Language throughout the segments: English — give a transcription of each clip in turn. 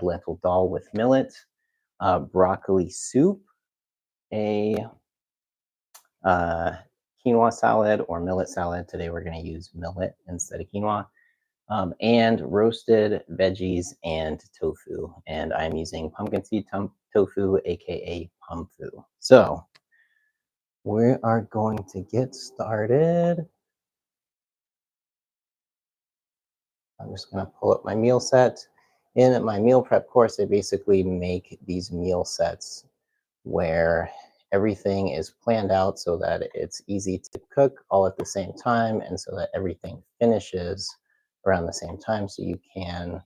lentil dal with millet, broccoli soup, a uh, quinoa salad or millet salad. Today we're going to use millet instead of quinoa. And roasted veggies and tofu. And I'm using pumpkin seed tofu, aka pumfu. So we are going to get started. I'm just going to pull up my meal set. In my meal prep course, I basically make these meal sets where everything is planned out so that it's easy to cook all at the same time and so that everything finishes around the same time so you can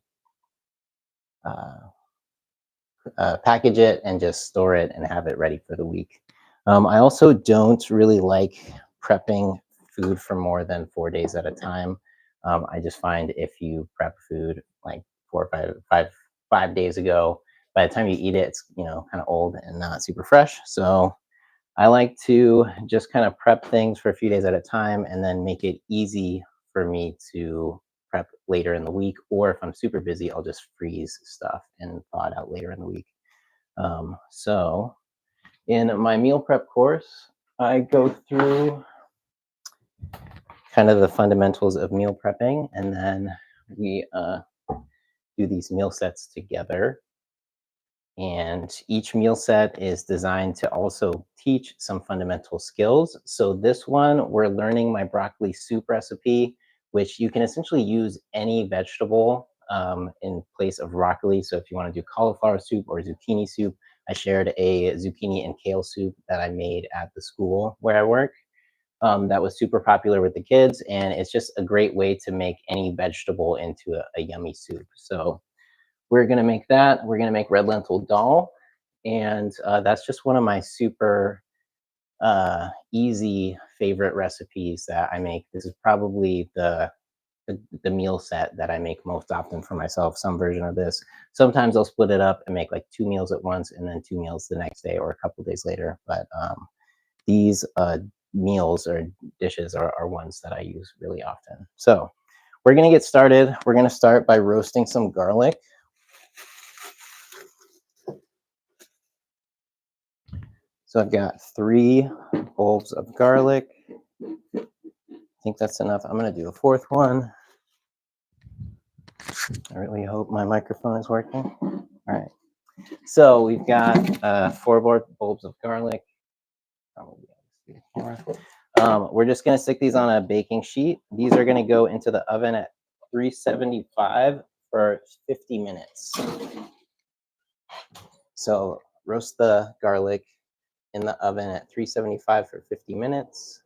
package it and just store it and have it ready for the week. I also don't really like prepping food for more than 4 days at a time. I just find if you prep food like 5 days ago, by the time you eat it, it's kind of old and not super fresh. So I like to just kind of prep things for a few days at a time and then make it easy for me to prep later in the week. Or if I'm super busy, I'll just freeze stuff and thaw it out later in the week. So in my meal prep course, I go through kind of the fundamentals of meal prepping, and then we do these meal sets together. And each meal set is designed to also teach some fundamental skills. So this one, we're learning my broccoli soup recipe, which you can essentially use any vegetable in place of broccoli. So if you want to do cauliflower soup or zucchini soup, I shared a zucchini and kale soup that I made at the school where I work. That was super popular with the kids, and it's just a great way to make any vegetable into a yummy soup. So we're gonna make that. We're gonna make red lentil dal, and that's just one of my super easy favorite recipes that I make. This is probably the meal set that I make most often for myself, some version of this. Sometimes I'll split it up and make like 2 meals at once and then 2 meals the next day or a couple days later. But these meals or dishes are ones that I use really often. So we're gonna get started. We're gonna start by roasting some garlic. So I've got 3 bulbs of garlic. I think that's enough. I'm gonna do a 4th one. I really hope my microphone is working. All right. So we've got 4 bulbs of garlic. We're just gonna stick these on a baking sheet. These are gonna go into the oven at 375 for 50 minutes. So roast the garlic in the oven at 375 for 50 minutes.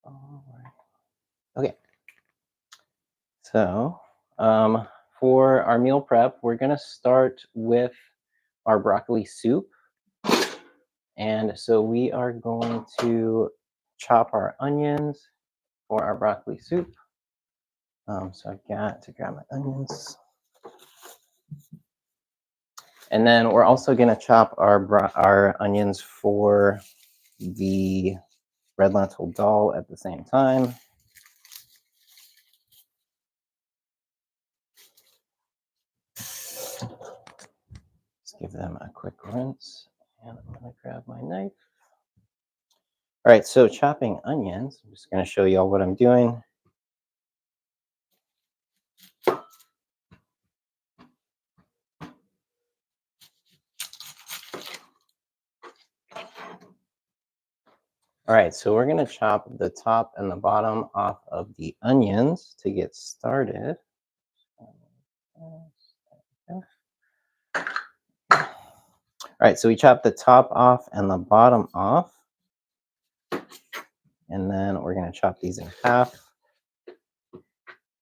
All right. Okay. So for our meal prep, we're gonna start with our broccoli soup. And so we are going to chop our onions for our broccoli soup. So I've got to grab my onions. And then we're also going to chop our onions for the red lentil dal at the same time. Just give them a quick rinse. And I'm going to grab my knife. All right, so chopping onions, I'm just going to show you all what I'm doing. All right, so we're going to chop the top and the bottom off of the onions to get started. All right, so we chop the top off and the bottom off. And then we're going to chop these in half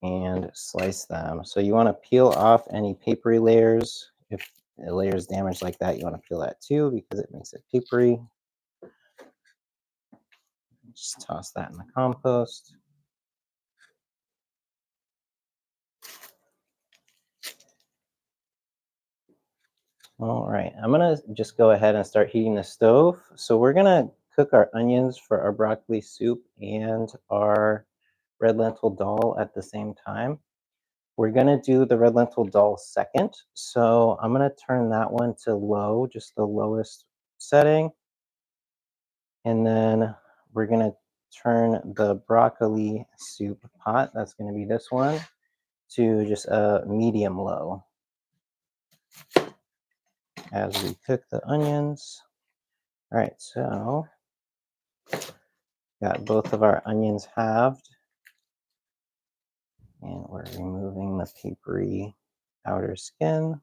and slice them. So you want to peel off any papery layers. If the layer is damaged like that, you want to peel that too because it makes it papery. Just toss that in the compost. All right, I'm gonna just go ahead and start heating the stove. So we're gonna cook our onions for our broccoli soup and our red lentil dal at the same time. We're gonna do the red lentil dal second. So I'm gonna turn that one to low, just the lowest setting. And then we're gonna turn the broccoli soup pot, that's gonna be this one, to just a medium low as we cook the onions. All right, so got both of our onions halved, and we're removing the papery outer skin.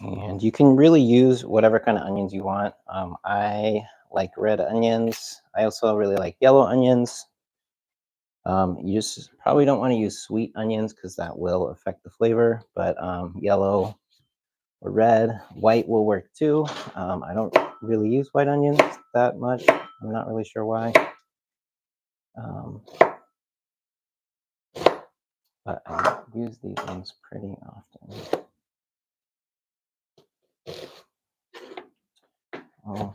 And you can really use whatever kind of onions you want. I like red onions. I also really like yellow onions. You just probably don't want to use sweet onions because that will affect the flavor, but yellow or red, white will work too. I don't really use white onions that much. I'm not really sure why. But I use these ones pretty often. Oh,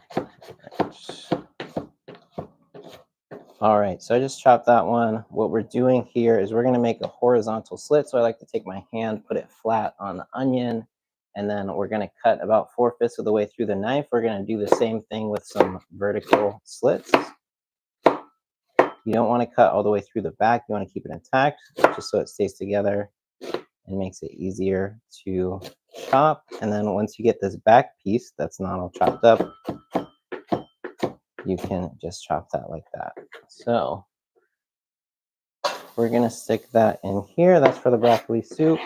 all right, so I just chopped that one. What we're doing here is we're gonna make a horizontal slit. So I like to take my hand, put it flat on the onion, and then we're gonna cut about 4/5 of the way through the knife. We're gonna do the same thing with some vertical slits. You don't wanna cut all the way through the back. You wanna keep it intact, just so it stays together and makes it easier to chop. And then once you get this back piece that's not all chopped up, you can just chop that like that. So we're gonna stick that in here. That's for the broccoli soup.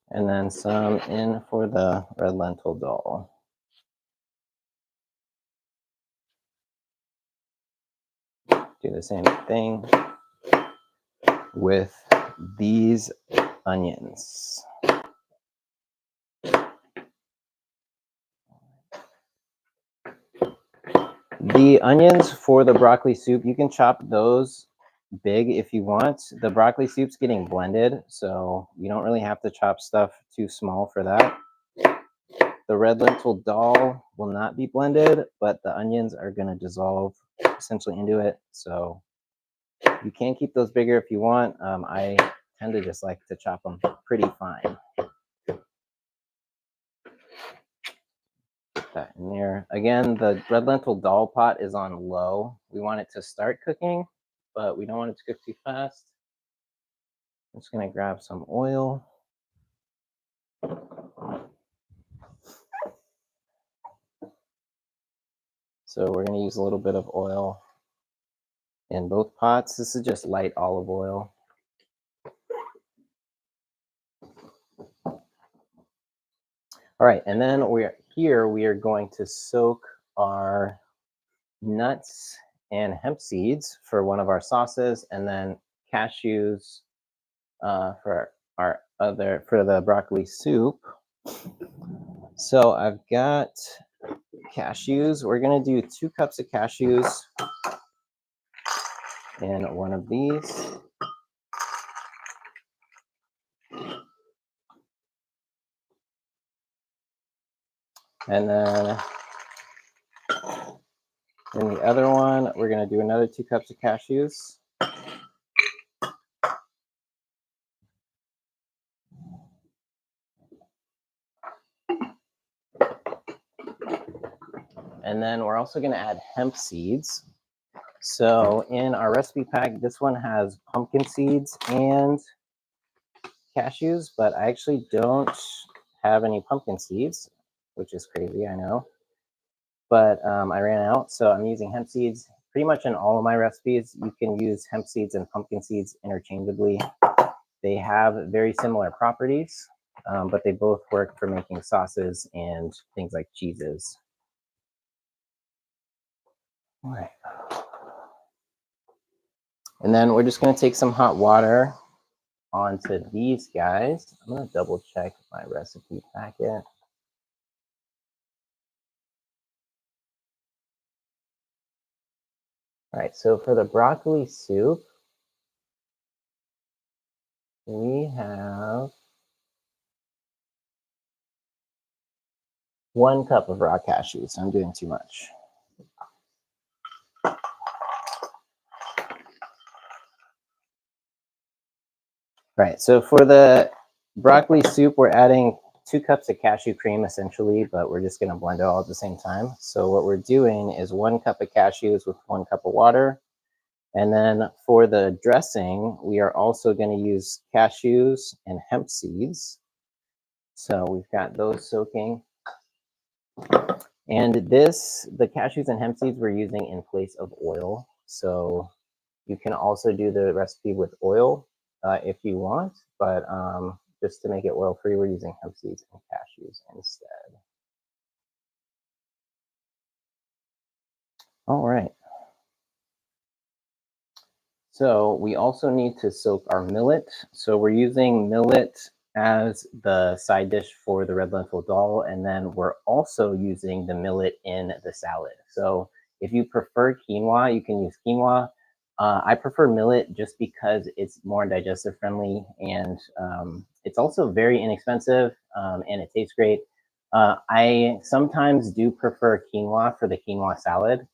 And then some in for the red lentil dal. Do the same thing with these onions. The onions for the broccoli soup, you can chop those big if you want. The broccoli soup's getting blended, so you don't really have to chop stuff too small for that. The red lentil dal will not be blended, but the onions are going to dissolve essentially into it. So you can keep those bigger if you want. I tend to just like to chop them pretty fine. Put that in there. Again, the red lentil dal pot is on low. We want it to start cooking, but we don't want it to cook too fast. I'm just going to grab some oil. So we're going to use a little bit of oil in both pots. This is just light olive oil. All right, and then we are going to soak our nuts and hemp seeds for one of our sauces, and then cashews for the broccoli soup. So I've got cashews. We're gonna do 2 cups of cashews in one of these. And then in the other one, we're gonna do another 2 cups of cashews. And then we're also gonna add hemp seeds. So in our recipe pack, this one has pumpkin seeds and cashews, but I actually don't have any pumpkin seeds, which is crazy, I know. But I ran out, so I'm using hemp seeds. Pretty much in all of my recipes, you can use hemp seeds and pumpkin seeds interchangeably. They have very similar properties, but they both work for making sauces and things like cheeses. All right. And then we're just going to take some hot water onto these guys. I'm going to double check my recipe packet. All right, so for the broccoli soup, we have 1 cup of raw cashews. I'm doing too much. Right. So for the broccoli soup, we're adding 2 cups of cashew cream essentially, but we're just going to blend it all at the same time. So what we're doing is 1 cup of cashews with 1 cup of water. And then for the dressing, we are also going to use cashews and hemp seeds. So we've got those soaking. And the cashews and hemp seeds we're using in place of oil. So you can also do the recipe with oil if you want, but just to make it oil free, we're using hemp seeds and cashews instead. All right. So we also need to soak our millet. So we're using millet as the side dish for the red lentil dal, and then we're also using the millet in the salad. So if you prefer quinoa, you can use quinoa. I prefer millet just because it's more digestive friendly and it's also very inexpensive and it tastes great. I sometimes do prefer quinoa for the quinoa salad.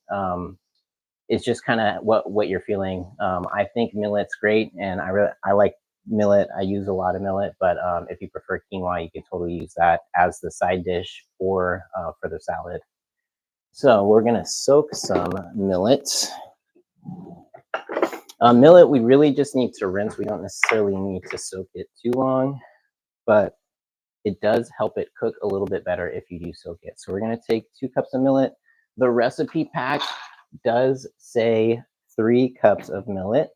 It's just kind of what you're feeling. I think millet's great, and I like millet. I use a lot of millet, but if you prefer quinoa, you can totally use that as the side dish for the salad. So we're gonna soak some millet. Millet, we really just need to rinse. We don't necessarily need to soak it too long, but it does help it cook a little bit better if you do soak it. So we're gonna take 2 cups of millet. The recipe pack does say 3 cups of millet,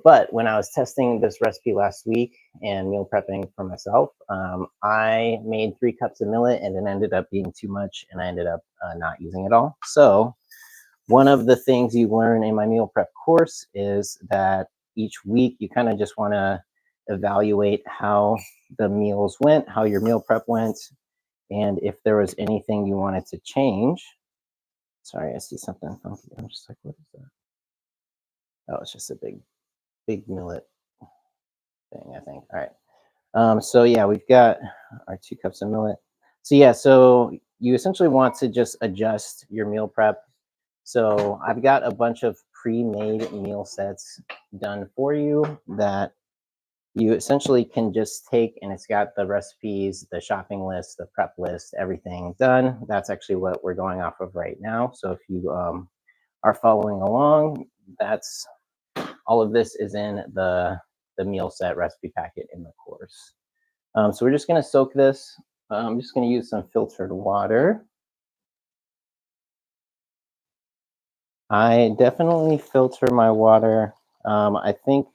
but when I was testing this recipe last week and meal prepping for myself, I made 3 cups of millet and it ended up being too much and I ended up not using it all. So one of the things you learn in my meal prep course is that each week you kind of just want to evaluate how the meals went, how your meal prep went, and if there was anything you wanted to change. Sorry, I see something funky. I'm just like, what is that? Oh, it's just a big millet thing, I think. All right. So yeah, we've got our 2 cups of millet. So yeah, so you essentially want to just adjust your meal prep. So I've got a bunch of pre-made meal sets done for you that you essentially can just take, and it's got the recipes, the shopping list, the prep list, everything done. That's actually what we're going off of right now. So if you are following along, that's all of this is in the meal set recipe packet in the course. So we're just going to soak this. I'm just going to use some filtered water. I definitely filter my water. I think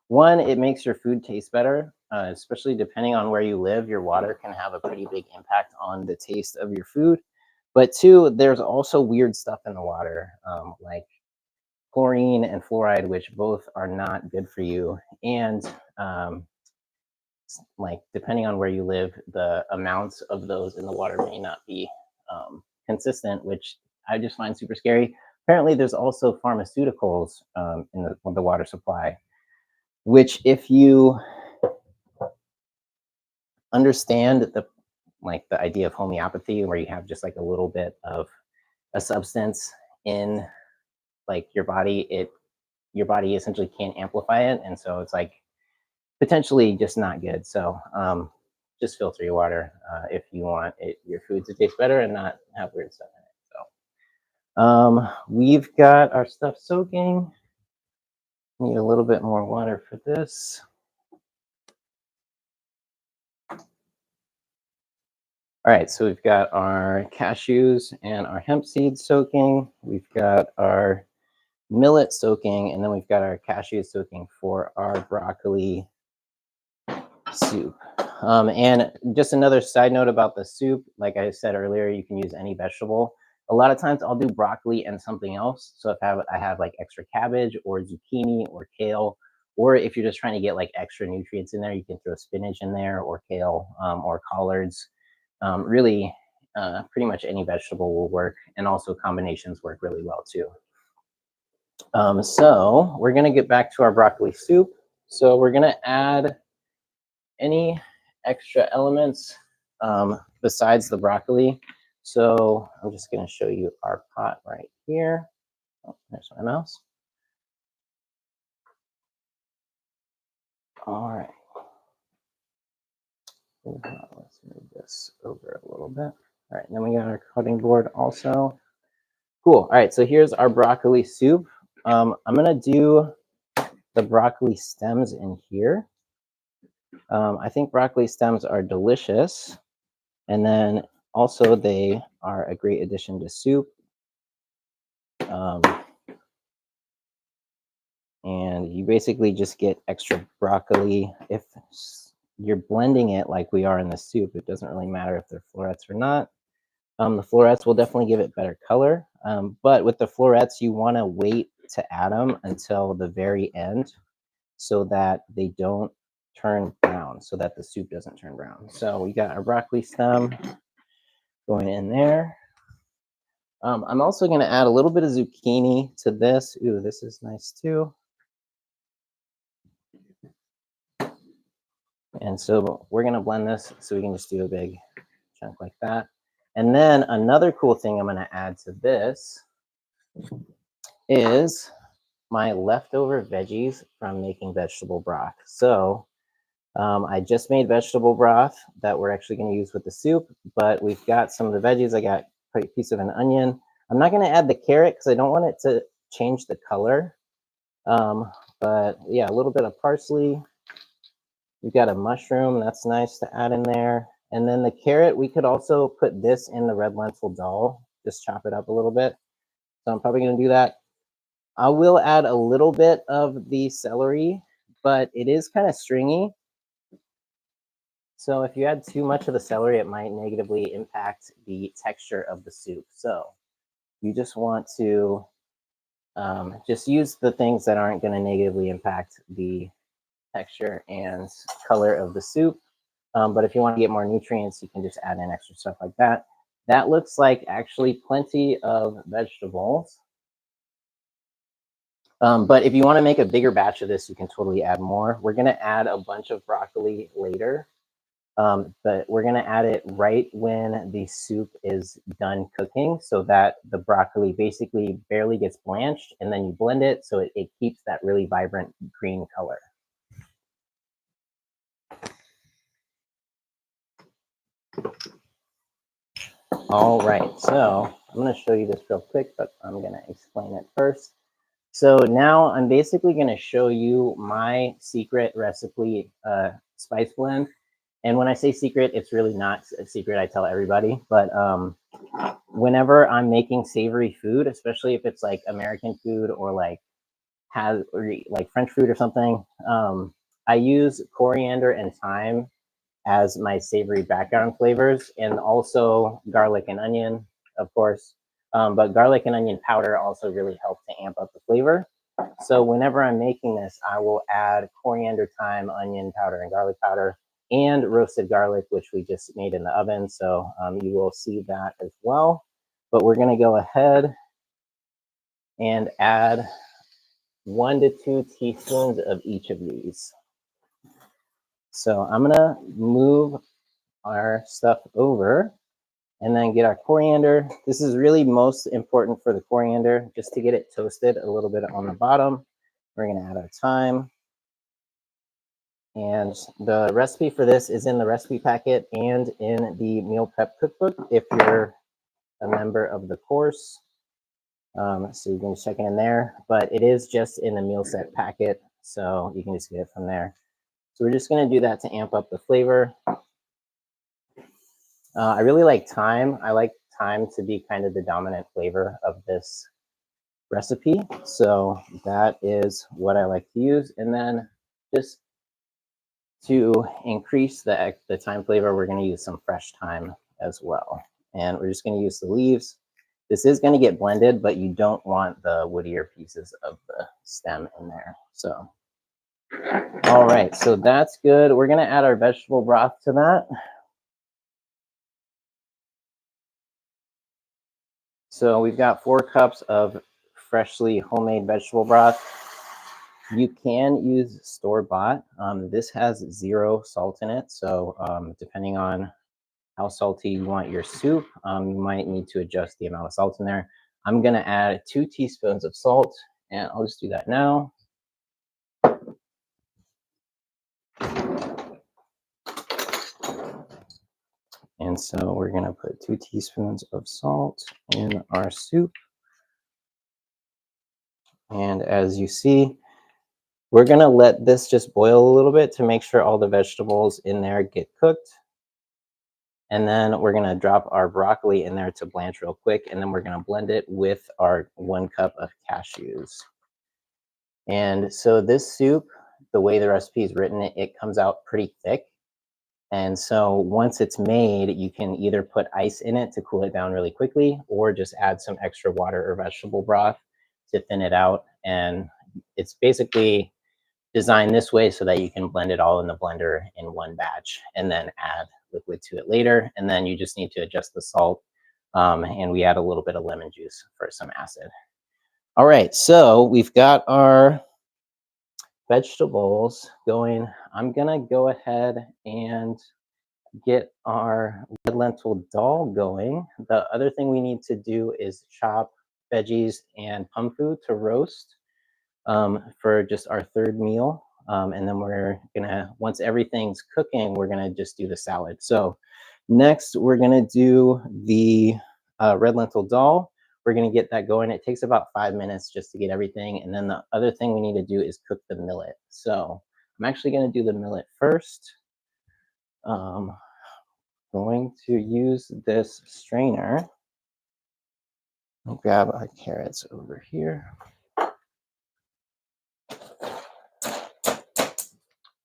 one, it makes your food taste better, especially depending on where you live. Your water can have a pretty big impact on the taste of your food. But two, there's also weird stuff in the water, like chlorine and fluoride, which both are not good for you. And like depending on where you live, the amounts of those in the water may not be consistent, which I just find super scary. Apparently, there's also pharmaceuticals in the water supply, which if you understand the idea of homeopathy, where you have just like a little bit of a substance in like your body essentially can't amplify it, and so it's like potentially just not good. So just filter your water if you want your food to taste better and not have weird stuff in it. So we've got our stuff soaking. Need a little bit more water for this. All right, so we've got our cashews and our hemp seeds soaking. We've got our millet soaking, and then we've got our cashews soaking for our broccoli soup. And just another side note about the soup, like I said earlier, you can use any vegetable. A lot of times I'll do broccoli and something else. So if I have like extra cabbage or zucchini or kale, or if you're just trying to get like extra nutrients in there, you can throw spinach in there or kale or collards. Really, pretty much any vegetable will work, and also combinations work really well too. So we're gonna get back to our broccoli soup. So we're gonna add any extra elements besides the broccoli. So I'm just gonna show you our pot right here. Oh, there's my mouse. All right. Let's move this over a little bit. All right, and then we got our cutting board also. Cool. All right, so here's our broccoli soup. I'm gonna do the broccoli stems in here. I think broccoli stems are delicious, and then also they are a great addition to soup. Um, and you basically just get extra broccoli. If you're blending it like we are in the soup, it doesn't really matter if they're florets or not. The florets will definitely give it better color, but with the florets, you want to wait to add them until the very end so that they don't turn brown, so that the soup doesn't turn brown. So we got our broccoli stem going in there. I'm also going to add a little bit of zucchini to this. Ooh, this is nice too. And so we're going to blend this so we can just do a big chunk like that. And then another cool thing I'm going to add to this is my leftover veggies from making vegetable broth. So I just made vegetable broth that we're actually going to use with the soup, but we've got some of the veggies. I got a piece of an onion. I'm not going to add the carrot because I don't want it to change the color. But yeah, a little bit of parsley. We've got a mushroom. That's nice to add in there. And then the carrot, we could also put this in the red lentil dal. Just chop it up a little bit. So I'm probably going to do that. I will add a little bit of the celery, but it is kind of stringy. So if you add too much of the celery, it might negatively impact the texture of the soup. So you just want to just use the things that aren't going to negatively impact the texture and color of the soup. But if you want to get more nutrients, you can just add in extra stuff like that. That looks like actually plenty of vegetables. But if you want to make a bigger batch of this, you can totally add more. We're going to add a bunch of broccoli later, but we're going to add it right when the soup is done cooking so that the broccoli basically barely gets blanched, and then you blend it so it keeps that really vibrant green color. All right, so I'm going to show you this real quick, but I'm going to explain it first. So now I'm basically going to show you my secret recipe spice blend. And when I say secret, it's really not a secret. I tell everybody. But whenever I'm making savory food, especially if it's like American food or like French food or something, I use coriander and thyme as my savory background flavors, and also garlic and onion, of course. But garlic and onion powder also really help to amp up the flavor. So whenever I'm making this, I will add coriander, thyme, onion powder, and garlic powder, and roasted garlic, which we just made in the oven. So you will see that as well. But we're going to go ahead and add 1 to 2 teaspoons of each of these. So I'm going to move our stuff over and then get our coriander. This is really most important for the coriander, just to get it toasted a little bit on the bottom. We're going to add our thyme. And the recipe for this is in the recipe packet and in the meal prep cookbook if you're a member of the course. So you can check it in there, but it is just in the meal set packet, so you can just get it from there. So we're just going to do that to amp up the flavor. I really like thyme. I like thyme to be kind of the dominant flavor of this recipe. So that is what I like to use. And then just to increase the thyme flavor, we're going to use some fresh thyme as well. And we're just going to use the leaves. This is going to get blended, but you don't want the woodier pieces of the stem in there. So, all right, so that's good. We're going to add our vegetable broth to that. So we've got 4 cups of freshly homemade vegetable broth. You can use store-bought. This has 0 salt in it, so depending on how salty you want your soup, you might need to adjust the amount of salt in there. I'm gonna add 2 teaspoons of salt, and I'll just do that now. And so we're gonna put 2 teaspoons of salt in our soup. And as you see, we're gonna let this just boil a little bit to make sure all the vegetables in there get cooked. And then we're gonna drop our broccoli in there to blanch real quick, and then we're gonna blend it with our 1 cup of cashews. And so this soup, the way the recipe is written, it comes out pretty thick. And so once it's made, you can either put ice in it to cool it down really quickly, or just add some extra water or vegetable broth to thin it out. And it's basically designed this way so that you can blend it all in the blender in one batch and then add liquid to it later. And then you just need to adjust the salt. And we add a little bit of lemon juice for some acid. All right, so we've got our vegetables going. I'm gonna go ahead and get our red lentil dal going. The other thing we need to do is chop veggies and pumfu to roast for just our third meal. And then we're gonna, once everything's cooking, we're gonna just do the salad. So next we're gonna do the red lentil dal. We're gonna get that going. It takes about 5 minutes just to get everything. And then the other thing we need to do is cook the millet. So I'm actually gonna do the millet first. Going to use this strainer. I'll grab our carrots over here.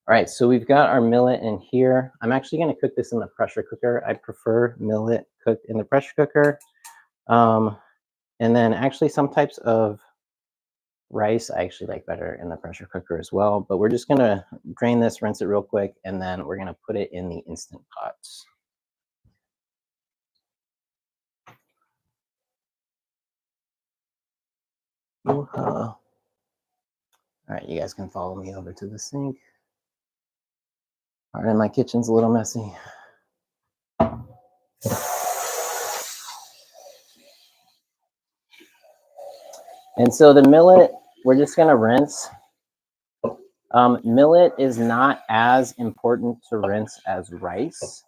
All right, so we've got our millet in here. I'm actually going to cook this in the pressure cooker. I prefer millet cooked in the pressure cooker. And then actually some types of rice I actually like better in the pressure cooker as well. But we're just going to drain this, rinse it real quick, and then we're going to put it in the Instant Pot. All right, you guys can follow me over to the sink. All right, my kitchen's a little messy. And so the millet, we're just gonna rinse. Millet is not as important to rinse as rice.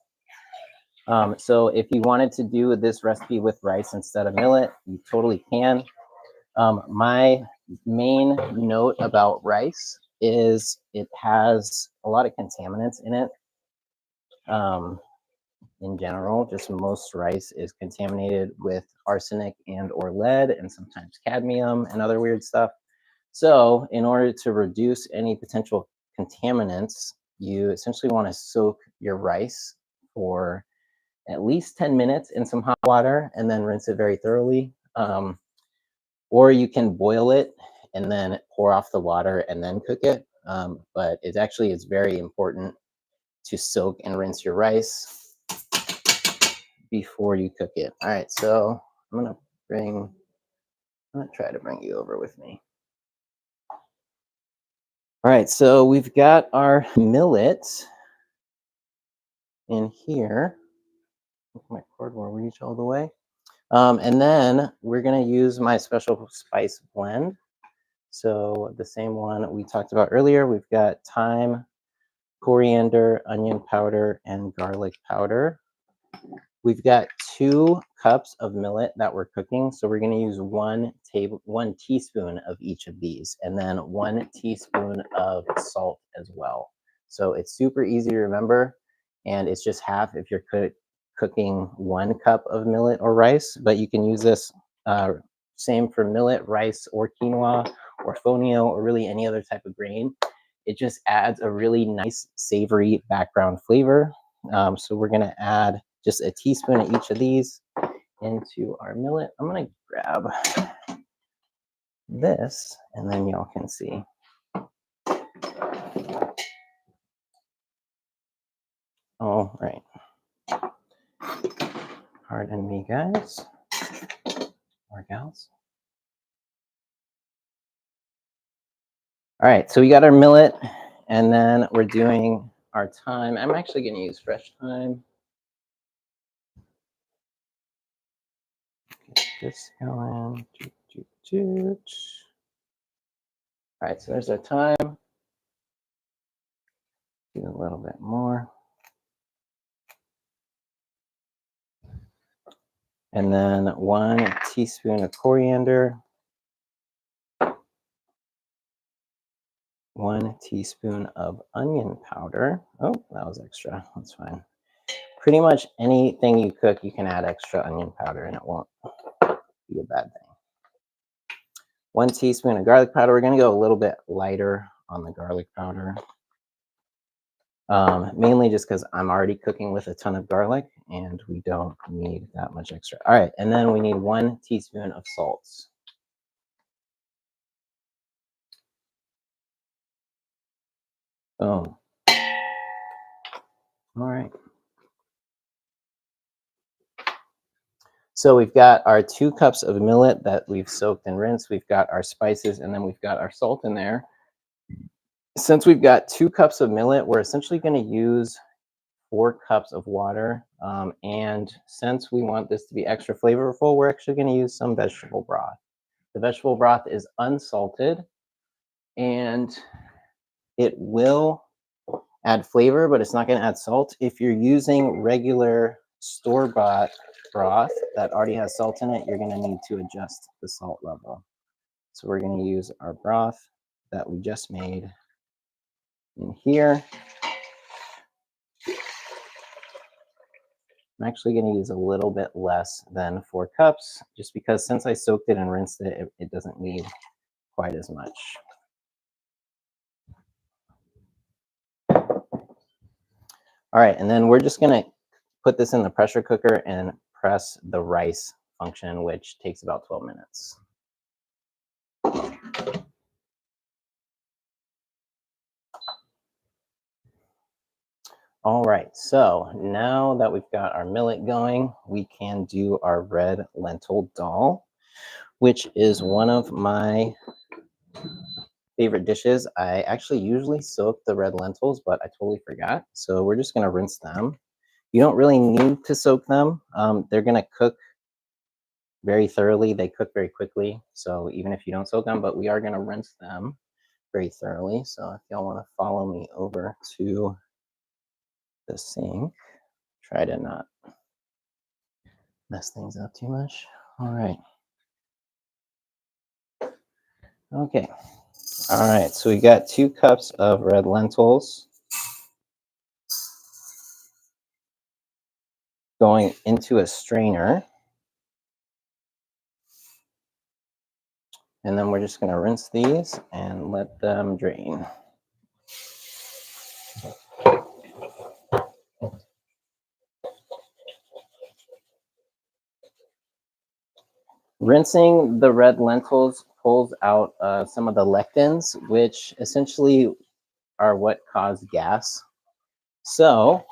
So if you wanted to do this recipe with rice instead of millet, you totally can. My main note about rice is it has a lot of contaminants in it. In general, just most rice is contaminated with arsenic and or lead and sometimes cadmium and other weird stuff. So in order to reduce any potential contaminants, you essentially want to soak your rice for at least 10 minutes in some hot water and then rinse it very thoroughly. Or you can boil it and then pour off the water and then cook it. But it actually is very important to soak and rinse your rice before you cook it. All right, so I'm gonna try to bring you over with me. All right, so we've got our millet in here. My cord will reach all the way. And then we're gonna use my special spice blend. So the same one we talked about earlier. We've got thyme, coriander, onion powder, and garlic powder. We've got 2 cups of millet that we're cooking, so we're going to use 1 teaspoon of each of these, and then 1 teaspoon of salt as well. So it's super easy to remember, and it's just half if you're cooking 1 cup of millet or rice, but you can use this same for millet, rice, or quinoa, or fonio, or really any other type of grain. It just adds a really nice savory background flavor. So we're going to add just a teaspoon of each of these into our millet. I'm going to grab this and then y'all can see. All right. Pardon me, guys or gals. All right, so we got our millet, and then we're doing our thyme. I'm actually going to use fresh thyme. Get this going. Toot, toot, toot. All right, so there's our thyme. Do a little bit more. And then 1 teaspoon of coriander. 1 teaspoon of onion powder. Oh, that was extra. That's fine. Pretty much anything you cook, you can add extra onion powder and it won't be a bad thing. 1 teaspoon of garlic powder. We're going to go a little bit lighter on the garlic powder. Mainly just because I'm already cooking with a ton of garlic and we don't need that much extra. All right, and then we need 1 teaspoon of salt. Boom. All right. So we've got our 2 cups of millet that we've soaked and rinsed. We've got our spices, and then we've got our salt in there. Since we've got 2 cups of millet, we're essentially going to use 4 cups of water. And since we want this to be extra flavorful, we're actually going to use some vegetable broth. The vegetable broth is unsalted, and it will add flavor, but it's not going to add salt. If you're using regular store-bought broth that already has salt in it, you're going to need to adjust the salt level. So we're going to use our broth that we just made in here. I'm actually going to use a little bit less than 4 cups, just because since I soaked it and rinsed it, it doesn't need quite as much. All right, and then we're just going to put this in the pressure cooker and press the rice function, which takes about 12 minutes. All right, so now that we've got our millet going, we can do our red lentil dal, which is one of my favorite dishes. I actually usually soak the red lentils, but I totally forgot. So we're just gonna rinse them. You don't really need to soak them. They're gonna cook very thoroughly. They cook very quickly. So even if you don't soak them, but we are gonna rinse them very thoroughly. So if y'all wanna follow me over to the sink, try to not mess things up too much. All right. Okay. All right. So we got 2 cups of red lentils going into a strainer. And then we're just going to rinse these and let them drain. Rinsing the red lentils pulls out some of the lectins, which essentially are what cause gas. So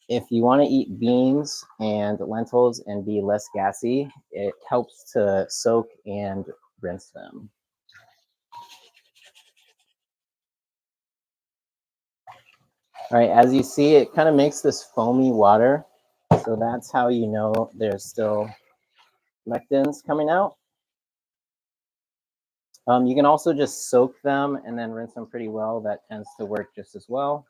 if you want to eat beans and lentils and be less gassy, it helps to soak and rinse them. All right, as you see, it kind of makes this foamy water. So that's how you know there's still lectins coming out. You can also just soak them and then rinse them pretty well. That tends to work just as well.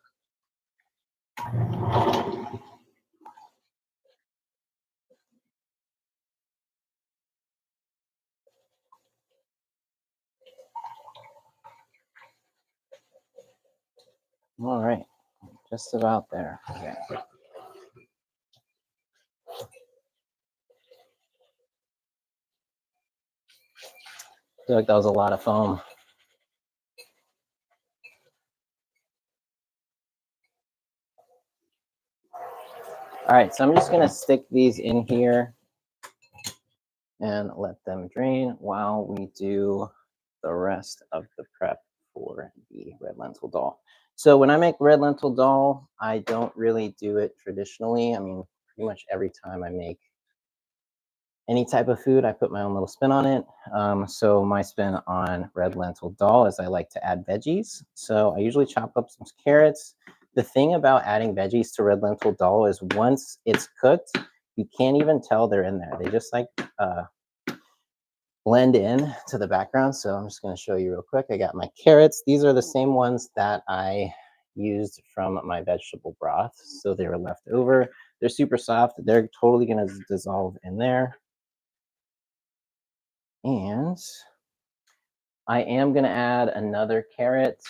All right, just about there. Okay. I feel like that was a lot of foam. All right, so I'm just gonna stick these in here and let them drain while we do the rest of the prep for the red lentil dal. So when I make red lentil dal, I don't really do it traditionally. I mean, pretty much every time I make any type of food, I put my own little spin on it. So my spin on red lentil dal is I like to add veggies. So I usually chop up some carrots. The thing about adding veggies to red lentil dal is once it's cooked, you can't even tell they're in there. They just like blend in to the background. So I'm just going to show you real quick. I got my carrots. These are the same ones that I used from my vegetable broth. So they were left over. They're super soft. They're totally going to dissolve in there. And I am going to add another carrot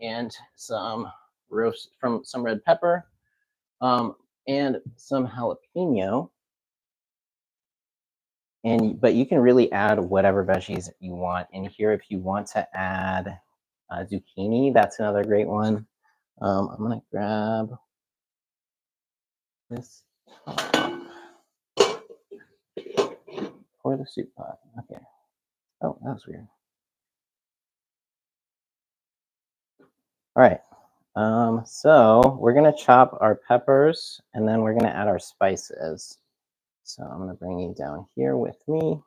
and some roast from some red pepper and some jalapeno. And but you can really add whatever veggies you want in here. If you want to add zucchini, that's another great one. I'm gonna grab this for the soup pot. Okay. Oh, that was weird. All right. So we're gonna chop our peppers and then we're gonna add our spices. So I'm gonna bring you down here with me.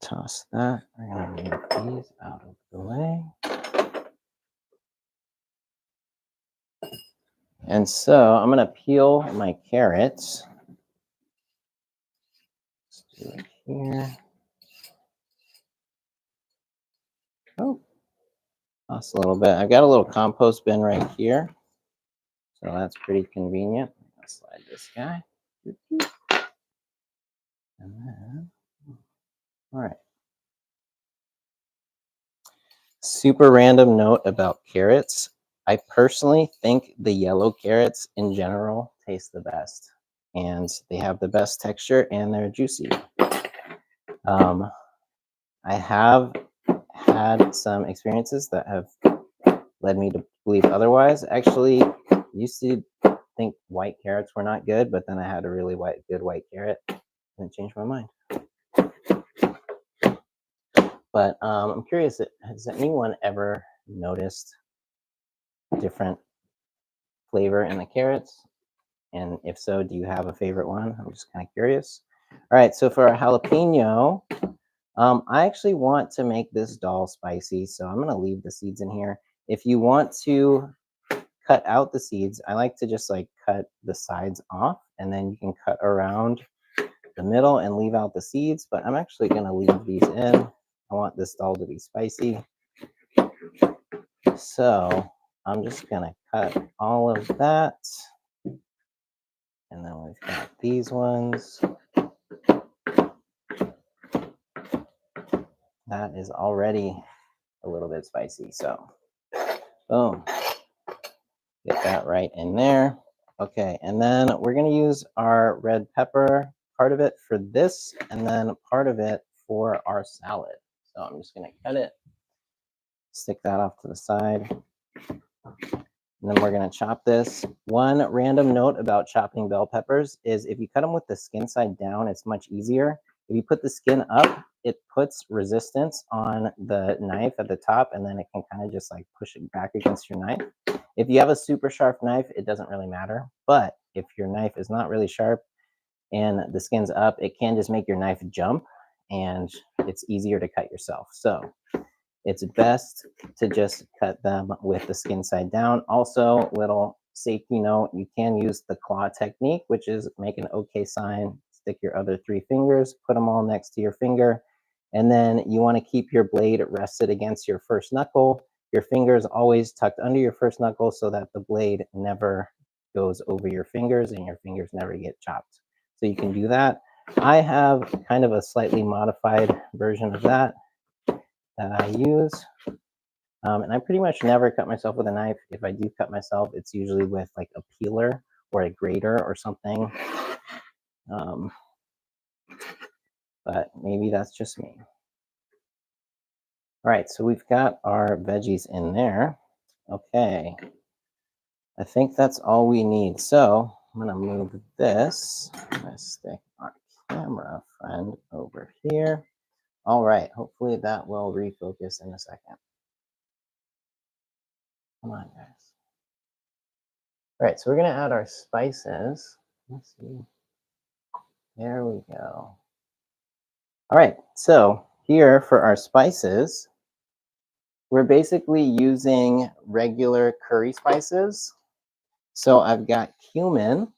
Toss that. We're gonna move these out of the way. And so I'm gonna peel my carrots. Let's do it here. Oh, toss a little bit. I've got a little compost bin right here, so that's pretty convenient. I'll slide this guy. And then, all right. Super random note about carrots. I personally think the yellow carrots in general taste the best, and they have the best texture and they're juicy. Um, I have had some experiences that have led me to believe otherwise. Actually, used to think white carrots were not good, but then I had a really good white carrot and it changed my mind. But I'm curious, has anyone ever noticed different flavor in the carrots? And if so, do you have a favorite one? I'm just kind of curious. All right, so for our jalapeno, I actually want to make this dal spicy, so I'm gonna leave the seeds in here. If you want to cut out the seeds, I like to just like cut the sides off and then you can cut around the middle and leave out the seeds, but I'm actually gonna leave these in. I want this dal to be spicy. So I'm just gonna cut all of that. And then we've got these ones. That is already a little bit spicy. So boom, get that right in there. Okay, and then we're gonna use our red pepper, part of it for this, and then part of it for our salad. So I'm just gonna cut it, stick that off to the side. And then we're gonna chop this. One random note about chopping bell peppers is if you cut them with the skin side down, it's much easier. If you put the skin up, it puts resistance on the knife at the top and then it can kind of just like push it back against your knife. If you have a super sharp knife, it doesn't really matter. But if your knife is not really sharp and the skin's up, it can just make your knife jump and it's easier to cut yourself. So it's best to just cut them with the skin side down. Also, little safety note, you can use the claw technique, which is make an okay sign, stick your other 3 fingers, put them all next to your finger, and then you want to keep your blade rested against your first knuckle. Your fingers always tucked under your first knuckle so that the blade never goes over your fingers and your fingers never get chopped. So you can do that. I have kind of a slightly modified version of that I use. And I pretty much never cut myself with a knife. If I do cut myself, it's usually with like a peeler or a grater or something. Um, but maybe that's just me. All right, so we've got our veggies in there. Okay, I think that's all we need. So I'm gonna move this. I'm gonna stick our camera friend over here. All right, hopefully that will refocus in a second. Come on, guys. All right, so we're gonna add our spices. Let's see. There we go. All right, so here for our spices, we're basically using regular curry spices. So I've got cumin.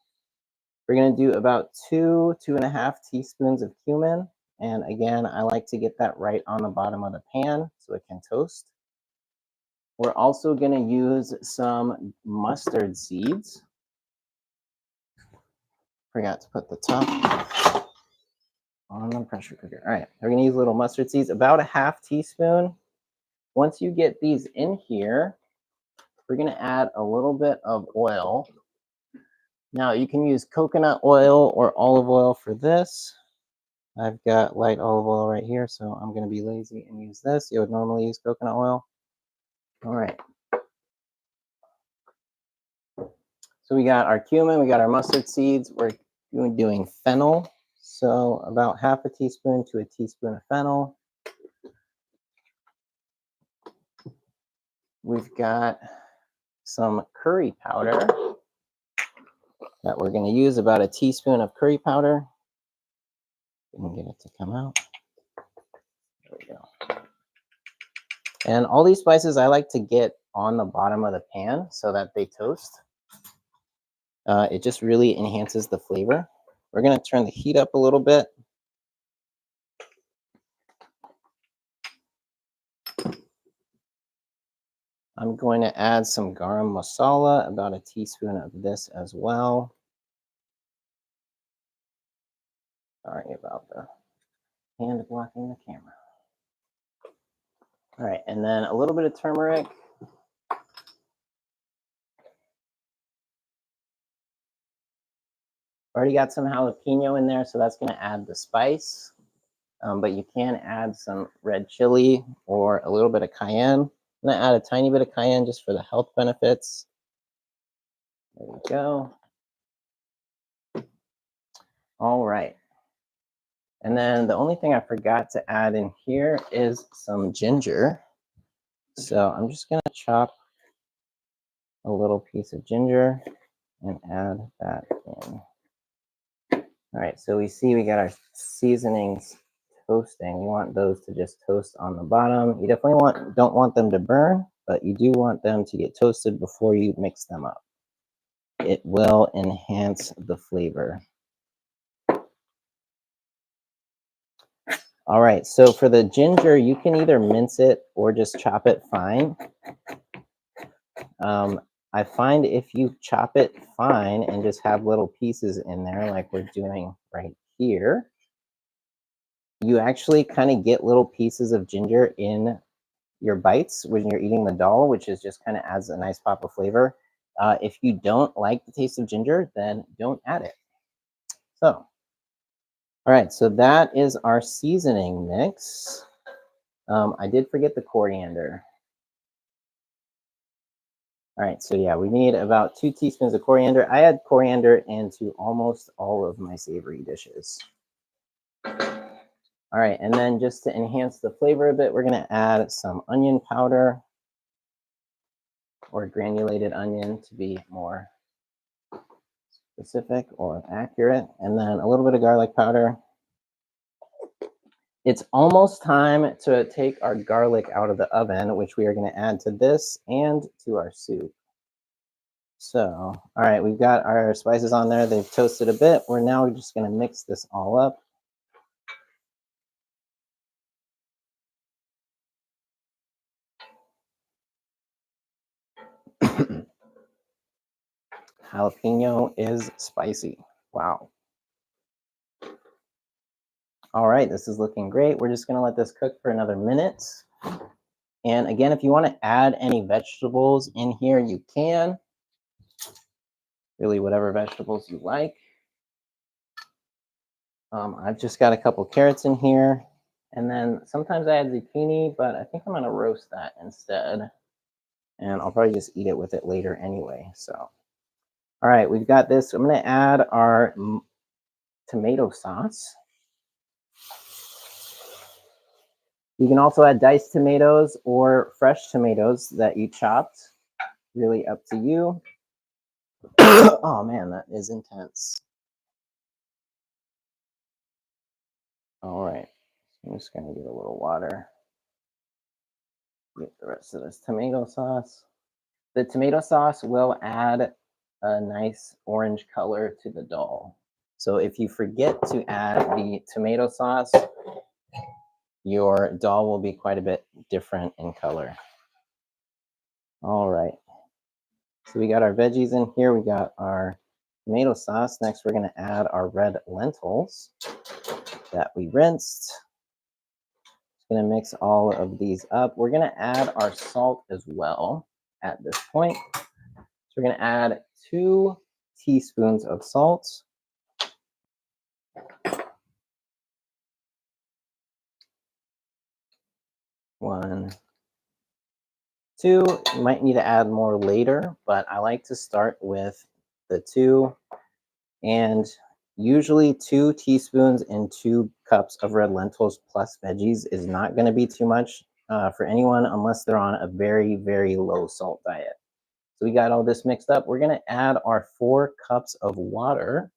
We're gonna do about 2.5 teaspoons of cumin. And again, I like to get that right on the bottom of the pan so it can toast. We're also gonna use some mustard seeds. Forgot to put the top on the pressure cooker. All right, we're gonna use little mustard seeds, about a half teaspoon. Once you get these in here, we're gonna add a little bit of oil. Now you can use coconut oil or olive oil for this. I've got light olive oil right here, so I'm gonna be lazy and use this. You would normally use coconut oil. All right. So we got our cumin, we got our mustard seeds. We're doing fennel. So about half a teaspoon to a teaspoon of fennel. We've got some curry powder that we're going to use, about a teaspoon of curry powder. We can get it to come out. There we go. And all these spices I like to get on the bottom of the pan so that they toast. It just really enhances the flavor. We're going to turn the heat up a little bit. I'm going to add some garam masala, about a teaspoon of this as well. Sorry about the hand blocking the camera. All right, and then a little bit of turmeric. Already got some jalapeno in there, so that's going to add the spice. But you can add some red chili or a little bit of cayenne. I'm going to add a tiny bit of cayenne just for the health benefits. There we go. All right. And then the only thing I forgot to add in here is some ginger. So I'm just going to chop a little piece of ginger and add that in. All right, so we see we got our seasonings toasting. We want those to just toast on the bottom. You definitely don't want them to burn, but you do want them to get toasted before you mix them up. It will enhance the flavor. All right, so for the ginger, you can either mince it or just chop it fine. I find if you chop it fine and just have little pieces in there like we're doing right here, you actually kind of get little pieces of ginger in your bites when you're eating the dal, which is just kind of adds a nice pop of flavor. If you don't like the taste of ginger, then don't add it. So, all right, so that is our seasoning mix. I did forget the coriander. All right, so yeah, we need about 2 teaspoons of coriander. I add coriander into almost all of my savory dishes. All right, and then just to enhance the flavor a bit, we're gonna add some onion powder or granulated onion to be more specific or accurate, and then a little bit of garlic powder. It's almost time to take our garlic out of the oven, which we are going to add to this and to our soup. So, all right, we've got our spices on there. They've toasted a bit. We're just going to mix this all up. Jalapeno is spicy. Wow. All right, this is looking great. We're just going to let this cook for another minute. And again, if you want to add any vegetables in here, you can. Really, whatever vegetables you like. I've just got a couple carrots in here. And then sometimes I add zucchini, but I think I'm going to roast that instead. And I'll probably just eat it with it later anyway. So, all right, we've got this. I'm going to add our tomato sauce. You can also add diced tomatoes or fresh tomatoes that you chopped. Really up to you. Oh man, that is intense. All right, I'm just gonna get a little water. Get the rest of this tomato sauce. The tomato sauce will add a nice orange color to the dal. So if you forget to add the tomato sauce, your dal will be quite a bit different in color. All right. So we got our veggies in here. We got our tomato sauce. Next, we're going to add our red lentils that we rinsed. Going to mix all of these up. We're going to add our salt as well at this point. So we're going to add 2 teaspoons of salt. 1, 2. You might need to add more later, but I like to start with the 2. And usually 2 teaspoons and 2 cups of red lentils plus veggies is not going to be too much for anyone unless they're on a very, very low salt diet. So we got all this mixed up. We're going to add our 4 cups of water.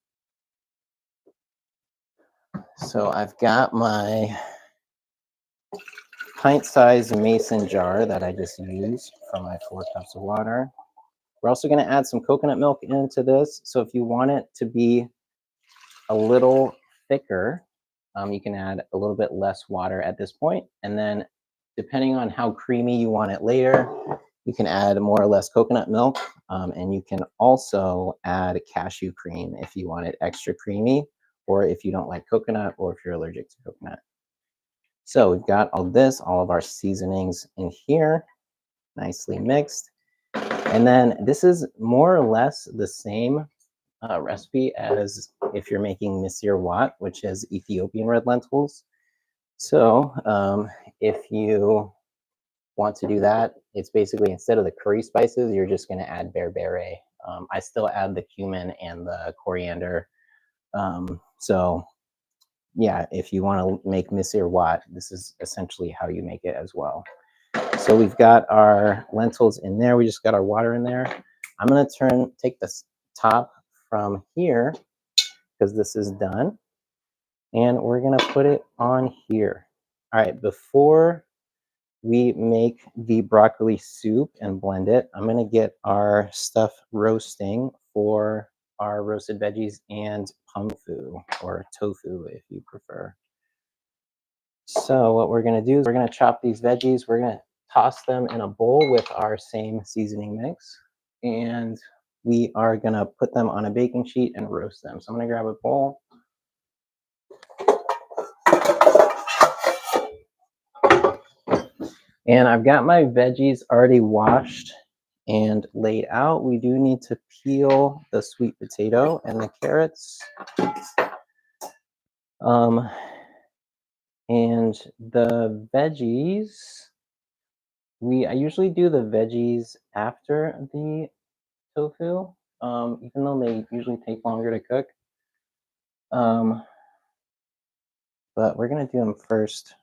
So I've got my pint-sized mason jar that I just used for my 4 cups of water. We're also going to add some coconut milk into this. So if you want it to be a little thicker, you can add a little bit less water at this point. And then depending on how creamy you want it later, you can add more or less coconut milk. And you can also add cashew cream if you want it extra creamy, or if you don't like coconut, or if you're allergic to coconut. So we've got all this, all of our seasonings in here, nicely mixed. And then this is more or less the same recipe as if you're making misir wat, which is Ethiopian red lentils. So if you want to do that, it's basically instead of the curry spices, you're just going to add berbere. I still add the cumin and the coriander. So yeah, if you want to make misir wat, this is essentially how you make it as well. So we've got our lentils in there. We just got our water in there. I'm going to take this top from here because this is done. And we're going to put it on here. All right, before we make the broccoli soup and blend it, I'm going to get our stuff roasting for our roasted veggies and pumfu, or tofu if you prefer. So what we're going to do is we're going to chop these veggies. We're going to toss them in a bowl with our same seasoning mix. And we are going to put them on a baking sheet and roast them. So I'm going to grab a bowl. And I've got my veggies already washed and laid out. We do need to peel the sweet potato and the carrots. And the veggies, I usually do the veggies after the tofu, even though they usually take longer to cook. But we're gonna do them first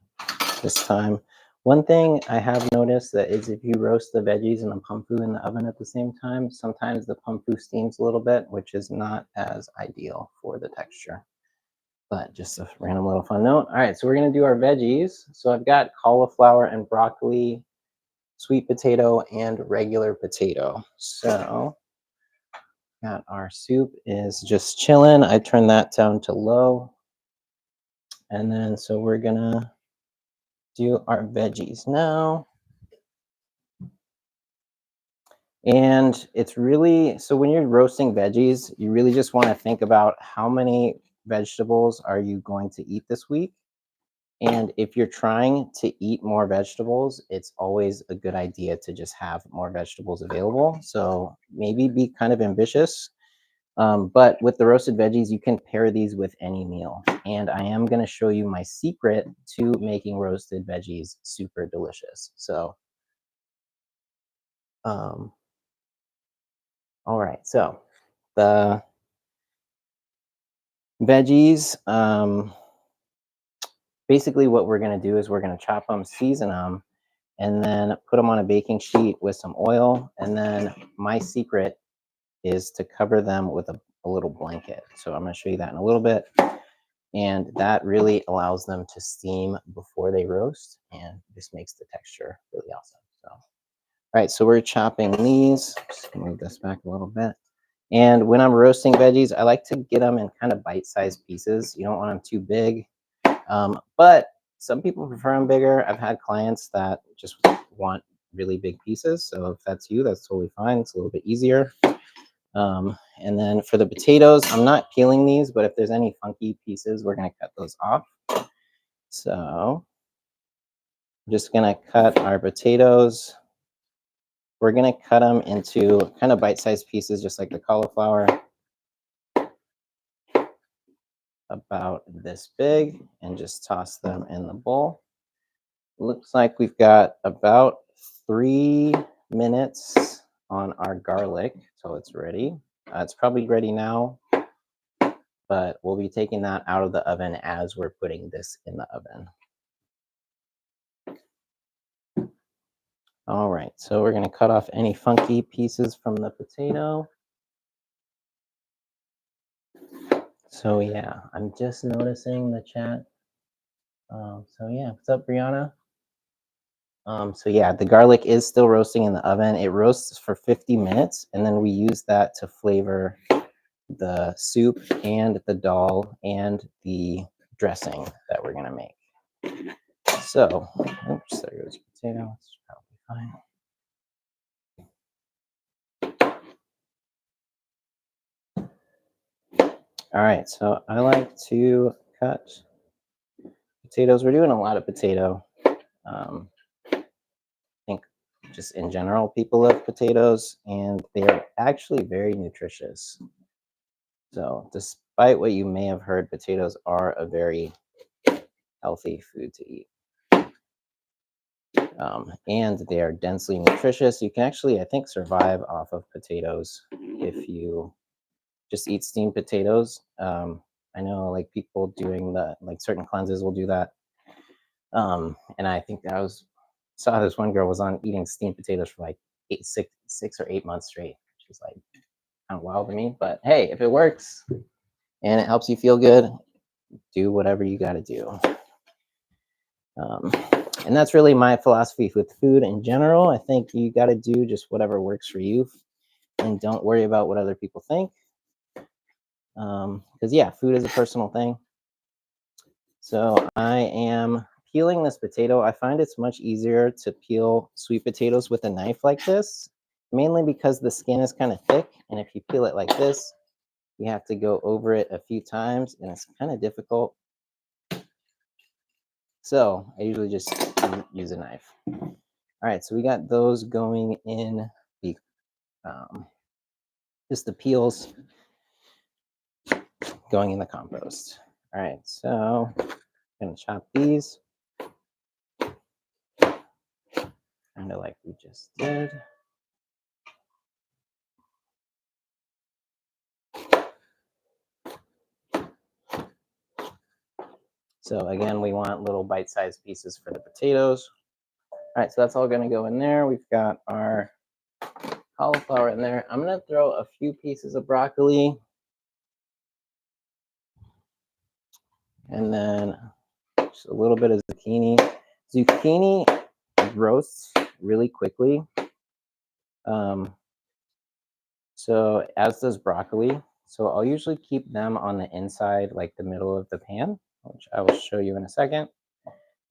this time. One thing I have noticed that is if you roast the veggies and the pumfu in the oven at the same time, sometimes the pumfu steams a little bit, which is not as ideal for the texture. But just a random little fun note. All right, so we're gonna do our veggies. So I've got cauliflower and broccoli, sweet potato, and regular potato. So got our soup is just chilling. I turned that down to low. And then so we're gonna do our veggies now. And it's really, so when you're roasting veggies, you really just want to think about how many vegetables are you going to eat this week. And if you're trying to eat more vegetables, it's always a good idea to just have more vegetables available. So maybe be kind of ambitious. But with the roasted veggies, you can pair these with any meal. And I am going to show you my secret to making roasted veggies super delicious. So, all right. So the veggies, basically what we're going to do is we're going to chop them, season them, and then put them on a baking sheet with some oil. And then my secret is to cover them with a little blanket. So I'm going to show you that in a little bit. and that really allows them to steam before they roast and just makes the texture really awesome. So, all right, so we're chopping these. Just move this back a little bit. And when I'm roasting veggies, I like to get them in kind of bite-sized pieces. You don't want them too big, but some people prefer them bigger. I've had clients that just want really big pieces. So if that's you, that's totally fine. It's a little bit easier. And then for the potatoes, I'm not peeling these, but if there's any funky pieces, we're gonna cut those off. So I'm just gonna cut our potatoes. We're gonna cut them into kind of bite-sized pieces, just like the cauliflower, about this big, and just toss them in the bowl. Looks like we've got about 3 minutes on our garlic till it's ready. It's probably ready now, but we'll be taking that out of the oven as we're putting this in the oven. All right, so we're gonna cut off any funky pieces from the potato. So yeah, I'm just noticing the chat. So yeah, what's up, Brianna? So yeah, the garlic is still roasting in the oven. It roasts for 50 minutes, and then we use that to flavor the soup and the dal and the dressing that we're gonna make. So, oops, there goes your potato. It's probably fine. All right, so I like to cut potatoes. We're doing a lot of potato. I think just in general, people love potatoes, and they're actually very nutritious. So, despite what you may have heard, potatoes are a very healthy food to eat. And they are densely nutritious. You can actually, I think, survive off of potatoes if you just eat steamed potatoes. I know like people doing the like certain cleanses will do that. And I think I was saw this one girl was on eating steamed potatoes for like 6 or 8 months straight. She's like kind of wild to me, but hey, if it works and it helps you feel good, do whatever you got to do. Um, and that's really my philosophy with food in general. I think you got to do just whatever works for you, and don't worry about what other people think. Because yeah, food is a personal thing. So I am peeling this potato. I find it's much easier to peel sweet potatoes with a knife like this, mainly because the skin is kind of thick, and if you peel it like this, you have to go over it a few times, and it's kind of difficult. So I usually just use a knife. All right, so we got those going in the just the peels going in the compost. All right, so I'm gonna chop these kind of like we just did. So again, we want little bite-sized pieces for the potatoes. All right, so that's all gonna go in there. We've got our cauliflower in there. I'm gonna throw a few pieces of broccoli, and then just a little bit of zucchini. Zucchini roasts really quickly. So as does broccoli. So I'll usually keep them on the inside, like the middle of the pan, which I will show you in a second.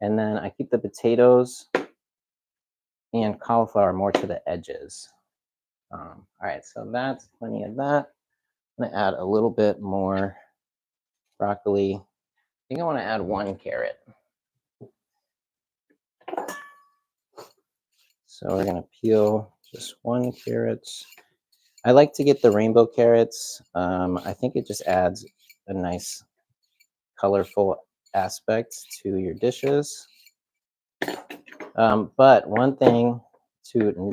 And then I keep the potatoes and cauliflower more to the edges. All right, so that's plenty of that. I'm gonna add a little bit more broccoli. I think I wanna add 1 carrot. So we're gonna peel just 1 carrot. I like to get the rainbow carrots. I think it just adds a nice colorful aspect to your dishes. But one thing to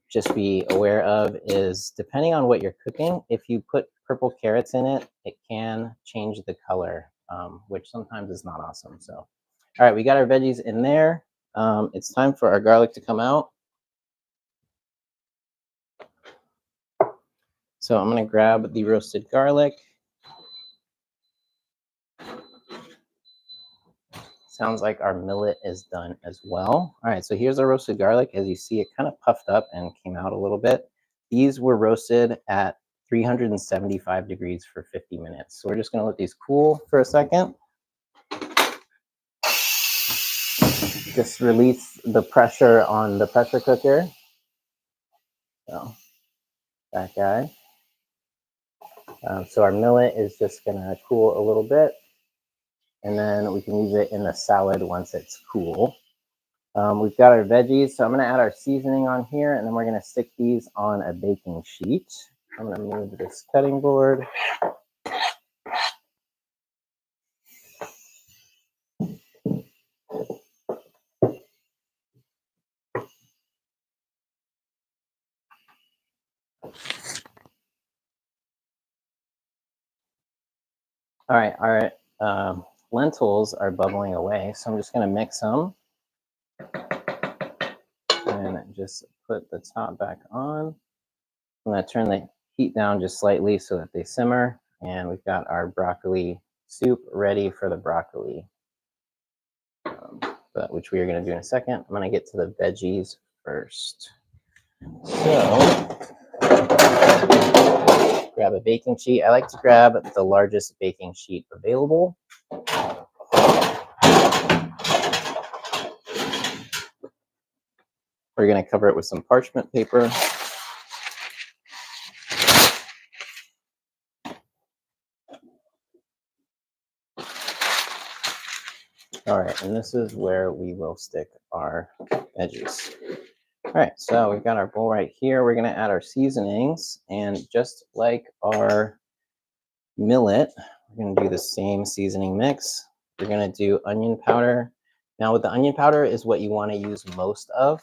just be aware of is depending on what you're cooking, if you put purple carrots in it, it can change the color, which sometimes is not awesome. So, all right, we got our veggies in there. It's time for our garlic to come out. So I'm gonna grab the roasted garlic. Sounds like our millet is done as well. All right, so here's our roasted garlic. As you see, it kind of puffed up and came out a little bit. These were roasted at 375 degrees for 50 minutes. So we're just gonna let these cool for a second. Just release the pressure on the pressure cooker. So that guy. So our millet is just gonna cool a little bit, and then we can use it in the salad once it's cool. We've got our veggies, so I'm gonna add our seasoning on here, and then we're gonna stick these on a baking sheet. I'm gonna move this cutting board. All right, our lentils are bubbling away, so I'm just gonna mix them and just put the top back on. I'm gonna turn the heat down just slightly so that they simmer, and we've got our broccoli soup ready for the broccoli, which we are gonna do in a second. I'm gonna get to the veggies first. So grab a baking sheet. I like to grab the largest baking sheet available. We're going to cover it with some parchment paper. All right, and this is where we will stick our veggies. All right, so we've got our bowl right here. We're going to add our seasonings, and just like our millet, we're going to do the same seasoning mix. We're going to do onion powder. Now, with the onion powder is what you want to use most of.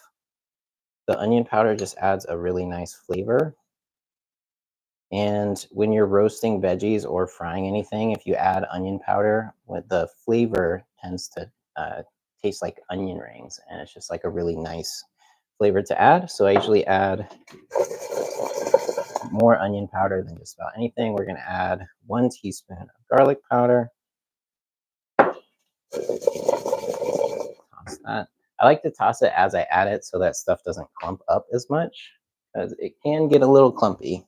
The onion powder just adds a really nice flavor. And when you're roasting veggies or frying anything, if you add onion powder, with the flavor tends to taste like onion rings, and it's just like a really nice flavor to add. So I usually add more onion powder than just about anything. We're going to add 1 teaspoon of garlic powder. Toss that. I like to toss it as I add it so that stuff doesn't clump up as much, because it can get a little clumpy.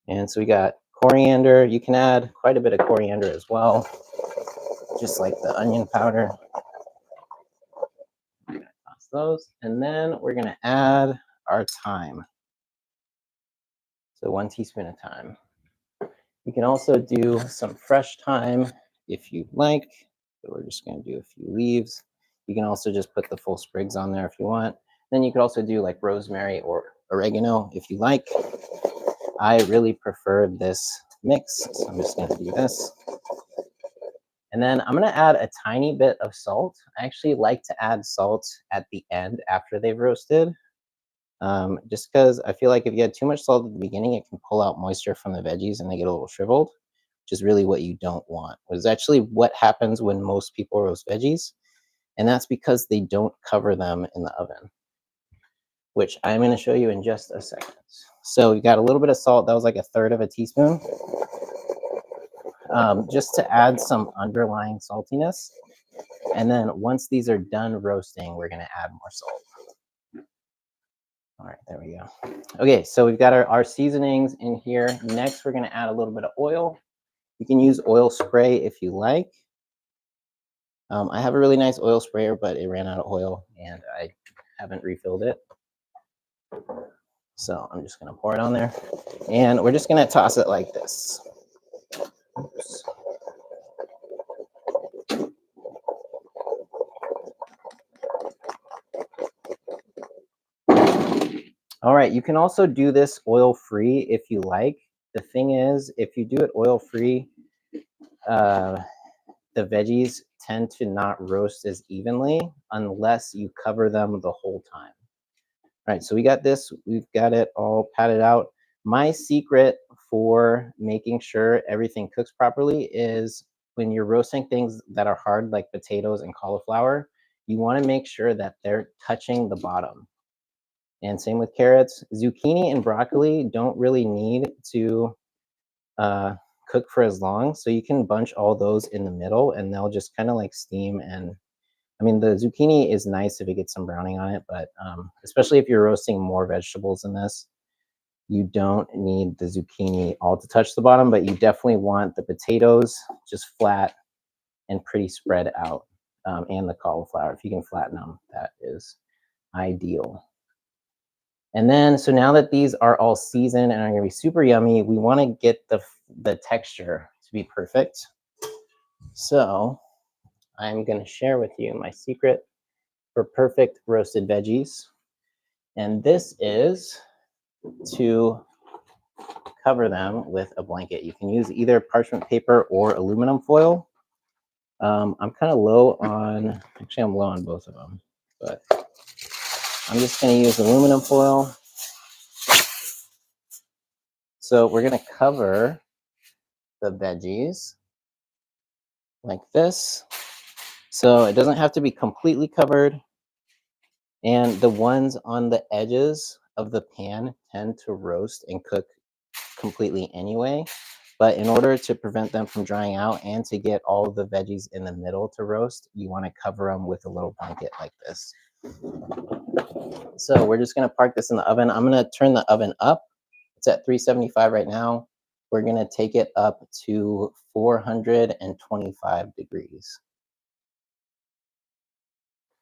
And so we got coriander. You can add quite a bit of coriander as well, just like the onion powder. I'm gonna toss those, and then we're gonna add our thyme. So 1 teaspoon of thyme. You can also do some fresh thyme if you like. So we're just gonna do a few leaves. You can also just put the full sprigs on there if you want. Then you could also do like rosemary or oregano if you like. I really prefer this mix, so I'm just gonna do this. And then I'm gonna add a tiny bit of salt. I actually like to add salt at the end after they've roasted, just because I feel like if you add too much salt at the beginning, it can pull out moisture from the veggies and they get a little shriveled, which is really what you don't want. Which is actually what happens when most people roast veggies, and that's because they don't cover them in the oven, which I'm gonna show you in just a second. So we got a little bit of salt. That was like 1/3 of a teaspoon. Just to add some underlying saltiness. And then once these are done roasting, we're going to add more salt. All right, there we go. Okay, so we've got our seasonings in here. Next, we're going to add a little bit of oil. You can use oil spray if you like. I have a really nice oil sprayer, but it ran out of oil and I haven't refilled it. So I'm just going to pour it on there. And we're just going to toss it like this. Oops. All right, you can also do this oil-free if you like. The thing is, if you do it oil-free, the veggies tend to not roast as evenly unless you cover them the whole time. All right, so we got this. We've got it all patted out. My secret for making sure everything cooks properly is when you're roasting things that are hard, like potatoes and cauliflower, you want to make sure that they're touching the bottom. And same with carrots. Zucchini and broccoli don't really need to cook for as long. So you can bunch all those in the middle and they'll just kind of like steam and I mean, the zucchini is nice if it gets some browning on it, but especially if you're roasting more vegetables in this, you don't need the zucchini all to touch the bottom, but you definitely want the potatoes just flat and pretty spread out, and the cauliflower. If you can flatten them, that is ideal. And then, so now that these are all seasoned and are gonna be super yummy, we wanna get the texture to be perfect. So I'm gonna share with you my secret for perfect roasted veggies. And this is to cover them with a blanket. You can use either parchment paper or aluminum foil. I'm kind of low on, actually I'm low on both of them, but I'm just gonna use aluminum foil. So we're gonna cover the veggies like this. So it doesn't have to be completely covered. And the ones on the edges of the pan tend to roast and cook completely anyway. But in order to prevent them from drying out and to get all of the veggies in the middle to roast, you want to cover them with a little blanket like this. So we're just going to park this in the oven. I'm going to turn the oven up. It's at 375 right now. We're going to take it up to 425 degrees.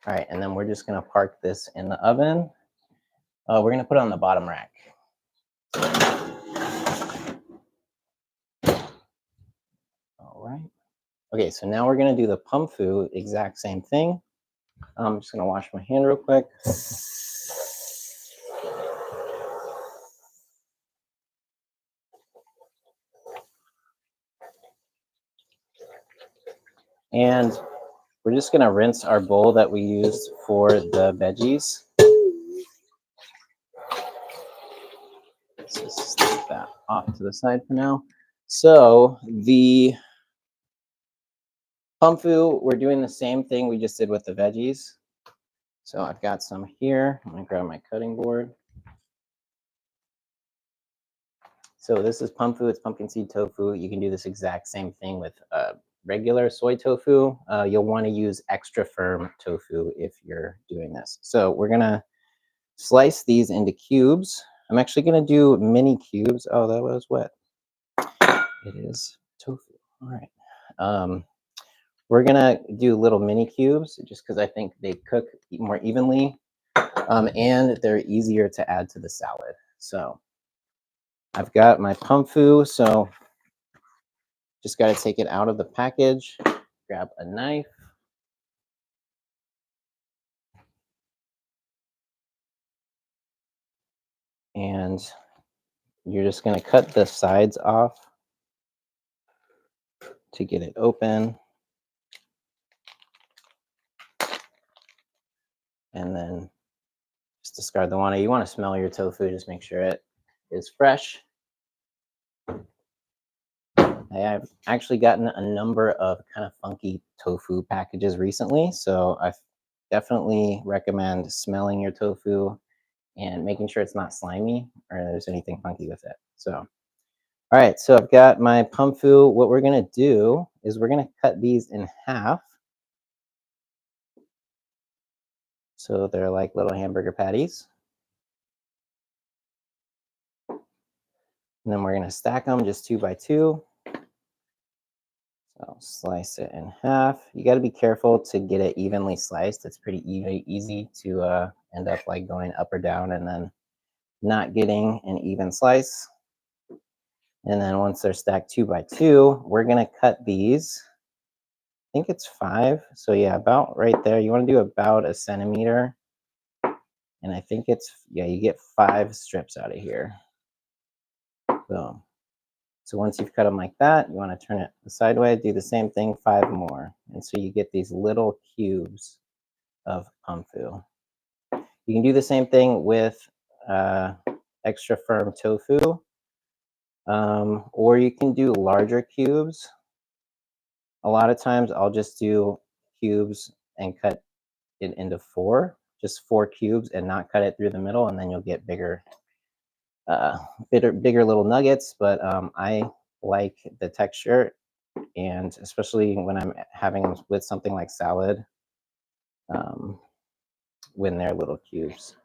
All right, and then we're just going to park this in the oven. We're going to put it on the bottom rack. All right. Okay, so now we're going to do the pumfu, exact same thing. I'm just going to wash my hand real quick. And we're just going to rinse our bowl that we used for the veggies. Let's just leave that off to the side for now. So the pumfu, we're doing the same thing we just did with the veggies. So I've got some here. I'm going to grab my cutting board. So this is pumfu. It's pumpkin seed tofu. You can do this exact same thing with regular soy tofu. You'll want to use extra firm tofu if you're doing this. So we're going to slice these into cubes. I'm actually going to do mini cubes. Oh, that was wet. It is tofu. All right. We're going to do little mini cubes just because I think they cook more evenly, and they're easier to add to the salad. So I've got my pumfu. So just got to take it out of the package, grab a knife. And you're just going to cut the sides off to get it open. And then just discard the water. You want to smell your tofu, just make sure it is fresh. I have actually gotten a number of kind of funky tofu packages recently, so I definitely recommend smelling your tofu and making sure it's not slimy or there's anything funky with it. So, all right, so I've got my pumfu. What we're gonna do is we're gonna cut these in half. So they're like little hamburger patties. And then we're gonna stack them just 2 by 2. So slice it in half. You got to be careful to get it evenly sliced. It's pretty easy to end up like going up or down and then not getting an even slice. And then once they're stacked 2 by 2, we're going to cut these. I think it's 5. So yeah, about right there. You want to do about a centimeter. And I think it's, yeah, you get 5 strips out of here. Boom. So once you've cut them like that, you want to turn it sideways, do the same thing, 5 more. And so you get these little cubes of pumfu. You can do the same thing with extra firm tofu, or you can do larger cubes. A lot of times I'll just do cubes and cut it into 4, just 4 cubes and not cut it through the middle, and then you'll get bigger little nuggets. But I like the texture, and especially when I'm having them with something like salad, um, when they're little cubes.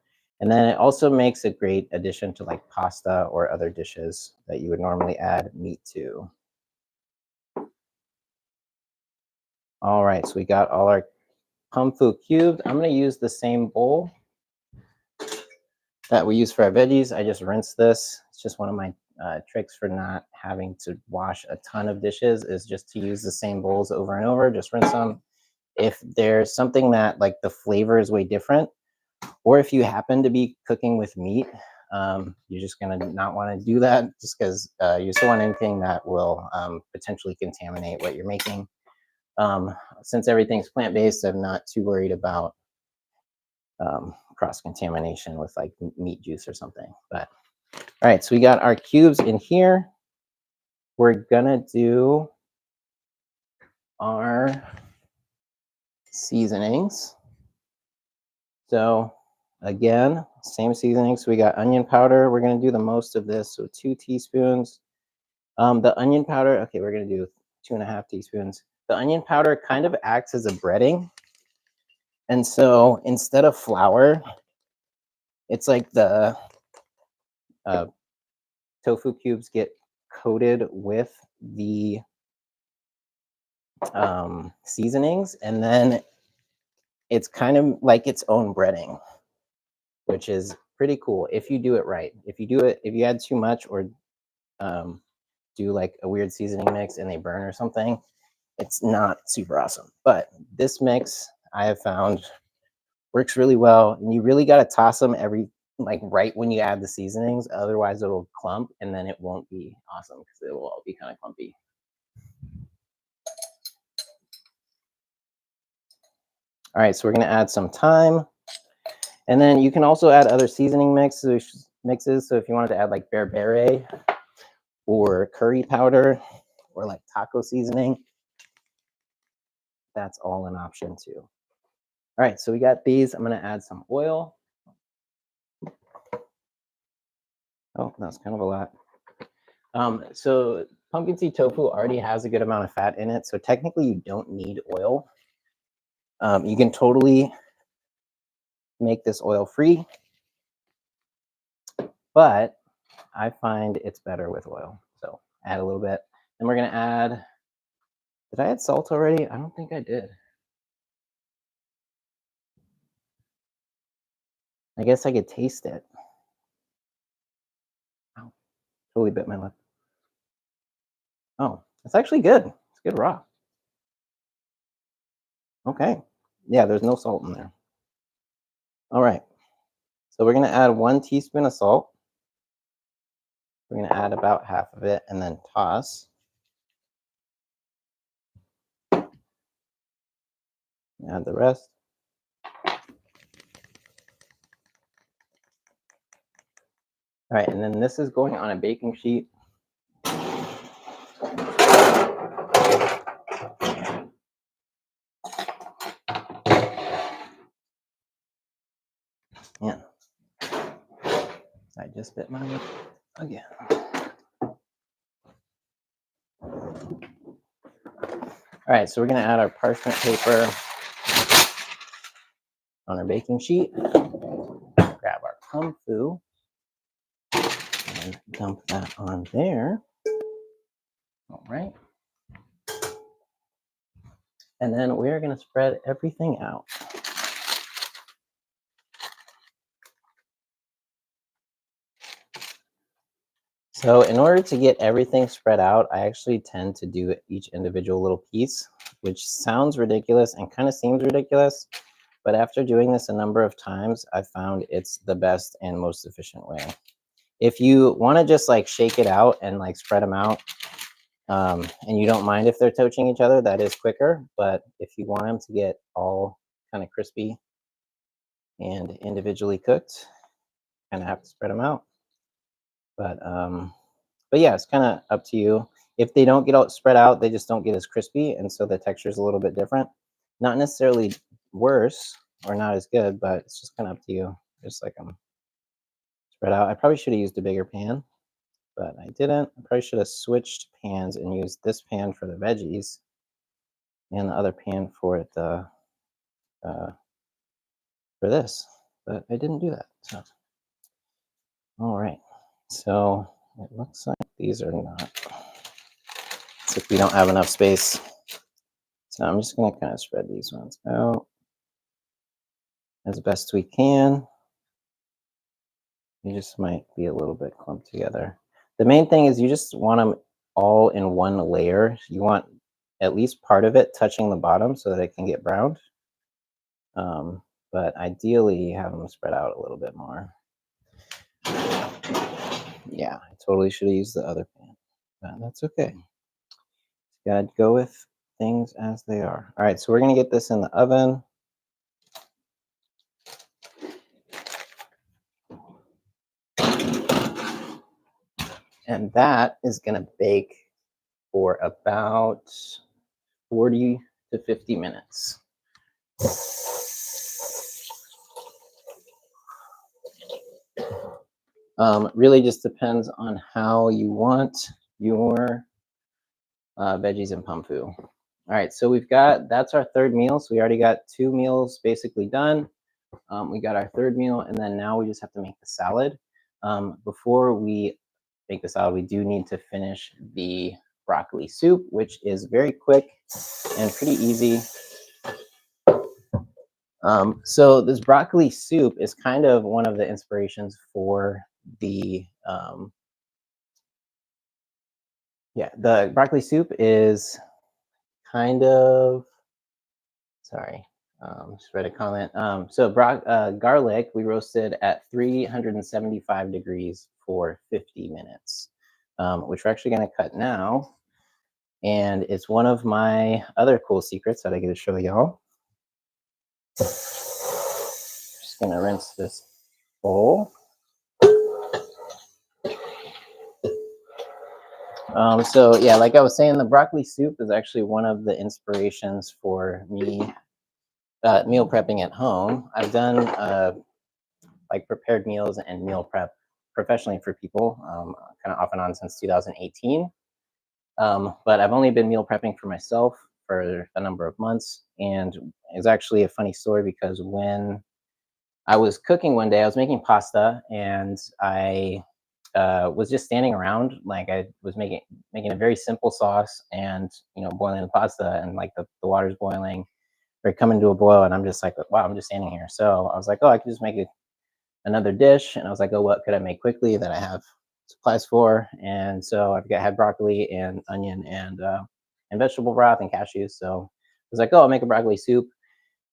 And then it also makes a great addition to like pasta or other dishes that you would normally add meat to. All right, so we got all our pumfu cubed. I'm gonna use the same bowl that we use for our veggies. I just rinse this. It's just one of my tricks for not having to wash a ton of dishes is just to use the same bowls over and over. Just rinse them. If there's something that like the flavor is way different, or if you happen to be cooking with meat, you're just gonna not want to do that just because you just don't want anything that will potentially contaminate what you're making. Since everything's plant-based, I'm not too worried about cross contamination with like meat juice or something. But all right, so we got our cubes in here. We're gonna do our seasonings. So again, same seasonings. So we got onion powder. We're gonna do the most of this, so 2 teaspoons. The onion powder, okay, we're gonna do 2.5 teaspoons. The onion powder kind of acts as a breading. And so instead of flour, it's like the uh, tofu cubes get coated with the seasonings, and then it's kind of like its own breading, which is pretty cool if you do it right. If you add too much or um, do like a weird seasoning mix and they burn or something, it's not super awesome. But this mix I have found works really well, and you really got to toss them every like right when you add the seasonings, otherwise it'll clump and then it won't be awesome because it will all be kind of clumpy. All right, so we're gonna add some thyme, and then you can also add other seasoning mixes. So if you wanted to add like berbere or curry powder or like taco seasoning, that's all an option too. All right, so we got these. I'm gonna add some oil. Oh, that's kind of a lot. So pumpkin seed tofu already has a good amount of fat in it, so technically you don't need oil. You can totally make this oil free, but I find it's better with oil. So add a little bit. Then we're gonna add, did I add salt already? I don't think I did. I guess I could taste it. Oh, totally bit my lip. Oh, it's actually good. It's good raw. Okay. Yeah, there's no salt in there. All right. So we're gonna add 1 teaspoon of salt. We're gonna add about half of it and then toss. Add the rest. All right, and then this is going on a baking sheet. Yeah, I just bit my lip again. All right, so we're gonna add our parchment paper on our baking sheet. Grab our pumfu and dump that on there. All right. And then we're gonna spread everything out. So in order to get everything spread out, I actually tend to do each individual little piece, which sounds ridiculous and kind of seems ridiculous. But after doing this a number of times, I found it's the best and most efficient way. If you want to just like shake it out and like spread them out, and you don't mind if they're touching each other, that is quicker. But if you want them to get all kind of crispy and individually cooked, kind of have to spread them out. But yeah, it's kind of up to you. If they don't get all spread out, they just don't get as crispy, and so the texture is a little bit different. Not necessarily worse or not as good, but it's just kind of up to you. Just like them spread out. I probably should have used a bigger pan, but I didn't. I probably should have switched pans and used this pan for the veggies and the other pan for the for this, but I didn't do that. So, all right. So it looks like these are not. It's like we don't have enough space. So I'm just gonna kind of spread these ones out as best we can. They just might be a little bit clumped together. The main thing is you just want them all in one layer. You want at least part of it touching the bottom so that it can get browned. Um, but ideally, you have them spread out a little bit more. Yeah, I totally should have used the other pan, but that's okay. Gotta go with things as they are. All right, so we're gonna get this in the oven. And that is gonna bake for about 40 to 50 minutes. Really just depends on how you want your veggies and pampu. All right, so that's our third meal. So we already got 2 meals basically done. We got our third meal, and then now we just have to make the salad. Before we make the salad, we do need to finish the broccoli soup, which is very quick and pretty easy. So this broccoli soup is kind of one of the inspirations for the the broccoli soup is kind of sorry. Just read a comment. Garlic we roasted at 375 degrees for 50 minutes, which we're actually going to cut now. And it's one of my other cool secrets that I get to show y'all. Just going to rinse this bowl. So yeah, like I was saying, the broccoli soup is actually one of the inspirations for me meal prepping at home. I've done like prepared meals and meal prep professionally for people, kind of off and on since 2018. But I've only been meal prepping for myself for a number of months, and it's actually a funny story because when I was cooking one day, I was making pasta, and I was just standing around, like I was making a very simple sauce, and boiling the pasta, and like the water's boiling or coming to a boil, and I'm just like, wow, I'm just standing here. So I was like, oh, I could just make another dish, and I was like, oh, what could I make quickly that I have supplies for? And so had broccoli and onion and vegetable broth and cashews. So I was like, oh, I'll make a broccoli soup,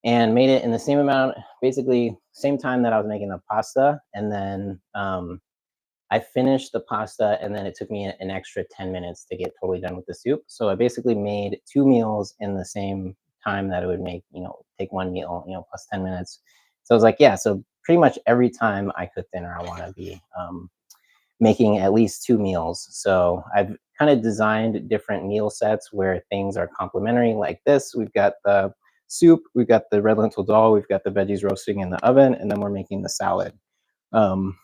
and made it in the same amount, basically same time that I was making the pasta, and then I finished the pasta, and then it took me an extra 10 minutes to get totally done with the soup. So I basically made 2 meals in the same time that it would take one meal, plus 10 minutes. So I was like, yeah, so pretty much every time I cook dinner, I want to be making at least 2 meals. So I've kind of designed different meal sets where things are complementary like this. We've got the soup, we've got the red lentil dal, we've got the veggies roasting in the oven, and then we're making the salad. Um,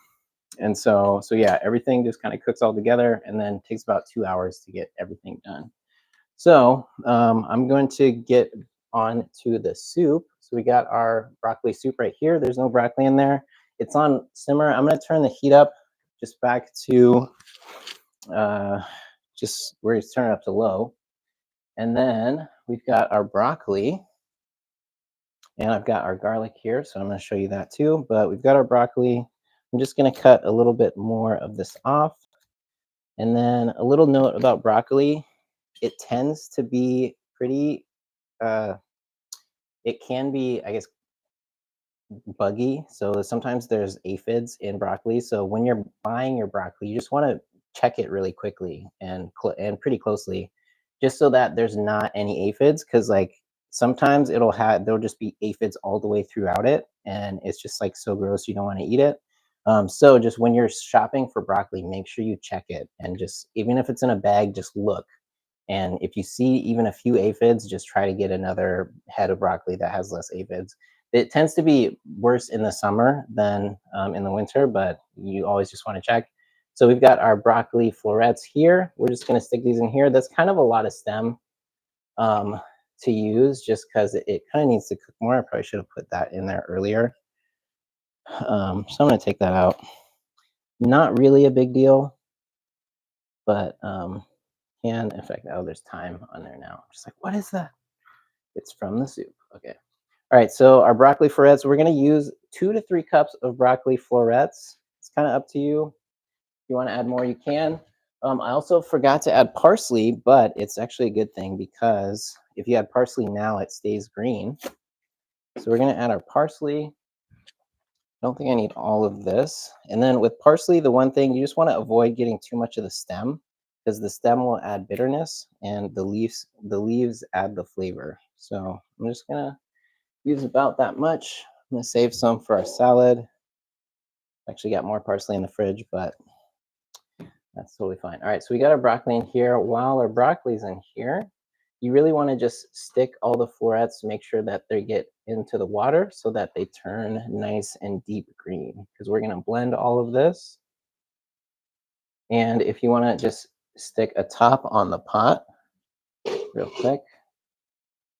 and so yeah, everything just kind of cooks all together, and then takes about 2 hours to get everything done. So I'm going to get on to the soup. So we got our broccoli soup right here. There's no broccoli in there. It's on simmer. I'm going to turn the heat up just back to just where it's turned up to low. And then we've got our broccoli, and I've got our garlic here. So I'm going to show you that too. But we've got our broccoli. I'm just going to cut a little bit more of this off. And then a little note about broccoli, it tends to be pretty, uh, it can be, I guess, buggy. So sometimes there's aphids in broccoli. So when you're buying your broccoli, you just want to check it really quickly and pretty closely, just so that there's not any aphids. Because like sometimes there'll just be aphids all the way throughout it, and it's just like so gross. You don't want to eat it. So just when you're shopping for broccoli, make sure you check it, and just even if it's in a bag, just look. And if you see even a few aphids, just try to get another head of broccoli that has less aphids. It tends to be worse in the summer than in the winter, but you always just want to check. So we've got our broccoli florets here. We're just going to stick these in here. That's kind of a lot of stem to use just because it kind of needs to cook more. I probably should have put that in there earlier. So I'm gonna take that out. Not really a big deal, but can affect. Oh, there's thyme on there now. I'm just like, what is that? It's from the soup. Okay. All right. So our broccoli florets, we're gonna use 2 to 3 cups of broccoli florets. It's kind of up to you. If you want to add more, you can. I also forgot to add parsley, but it's actually a good thing because if you add parsley now, it stays green. So we're gonna add our parsley. I don't think I need all of this. And then with parsley, the one thing you just want to avoid getting too much of the stem because the stem will add bitterness and the leaves add the flavor. So I'm just gonna use about that much. I'm gonna save some for our salad. Actually got more parsley in the fridge, but that's totally fine. All right, so we got our broccoli in here. While our broccoli's in here, you really want to just stick all the florets to make sure that they get into the water so that they turn nice and deep green because we're going to blend all of this. And if you want to just stick a top on the pot real quick,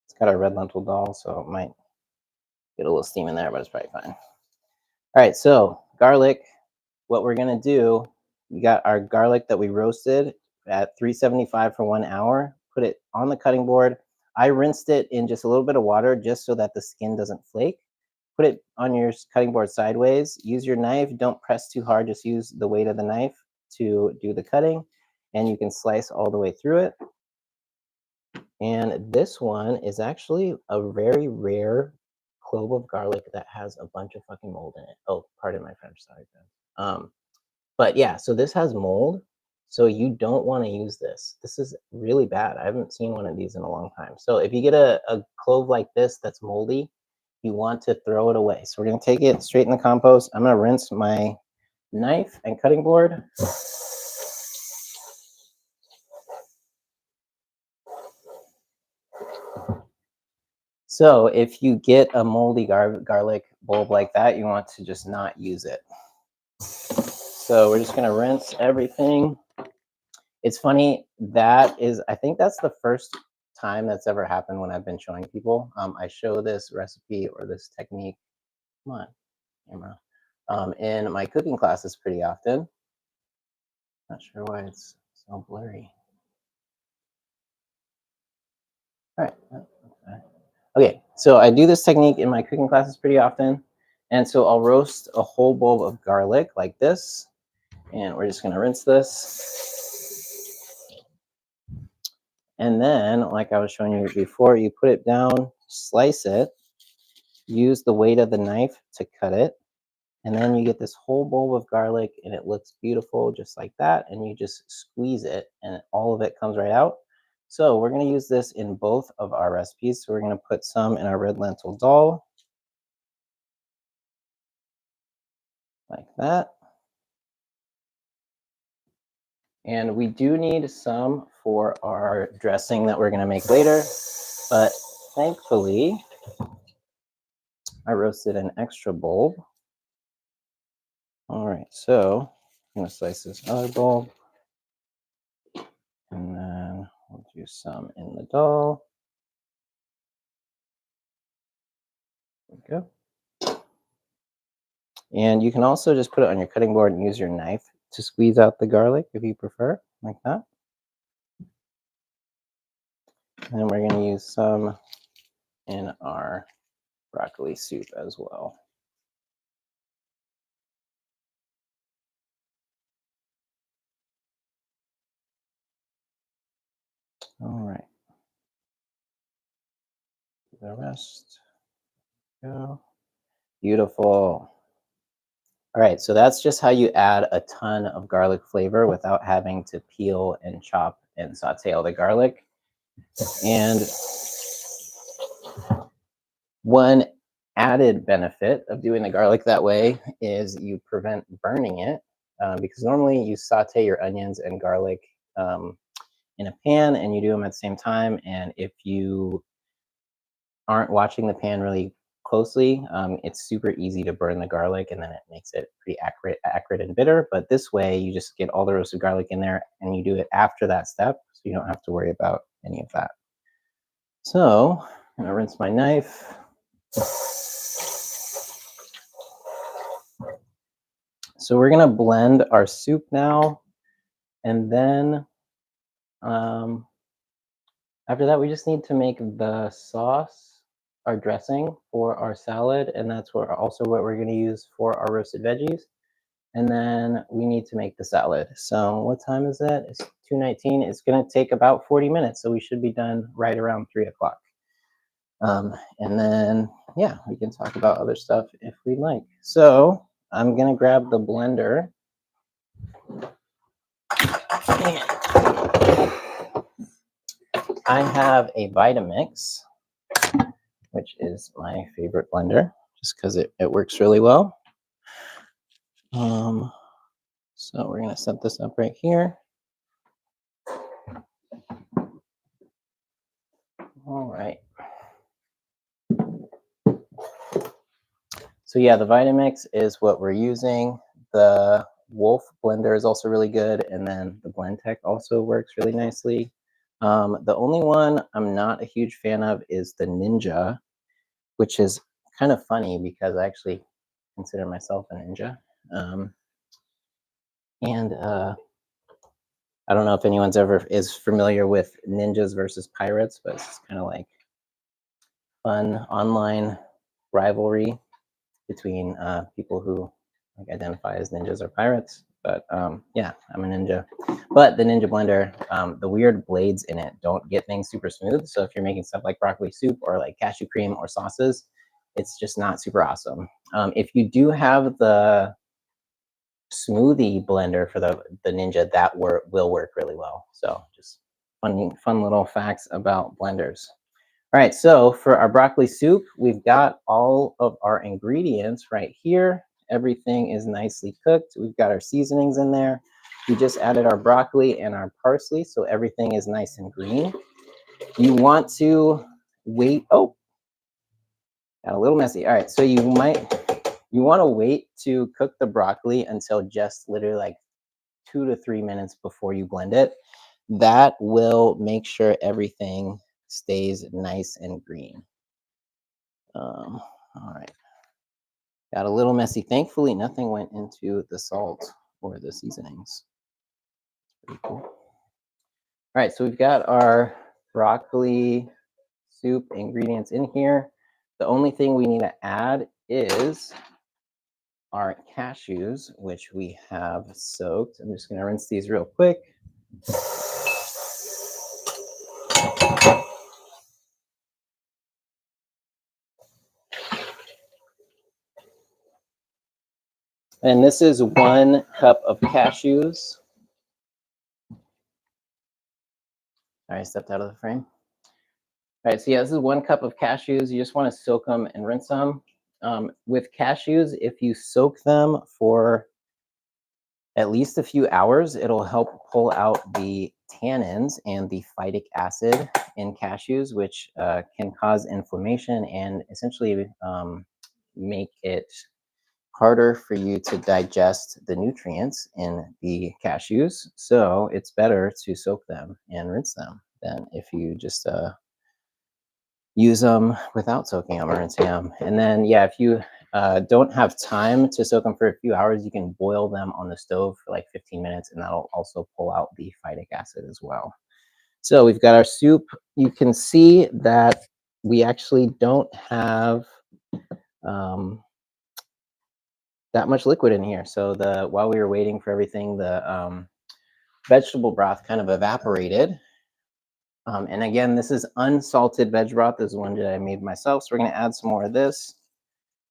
it's got our red lentil dal, so it might get a little steam in there, but it's probably fine. All right, so garlic, what we're gonna do, we got our garlic that we roasted at 375 for 1 hour, put it on the cutting board. I rinsed it in just a little bit of water just so that the skin doesn't flake. Put it on your cutting board sideways. Use your knife, don't press too hard, just use the weight of the knife to do the cutting, and you can slice all the way through it. And this one is actually a very rare clove of garlic that has a bunch of fucking mold in it. Oh, pardon my French, sorry, guys. But yeah, so this has mold, so you don't want to use this. This is really bad. I haven't seen one of these in a long time. So if you get a clove like this that's moldy, you want to throw it away. So we're gonna take it straight in the compost. I'm gonna rinse my knife and cutting board. So if you get a moldy garlic bulb like that, you want to just not use it. So we're just gonna rinse everything. It's funny, I think that's the first time that's ever happened when I've been showing people. I show this recipe or this technique, come on, camera, in my cooking classes pretty often. Not sure why it's so blurry. All right. Okay, so I do this technique in my cooking classes pretty often. And so I'll roast a whole bowl of garlic like this. And we're just gonna rinse this. And then, like I was showing you before, you put it down, slice it, use the weight of the knife to cut it. And then you get this whole bowl of garlic and it looks beautiful just like that. And you just squeeze it and all of it comes right out. So we're gonna use this in both of our recipes. So we're gonna put some in our red lentil dal, like that. And we do need some for our dressing that we're gonna make later. But thankfully, I roasted an extra bulb. All right, so I'm gonna slice this other bulb. And then we'll do some in the dal. There we go. And you can also just put it on your cutting board and use your knife to squeeze out the garlic if you prefer, like that. And we're going to use some in our broccoli soup as well. All right. The rest go. Beautiful. All right, so that's just how you add a ton of garlic flavor without having to peel and chop and saute all the garlic. And one added benefit of doing the garlic that way is you prevent burning it because normally you saute your onions and garlic in a pan and you do them at the same time. And if you aren't watching the pan really closely, it's super easy to burn the garlic and then it makes it pretty acrid and bitter. But this way you just get all the roasted garlic in there and you do it after that step. So you don't have to worry about any of that. So I'm gonna rinse my knife. So we're gonna blend our soup now, and then um, after that, we just need to make the sauce, our dressing for our salad, and that's also what we're gonna use for our roasted veggies. And then we need to make the salad. So what time is it? It's 2:19. It's gonna take about 40 minutes, so we should be done right around 3 o'clock. And then, yeah, we can talk about other stuff if we'd like. So I'm gonna grab the blender. I have a Vitamix, which is my favorite blender, just because it works really well. So we're gonna set this up right here. All right. So yeah, the Vitamix is what we're using. The Wolf blender is also really good, and then the Blendtec also works really nicely. The only one I'm not a huge fan of is the Ninja, which is kind of funny because I actually consider myself a ninja. Um, and I don't know if anyone's ever is familiar with ninjas versus pirates, but it's kind of like fun online rivalry between people who like identify as ninjas or pirates. But yeah, I'm a ninja. But the Ninja blender, the weird blades in it don't get things super smooth. So if you're making stuff like broccoli soup or like cashew cream or sauces, it's just not super awesome. If you do have the smoothie blender for the Ninja, that will work really well. So just fun little facts about blenders. All right, so for our broccoli soup, we've got all of our ingredients right here. Everything is nicely cooked. We've got our seasonings in there. We just added our broccoli and our parsley, so everything is nice and green. You want to wait. Oh, got a little messy. All right, so you want to wait to cook the broccoli until just literally like 2 to 3 minutes before you blend it. That will make sure everything stays nice and green. All right. Got a little messy. Thankfully, nothing went into the salt or the seasonings. Pretty cool. All right, so we've got our broccoli soup ingredients in here. The only thing we need to add is our cashews, which we have soaked. I'm just going to rinse these real quick. And this is 1 cup of cashews. All right, stepped out of the frame. All right, so yeah, this is 1 cup of cashews. You just want to soak them and rinse them. With cashews, if you soak them for at least a few hours, it'll help pull out the tannins and the phytic acid in cashews, which can cause inflammation and essentially make it harder for you to digest the nutrients in the cashews. So it's better to soak them and rinse them than if you just use them without soaking them or rinsing them. And then, yeah, if you don't have time to soak them for a few hours, you can boil them on the stove for like 15 minutes, and that'll also pull out the phytic acid as well. So we've got our soup. You can see that we actually don't have that much liquid in here. So while we were waiting for everything, the vegetable broth kind of evaporated. And again, this is unsalted veg broth. This is one that I made myself. So we're going to add some more of this.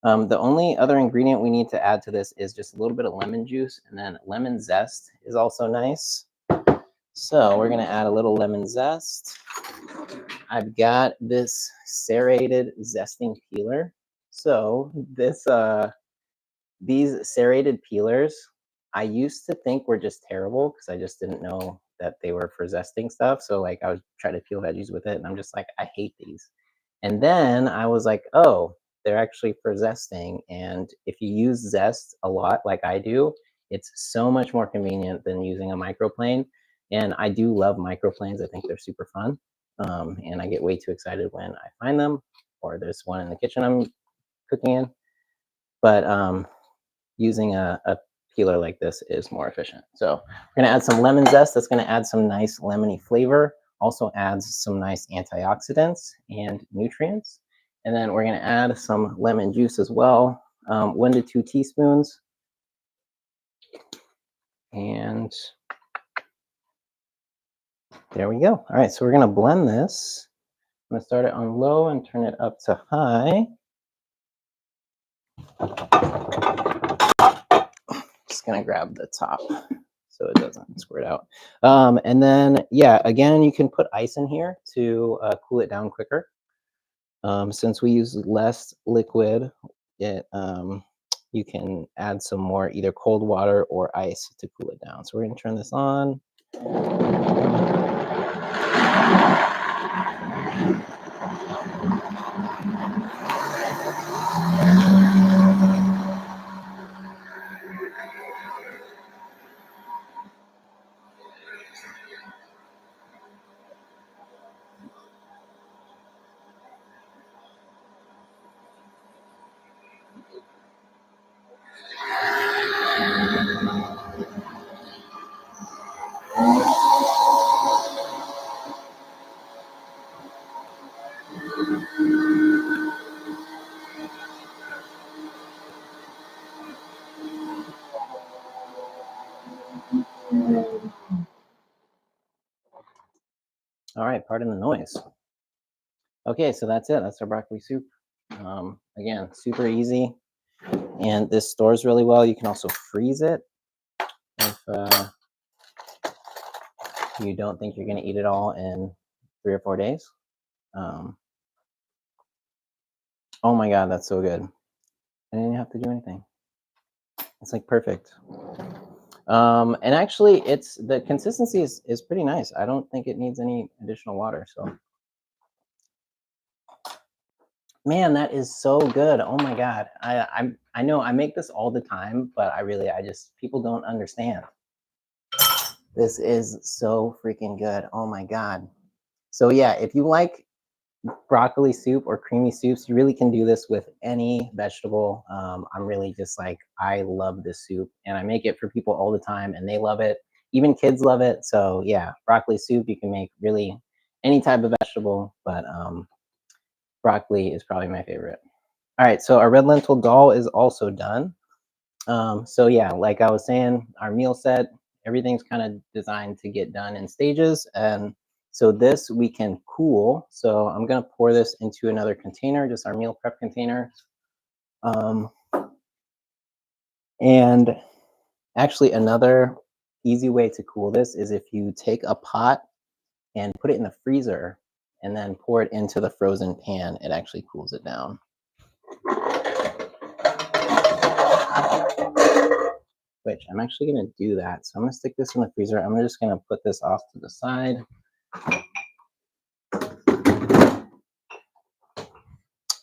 The only other ingredient we need to add to this is just a little bit of lemon juice, and then lemon zest is also nice. So we're going to add a little lemon zest. I've got this serrated zesting peeler. So these serrated peelers, I used to think were just terrible because I just didn't know that they were for zesting stuff. So like I was trying to peel veggies with it, and I'm just like, I hate these. And then I was like, oh, they're actually for zesting. And if you use zest a lot, like I do, it's so much more convenient than using a microplane. And I do love microplanes. I think they're super fun. And I get way too excited when I find them, or there's one in the kitchen I'm cooking in. But using a peeler like this is more efficient. So we're gonna add some lemon zest. That's gonna add some nice lemony flavor. Also adds some nice antioxidants and nutrients. And then we're gonna add some lemon juice as well, 1 to 2 teaspoons. And there we go. All right, so we're gonna blend this. I'm gonna start it on low and turn it up to high. Just gonna grab the top so it doesn't squirt out. And then, yeah, again, you can put ice in here to cool it down quicker. Since we use less liquid, you can add some more either cold water or ice to cool it down. So we're gonna turn this on. All right, pardon the noise. Okay, so that's it. That's our broccoli soup. Again, super easy, and this stores really well. You can also freeze it if you don't think you're going to eat it all in 3 or 4 days. Oh my God, that's so good. I didn't have to do anything. It's like perfect. And actually, it's the consistency is pretty nice. I don't think it needs any additional water. So, man, that is so good. Oh my God, I know I make this all the time, but I just people don't understand. This is so freaking good. Oh my God. So yeah, if you like broccoli soup or creamy soups, you really can do this with any vegetable. I'm really just like, I love this soup and I make it for people all the time and they love it. Even kids love it. So yeah, broccoli soup, you can make really any type of vegetable, but broccoli is probably my favorite. All right, so our red lentil dal is also done. So yeah, like I was saying, our meal set, everything's kind of designed to get done in stages. And so this we can cool. So I'm gonna pour this into another container, just our meal prep container. Um, and actually another easy way to cool this is if you take a pot and put it in the freezer and then pour it into the frozen pan, it actually cools it down. Which I'm actually gonna do that. So I'm gonna stick this in the freezer. I'm just gonna put this off to the side.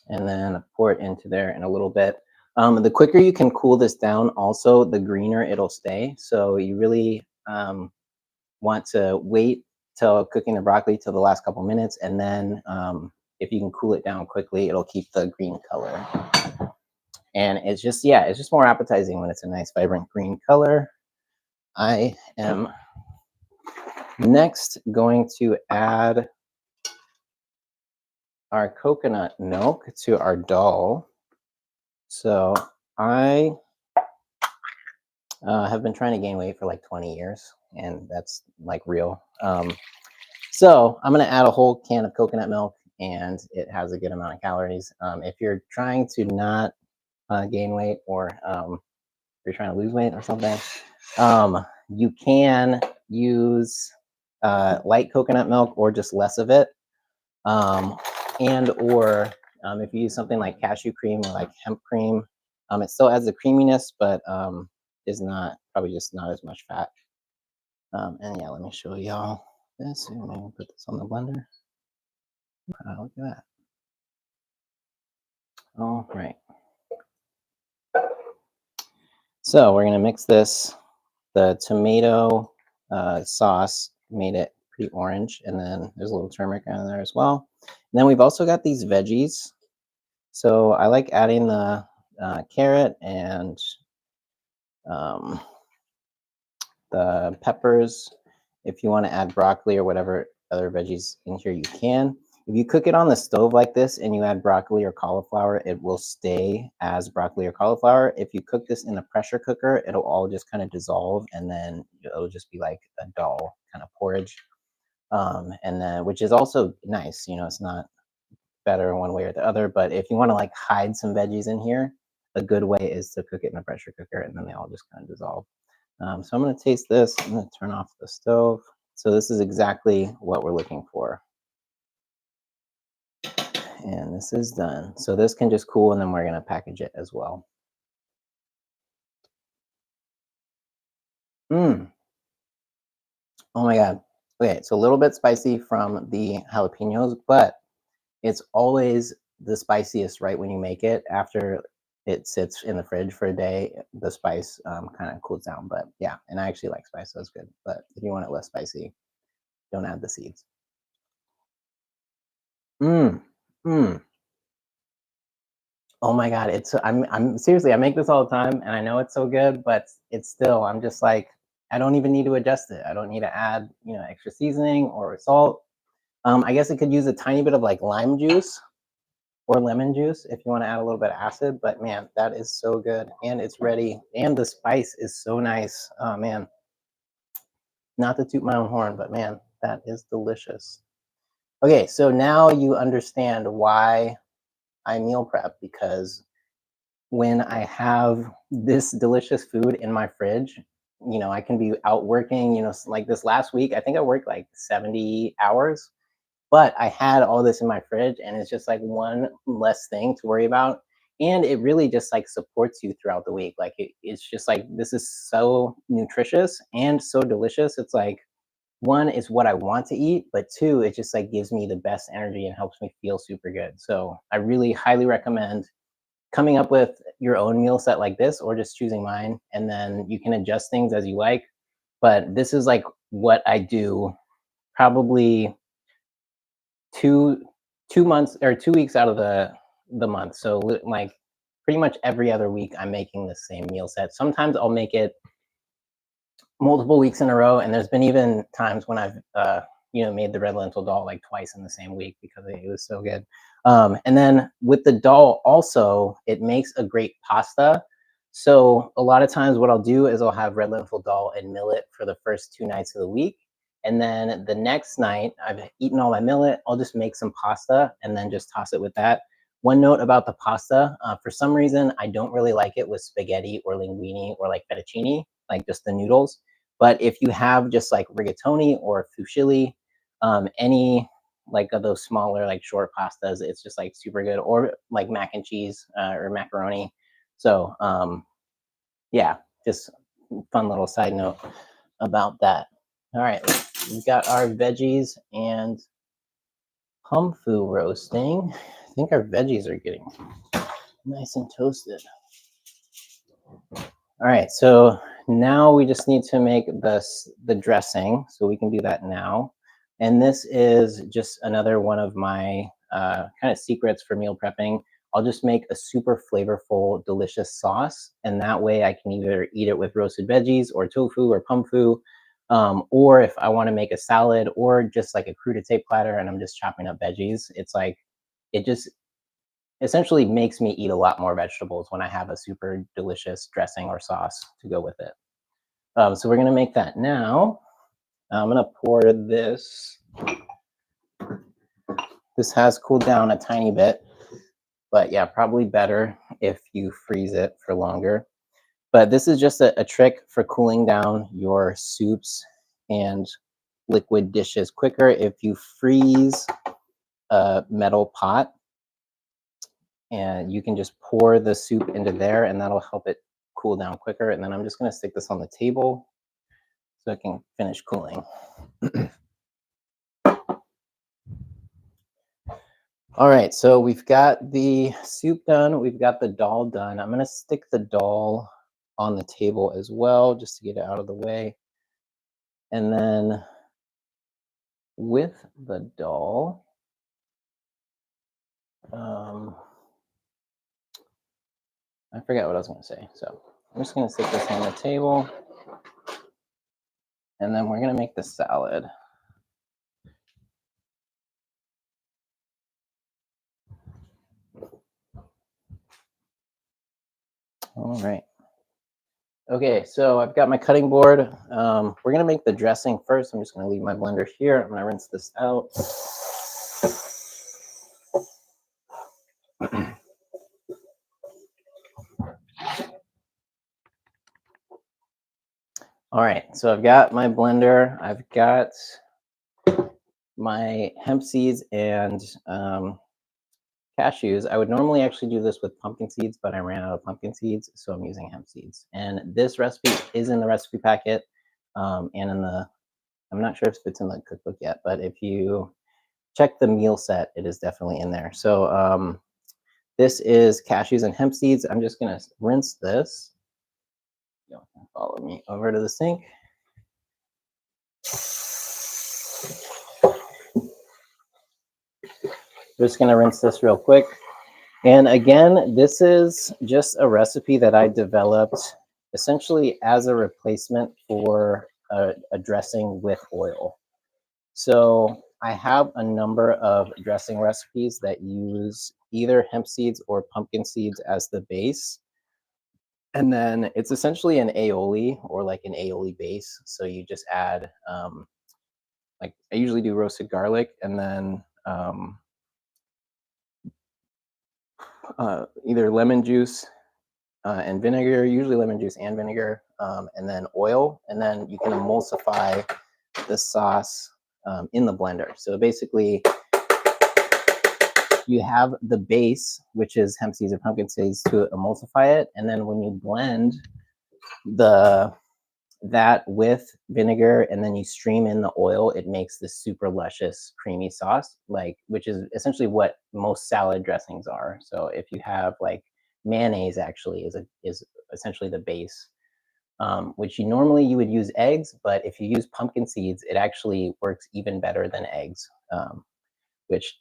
And then pour it into there in a little bit. The quicker you can cool this down, also, the greener it'll stay. So you really want to wait till cooking the broccoli till the last couple minutes. And then if you can cool it down quickly, it'll keep the green color. And it's just, yeah, it's just more appetizing when it's a nice, vibrant green color. I am next going to add our coconut milk to our dal. So I have been trying to gain weight for like 20 years, and that's like real. So I'm going to add a whole can of coconut milk, and it has a good amount of calories. If you're trying to not gain weight, or you're trying to lose weight or something, you can use light coconut milk or just less of it. And or if you use something like cashew cream or like hemp cream, it still adds the creaminess, but is not probably just not as much fat. And yeah, let me show y'all this. Maybe put this on the blender. Look at that. All right. So we're gonna mix this. The tomato sauce made it pretty orange, and then there's a little turmeric on there as well. And then we've also got these veggies. So I like adding the carrot and um, the peppers. If you want to add broccoli or whatever other veggies in here, you can. If you cook it on the stove like this and you add broccoli or cauliflower, it will stay as broccoli or cauliflower. If you cook this in a pressure cooker, it'll all just kind of dissolve and then it'll just be like a dull kind of porridge. And then, which is also nice, you know, it's not better in one way or the other. But if you want to like hide some veggies in here, a good way is to cook it in a pressure cooker and then they all just kind of dissolve. So I'm going to taste this. I'm going to turn off the stove. So this is exactly what we're looking for. And this is done. So this can just cool and then we're going to package it as well. Mm. Oh my God. Okay, it's a little bit spicy from the jalapenos, but it's always the spiciest right when you make it. After it sits in the fridge for a day, the spice kind of cools down. But yeah, and I actually like spice, so it's good. But if you want it less spicy, don't add the seeds. Mm. Mm. Oh my God, it's I'm seriously, I make this all the time and I know it's so good, but it's still I'm just like I don't even need to adjust it. I don't need to add, you know, extra seasoning or salt. I guess it could use a tiny bit of like lime juice or lemon juice if you want to add a little bit of acid, but man, that is so good and it's ready and the spice is so nice. Oh man, not to toot my own horn, but man, that is delicious. Okay, so now you understand why I meal prep because when I have this delicious food in my fridge, you know, I can be out working, you know, like this last week, I think I worked like 70 hours, but I had all this in my fridge and it's just like one less thing to worry about. And it really just like supports you throughout the week. Like it's just like, this is so nutritious and so delicious. It's like, one is what I want to eat, but two, it just like gives me the best energy and helps me feel super good. So I really highly recommend coming up with your own meal set like this or just choosing mine and then you can adjust things as you like. But this is like what I do probably two 2 months or 2 weeks out of the month. So like pretty much every other week I'm making the same meal set. Sometimes I'll make it multiple weeks in a row, and there's been even times when I've you know, made the red lentil dal like twice in the same week because it was so good. And then with the dal also, it makes a great pasta. So a lot of times what I'll do is I'll have red lentil dal and millet for the first 2 nights of the week. And then the next night I've eaten all my millet, I'll just make some pasta and then just toss it with that. One note about the pasta, for some reason, I don't really like it with spaghetti or linguine or like fettuccine, like just the noodles. But if you have just like rigatoni or fusilli, any like of those smaller like short pastas, it's just like super good. Or like mac and cheese or macaroni. So yeah, just fun little side note about that. All right, we've got our veggies and humfu roasting. I think our veggies are getting nice and toasted. All right, so now we just need to make the dressing, so we can do that now. And this is just another one of my kind of secrets for meal prepping. I'll just make a super flavorful, delicious sauce, and that way I can either eat it with roasted veggies or tofu or pumfu, or if I want to make a salad or just like a crudité platter and I'm just chopping up veggies, it's like it just essentially makes me eat a lot more vegetables when I have a super delicious dressing or sauce to go with it. So we're gonna make that now. I'm gonna pour this. This has cooled down a tiny bit, but yeah, probably better if you freeze it for longer. But this is just a trick for cooling down your soups and liquid dishes quicker. If you freeze a metal pot, and you can just pour the soup into there and that'll help it cool down quicker. And then I'm just going to stick this on the table so it can finish cooling. All right, so we've got the soup done, we've got the dal done. I'm going to stick the dal on the table as well just to get it out of the way. And then with the dal, I forgot what I was going to say. So I'm just gonna sit this on the table, and then we're gonna make the salad. All right. Okay, so I've got my cutting board. We're gonna make the dressing first. I'm just gonna leave my blender here. I'm gonna rinse this out. All right, so I've got my blender. I've got my hemp seeds and cashews. I would normally actually do this with pumpkin seeds, but I ran out of pumpkin seeds, so I'm using hemp seeds. And this recipe is in the recipe packet, and in the, I'm not sure if it's in the cookbook yet, but if you check the meal set, it is definitely in there. So this is cashews and hemp seeds. I'm just gonna rinse this. You can follow me over to the sink. Just gonna rinse this real quick. And again, this is just a recipe that I developed essentially as a replacement for a dressing with oil. So I have a number of dressing recipes that use either hemp seeds or pumpkin seeds as the base. And then it's essentially an aioli or like an aioli base. So you just add, like I usually do roasted garlic and then either lemon juice and vinegar, usually lemon juice and vinegar, and then oil. And then you can emulsify the sauce in the blender. So basically, you have the base, which is hemp seeds or pumpkin seeds, to emulsify it. And then when you blend the that with vinegar and then you stream in the oil, it makes this super luscious creamy sauce, like, which is essentially what most salad dressings are. So if you have like mayonnaise, actually is essentially the base, which you normally you would use eggs, but if you use pumpkin seeds, it actually works even better than eggs, which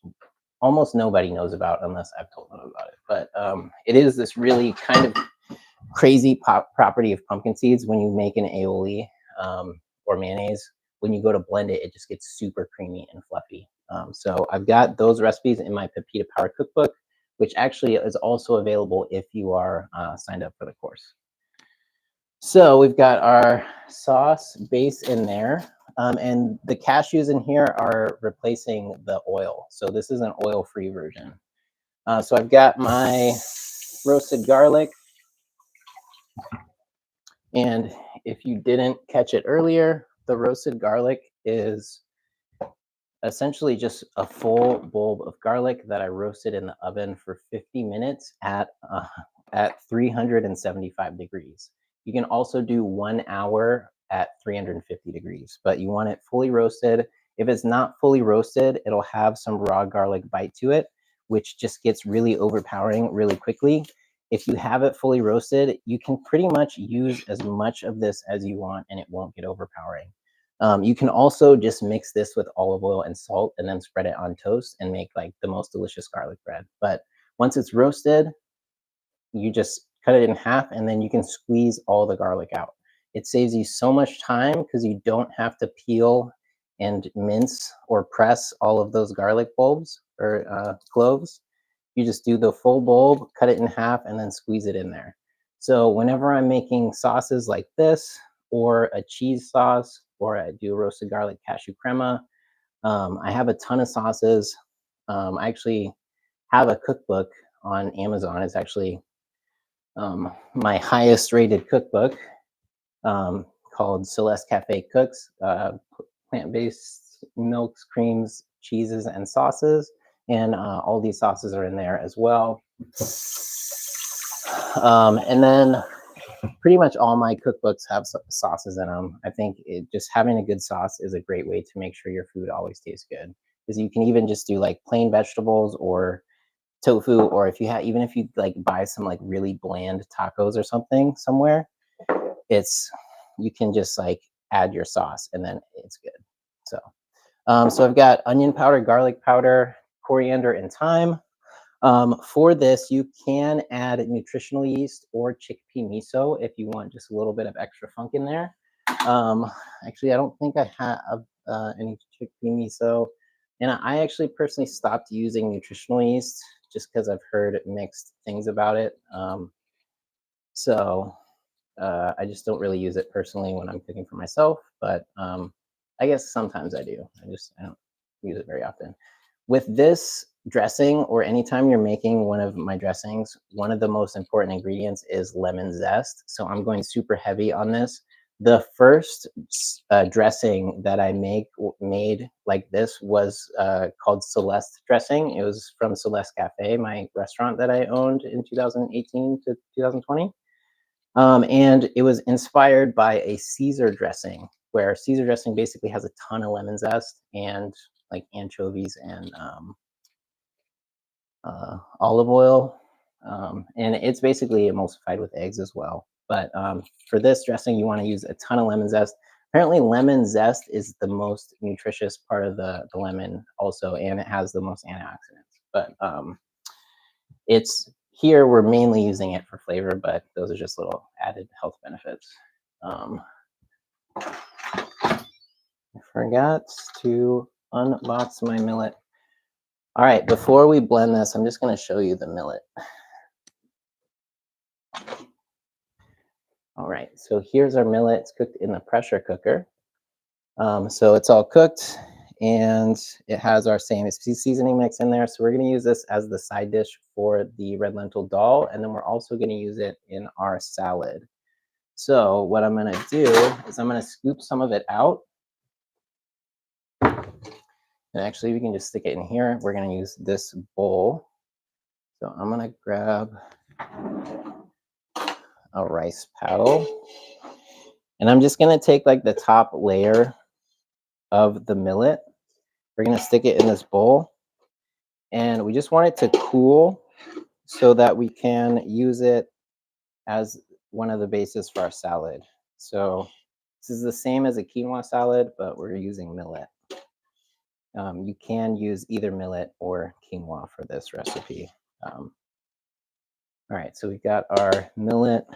almost nobody knows about unless I've told them about it. But it is this really kind of crazy property of pumpkin seeds when you make an aioli or mayonnaise. When you go to blend it, it just gets super creamy and fluffy. So I've got those recipes in my Pepita Power Cookbook, which actually is also available if you are signed up for the course. So we've got our sauce base in there. And the cashews in here are replacing the oil. So this is an oil-free version. So I've got my roasted garlic. And if you didn't catch it earlier, the roasted garlic is essentially just a full bulb of garlic that I roasted in the oven for 50 minutes at 375 degrees. You can also do 1 hour at 350 degrees, but you want it fully roasted. If it's not fully roasted, it'll have some raw garlic bite to it, which just gets really overpowering really quickly. If you have it fully roasted, you can pretty much use as much of this as you want and it won't get overpowering. You can also just mix this with olive oil and salt and then spread it on toast and make like the most delicious garlic bread. But once it's roasted, you just cut it in half and then you can squeeze all the garlic out. It saves you so much time because you don't have to peel and mince or press all of those garlic bulbs or cloves. You just do the full bulb, cut it in half, and then squeeze it in there. So whenever I'm making sauces like this, or a cheese sauce, or I do roasted garlic cashew crema, I have a ton of sauces. I actually have a cookbook on Amazon. It's actually my highest rated cookbook, called Celeste Cafe Cooks, plant-based milks, creams, cheeses, and sauces. And all these sauces are in there as well. And then pretty much all my cookbooks have sauces in them. I think just having a good sauce is a great way to make sure your food always tastes good. Because you can even just do like plain vegetables or tofu, or if you have, even if you like buy some like really bland tacos or something somewhere, it's, you can just like add your sauce and then it's good. So so I've got onion powder, garlic powder, coriander, and thyme. For this, you can add nutritional yeast or chickpea miso if you want just a little bit of extra funk in there. Um, Actually, I don't think I have any chickpea miso, and I actually personally stopped using nutritional yeast just because I've heard mixed things about it. So I just don't really use it personally when I'm cooking for myself, but I guess sometimes I do. I don't use it very often. With this dressing, or anytime you're making one of my dressings, one of the most important ingredients is lemon zest. So I'm going super heavy on this. The first dressing that I made like this was called Celeste dressing. It was from Celeste Cafe, my restaurant that I owned in 2018 to 2020. And it was inspired by a Caesar dressing, where Caesar dressing basically has a ton of lemon zest and like anchovies and olive oil. And it's basically emulsified with eggs as well. But for this dressing, you want to use a ton of lemon zest. Apparently, lemon zest is the most nutritious part of the lemon, also, and it has the most antioxidants. But it's here we're mainly using it for flavor, but those are just little added health benefits. Um, I forgot to unbox my millet. All right, before we blend this, I'm just going to show you the millet. All right, so here's our millet. It's cooked in the pressure cooker. So it's all cooked, and it has our same seasoning mix in there. So we're going to use this as the side dish for the red lentil dal, and then we're also going to use it in our salad. So what I'm going to do is I'm going to scoop some of it out. And actually, we can just stick it in here. We're going to use this bowl. So I'm going to grab a rice paddle, and I'm just going to take like the top layer of the millet. We're going to stick it in this bowl, and we just want it to cool so that we can use it as one of the bases for our salad. So this is the same as a quinoa salad, but we're using millet. You can use either millet or quinoa for this recipe. All right, so we got our millet.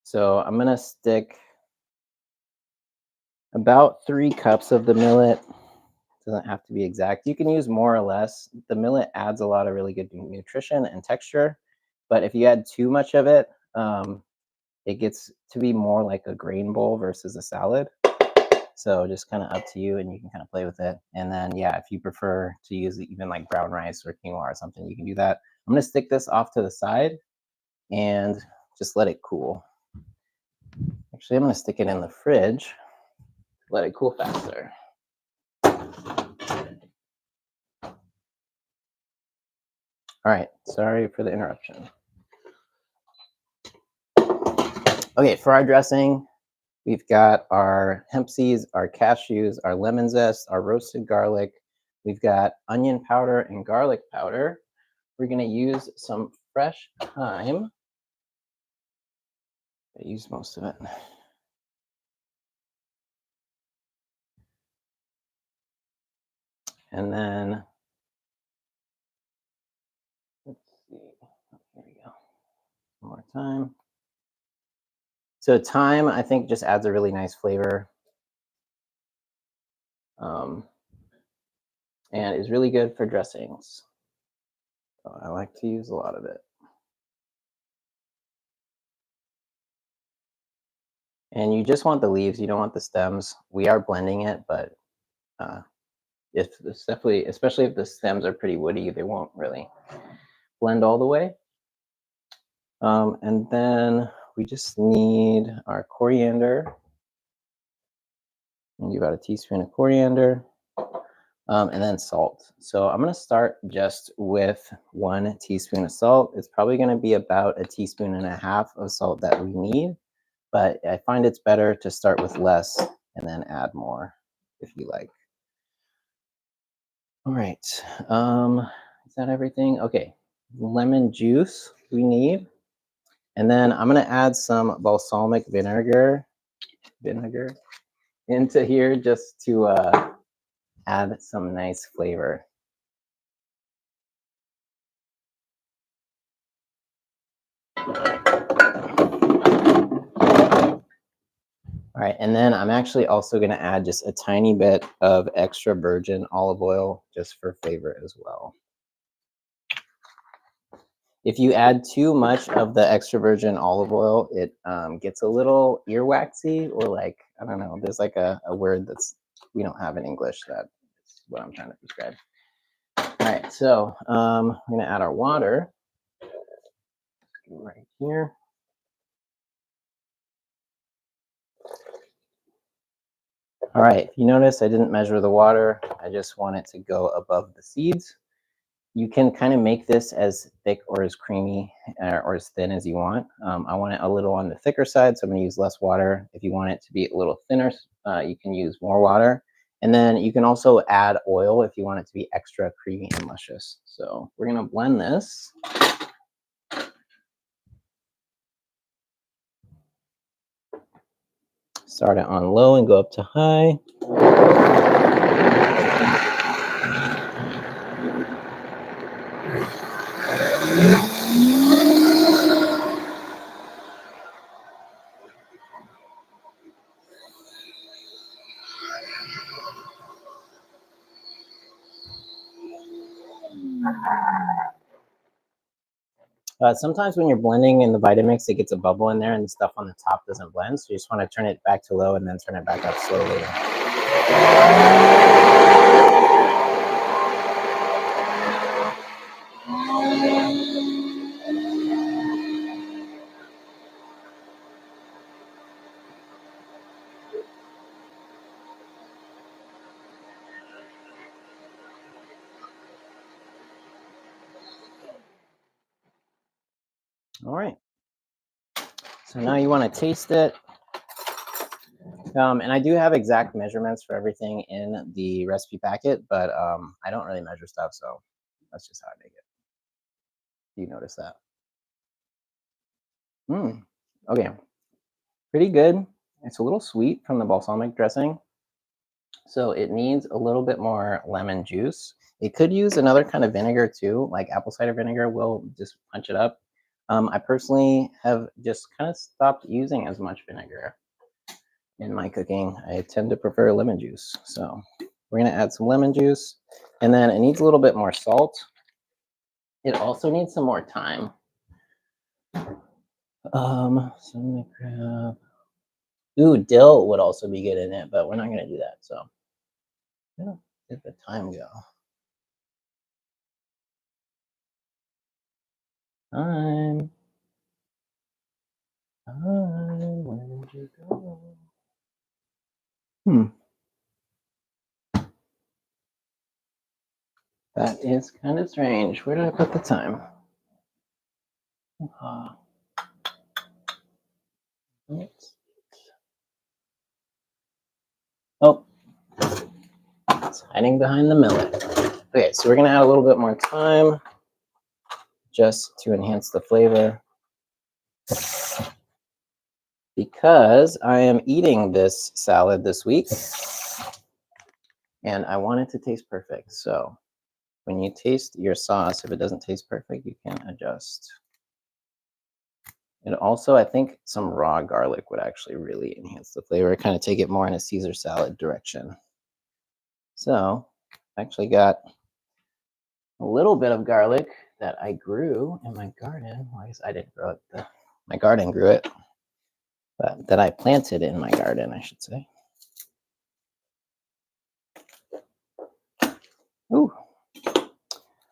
So I'm gonna stick about 3 cups of the millet. Doesn't have to be exact. You can use more or less. The millet adds a lot of really good nutrition and texture, but if you add too much of it, it gets to be more like a grain bowl versus a salad. So just kind of up to you, and you can kind of play with it. And then, yeah, if you prefer to use even like brown rice or quinoa or something, you can do that. I'm gonna stick this off to the side and just let it cool. Actually, I'm gonna stick it in the fridge, let it cool faster. All right, sorry for the interruption. Okay, for our dressing, we've got our hemp seeds, our cashews, our lemon zest, our roasted garlic. We've got onion powder and garlic powder. We're gonna use some fresh thyme. I use most of it. And then, let's see, here we go. One more time. So thyme, I think, just adds a really nice flavor. And is really good for dressings. So I like to use a lot of it. And you just want the leaves, you don't want the stems. We are blending it, but if it's definitely, especially if the stems are pretty woody, they won't really blend all the way. And then we just need our coriander. And about a teaspoon of coriander. And then salt. So I'm going to start just with 1 teaspoon of salt. It's probably going to be about a teaspoon and a half of salt that we need, but I find it's better to start with less and then add more if you like. All right. Is that everything? Okay. Lemon juice we need. And then I'm going to add some balsamic vinegar into here just to add some nice flavor. All right, and then I'm actually also going to add just a tiny bit of extra virgin olive oil just for flavor as well. If you add too much of the extra virgin olive oil, it gets a little earwaxy, or like, I don't know, there's like a word that's we don't have in English. That's what I'm trying to describe. All right, so I'm going to add our water right here. All right, if you notice, I didn't measure the water. I just want it to go above the seeds. You can kind of make this as thick or as creamy or as thin as you want. I want it a little on the thicker side, so I'm going to use less water. If you want it to be a little thinner, you can use more water. And then you can also add oil if you want it to be extra creamy and luscious. So we're going to blend this. Start it on low and go up to high. Sometimes when you're blending in the Vitamix, it gets a bubble in there and the stuff on the top doesn't blend. So you just want to turn it back to low and then turn it back up slowly. All right. So now you want to taste it. And I do have exact measurements for everything in the recipe packet, but I don't really measure stuff, so that's just how I make it. You notice that? Okay, pretty good. It's a little sweet from the balsamic dressing, so it needs a little bit more lemon juice. It could use another kind of vinegar too, like apple cider vinegar will just punch it up. I personally have just kind of stopped using as much vinegar in my cooking. I tend to prefer lemon juice. So we're going to add some lemon juice, and then it needs a little bit more salt. It also needs some more thyme. So I'm going to grab, ooh, dill would also be good in it, but we're not going to do that. So I'm going to let the thyme go. Thyme. Thyme, where did you go? That is kind of strange. Where did I put the thyme? Oh, it's hiding behind the millet. Okay, so we're gonna add a little bit more thyme just to enhance the flavor. Because I am eating this salad this week and I want it to taste perfect. So when you taste your sauce, if it doesn't taste perfect, you can adjust. And also, I think some raw garlic would actually really enhance the flavor, kind of take it more in a Caesar salad direction. So I actually got a little bit of garlic that I grew in my garden. Well, I guess I didn't grow it. My garden grew it, but that I planted in my garden, I should say. Ooh.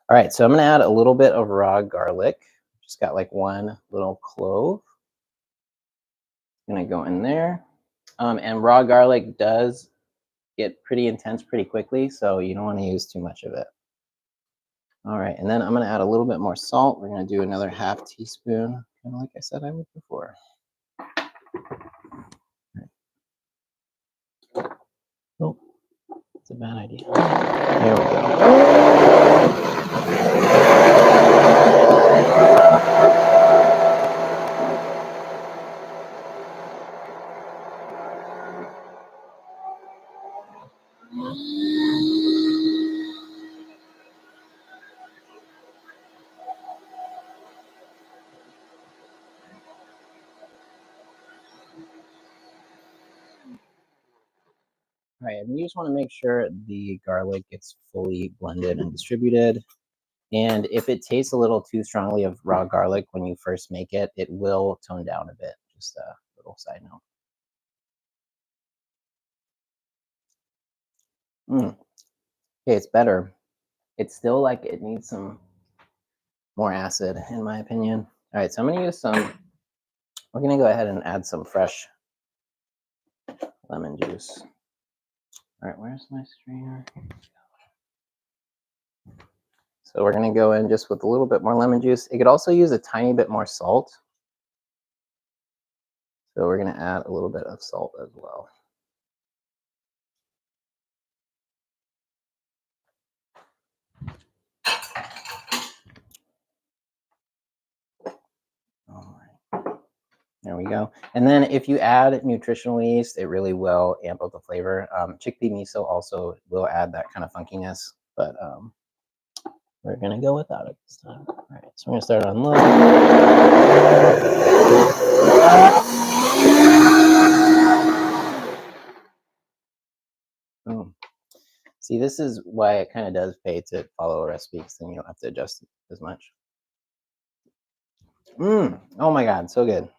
All right, so I'm gonna add a little bit of raw garlic. Just got like one little clove. Gonna go in there. And raw garlic does get pretty intense pretty quickly, so you don't want to use too much of it. All right, and then I'm gonna add a little bit more salt. We're gonna do another half teaspoon, kind of like I said I would before. Oh, it's a bad idea. There we go. All right, and you just want to make sure the garlic gets fully blended and distributed. And if it tastes a little too strongly of raw garlic when you first make it, it will tone down a bit. Just a little side note. Mm. Okay, it's better. It's still like it needs some more acid, in my opinion. All right, so I'm gonna use some. We're gonna go ahead and add some fresh lemon juice. All right, where's my strainer? So we're gonna go in just with a little bit more lemon juice. It could also use a tiny bit more salt. So we're gonna add a little bit of salt as well. All right, there we go. And then if you add nutritional yeast, it really will amp up the flavor. Chickpea miso also will add that kind of funkiness, but we're gonna go without it this time. All right, so we're gonna start on low. Boom. See, this is why it kind of does pay to follow a recipe, because then you don't have to adjust it as much. Oh my God, so good.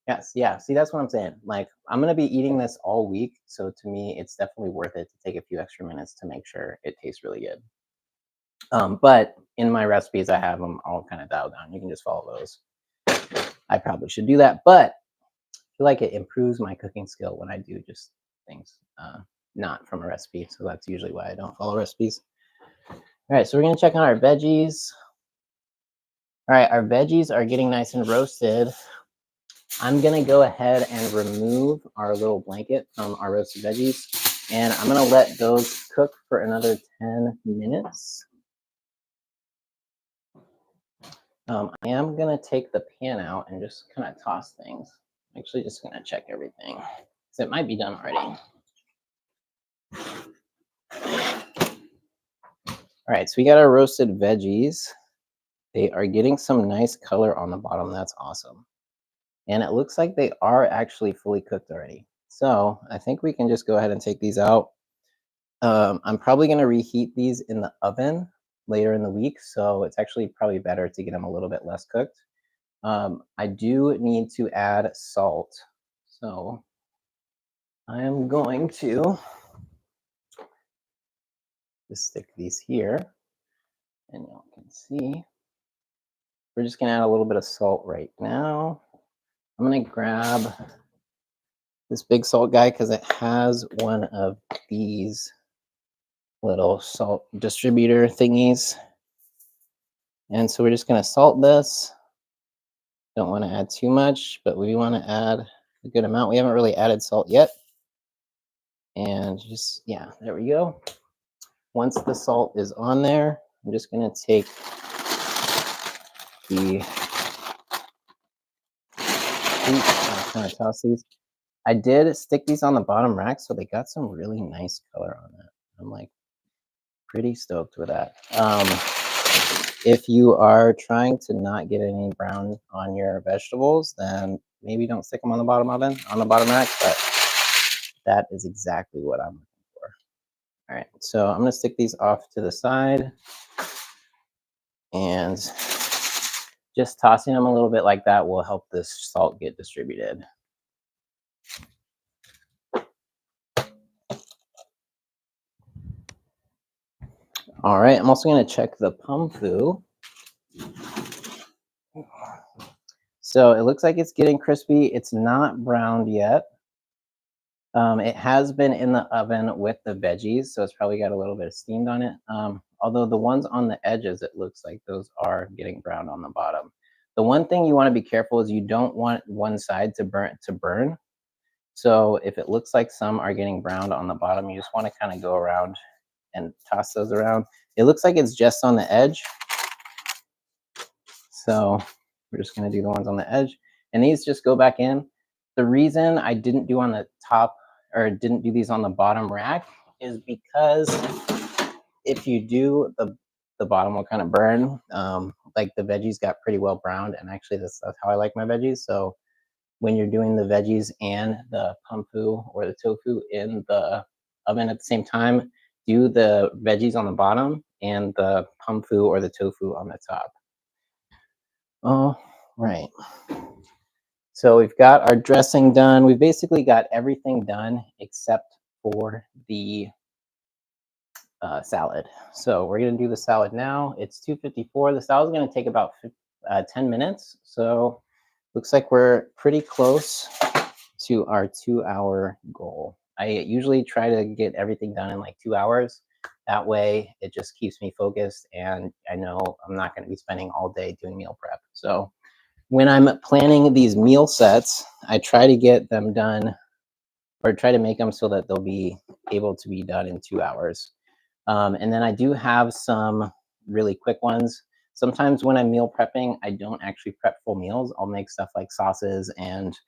Yes, yeah. See, that's what I'm saying. Like, I'm gonna be eating this all week, so to me, it's definitely worth it to take a few extra minutes to make sure it tastes really good. But in my recipes, I have them all kind of dialed down. You can just follow those. I probably should do that, but I feel like it improves my cooking skill when I do just things not from a recipe. So that's usually why I don't follow recipes. All right, so we're gonna check on our veggies. All right, our veggies are getting nice and roasted. I'm gonna go ahead and remove our little blanket from our roasted veggies, and I'm gonna let those cook for another 10 minutes. I am gonna take the pan out and just kind of toss things. I'm actually just gonna check everything, because it might be done already. All right, so we got our roasted veggies. They are getting some nice color on the bottom. That's awesome. And it looks like they are actually fully cooked already. So I think we can just go ahead and take these out. I'm probably going to reheat these in the oven later in the week. So it's actually probably better to get them a little bit less cooked. I do need to add salt. So I am going to just stick these here. And y'all can see. We're just going to add a little bit of salt right now. I'm going to grab this big salt guy because it has one of these little salt distributor thingies. And so we're just going to salt this. Don't want to add too much, but we want to add a good amount. We haven't really added salt yet. And just, yeah, there we go. Once the salt is on there, I'm just going to take the kind of toss these. I did stick these on the bottom rack, so they got some really nice color on that. I'm like pretty stoked with that. If you are trying to not get any brown on your vegetables, then maybe don't stick them on the bottom rack, but that is exactly what I'm looking for. All right, so I'm gonna stick these off to the side, and just tossing them a little bit like that will help this salt get distributed. All right, I'm also gonna check the pumfu. So it looks like it's getting crispy. It's not browned yet. It has been in the oven with the veggies, so it's probably got a little bit of steamed on it. Although the ones on the edges, it looks like those are getting browned on the bottom. The one thing you want to be careful is you don't want one side to burn. So if it looks like some are getting browned on the bottom, you just want to kind of go around and toss those around. It looks like it's just on the edge. So we're just going to do the ones on the edge. And these just go back in. The reason I didn't do on the top or didn't do these on the bottom rack is because if you do, the bottom will kind of burn. Like the veggies got pretty well browned, and actually that's how I like my veggies. So when you're doing the veggies and the pumfu or the tofu in the oven at the same time, do the veggies on the bottom and the pumfu or the tofu on the top. Oh, right. So we've got our dressing done. We've basically got everything done except for the salad. So we're gonna do the salad now. It's 2:54. The salad's gonna take about 10 minutes. So looks like we're pretty close to our 2-hour goal. I usually try to get everything done in like 2 hours. That way it just keeps me focused and I know I'm not gonna be spending all day doing meal prep. So when I'm planning these meal sets, I try to get them done or try to make them so that they'll be able to be done in 2 hours. And then I do have some really quick ones. Sometimes when I'm meal prepping, I don't actually prep full meals. I'll make stuff like sauces and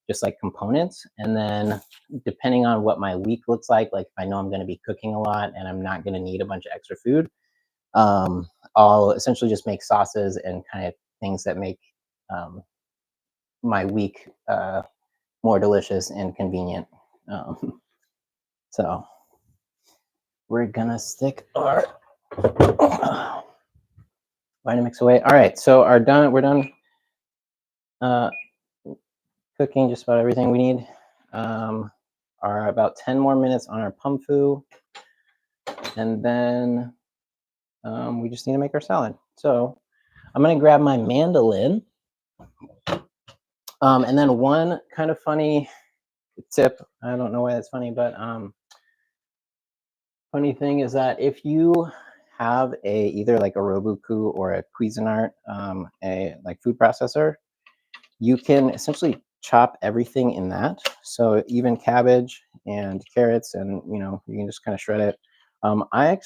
just like components. And then depending on what my week looks like if I know I'm going to be cooking a lot and I'm not going to need a bunch of extra food, I'll essentially just make sauces and kind of things that make um, my week more delicious and convenient. Um, so we're gonna stick our Vitamix away. All right, so we're done uh, cooking just about everything we need. Are about 10 more minutes on our pumfu, and then we just need to make our salad. So I'm gonna grab my mandolin, and then one kind of funny tip. I don't know why that's funny, but funny thing is that if you have either like a Roboku or a Cuisinart, a like food processor, you can essentially chop everything in that. So even cabbage and carrots, and you can just kind of shred it. I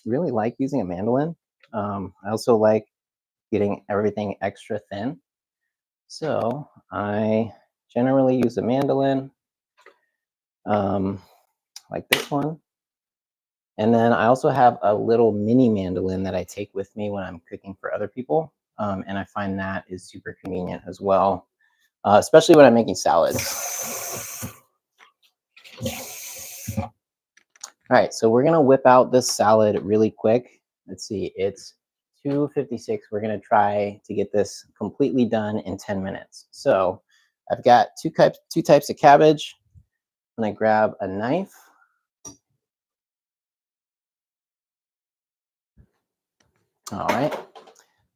really like using a mandolin. I also like getting everything extra thin. So I generally use a mandolin, like this one. And then I also have a little mini mandolin that I take with me when I'm cooking for other people. And I find that is super convenient as well, especially when I'm making salads. All right, so we're gonna whip out this salad really quick. Let's see, it's 2:56. We're gonna try to get this completely done in 10 minutes. So I've got two types of cabbage. I'm gonna grab a knife. All right,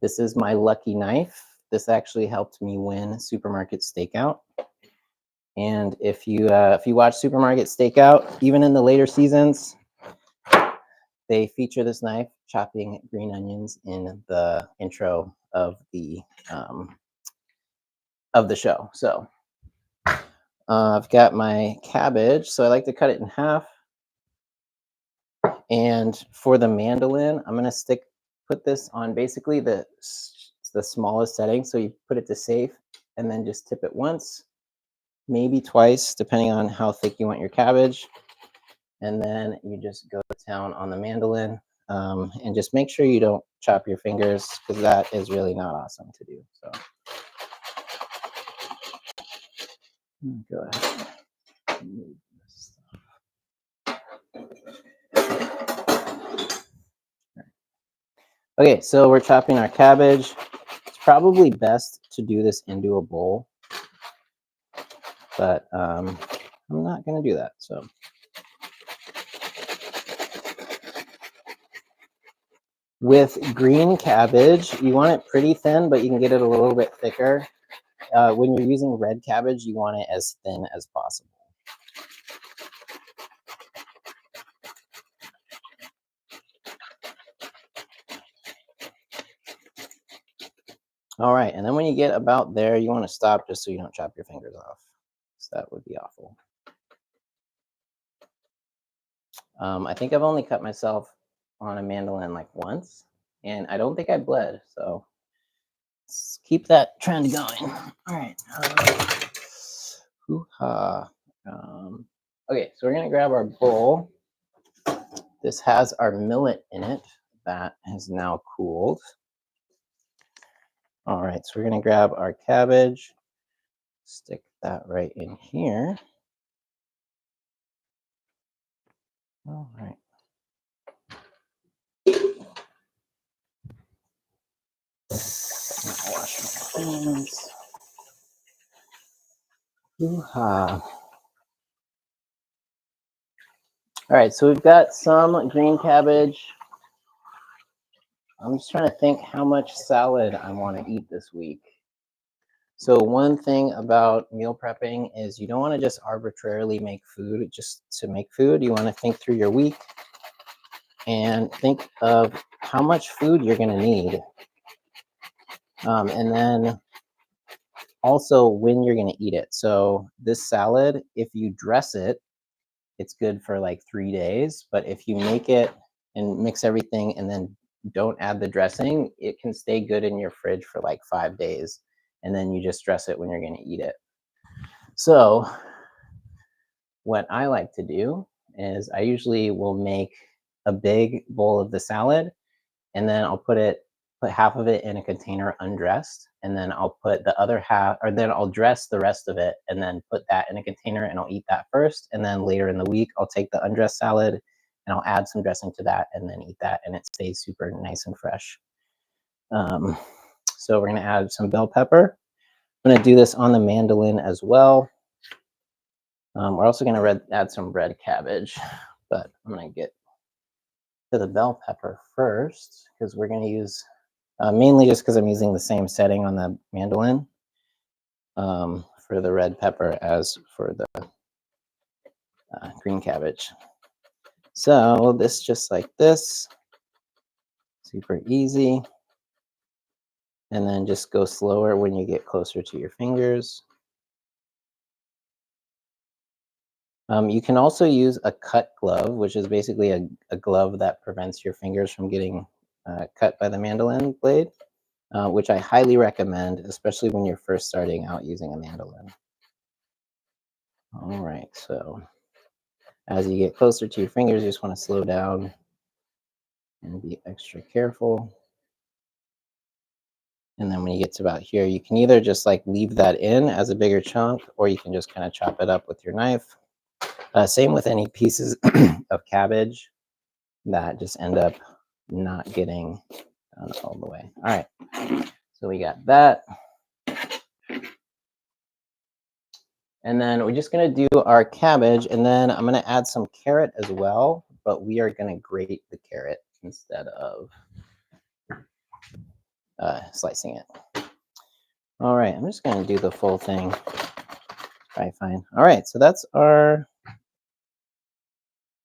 this is my lucky knife. This actually helped me win Supermarket Stakeout. And if you watch Supermarket Stakeout, even in the later seasons, they feature this knife chopping green onions in the intro of the show. So I've got my cabbage, so I like to cut it in half. And for the mandolin, I'm gonna put this on basically the smallest setting. So you put it to safe, and then just tip it once, maybe twice, depending on how thick you want your cabbage. And then you just go to town on the mandolin, and just make sure you don't chop your fingers because that is really not awesome to do. So go ahead. Move this. Okay, so we're chopping our cabbage. It's probably best to do this into a bowl, but I'm not going to do that. So with green cabbage, you want it pretty thin, but you can get it a little bit thicker. When you're using red cabbage, you want it as thin as possible. All right, and then when you get about there, you want to stop just so you don't chop your fingers off. So that would be awful. I think I've only cut myself on a mandolin like once, and I don't think I bled. So let's keep that trend going. All right. Hoo-ha. Okay, so we're gonna grab our bowl. This has our millet in it that has now cooled. All right, so we're gonna grab our cabbage, Stick that right in here. All right. Wash my hands. Hoo-ha. All right, so we've got some green cabbage. I'm just trying to think how much salad I want to eat this week. So one thing about meal prepping is you don't want to just arbitrarily make food just to make food. You want to think through your week and think of how much food you're going to need. And then also when you're going to eat it. So this salad, if you dress it, it's good for like 3 days. But if you make it and mix everything and then don't add the dressing, it can stay good in your fridge for like 5 days. And then you just dress it when you're going to eat it. So what I like to do is I usually will make a big bowl of the salad and then I'll put half of it in a container undressed, and then I'll put the other half, or then I'll dress the rest of it and then put that in a container and I'll eat that first, and then later in the week I'll take the undressed salad and I'll add some dressing to that and then eat that, and it stays super nice and fresh. So we're gonna add some bell pepper. I'm gonna do this on the mandolin as well. We're also gonna add some red cabbage, but I'm gonna get to the bell pepper first because we're gonna use mainly just because I'm using the same setting on the mandolin for the red pepper as for the green cabbage. So this just like this, super easy. And then just go slower when you get closer to your fingers. You can also use a cut glove, which is basically a glove that prevents your fingers from getting cut by the mandolin blade, which I highly recommend, especially when you're first starting out using a mandolin. All right, so as you get closer to your fingers, you just want to slow down and be extra careful. And then when you get to about here, you can either just like leave that in as a bigger chunk, or you can just kind of chop it up with your knife. Same with any pieces of cabbage that just end up not getting done all the way. All right, so we got that. And then we're just gonna do our cabbage, and then I'm gonna add some carrot as well, but we are gonna grate the carrot instead of slicing it. All right, I'm just gonna do the full thing. All right, fine. All right, so that's our,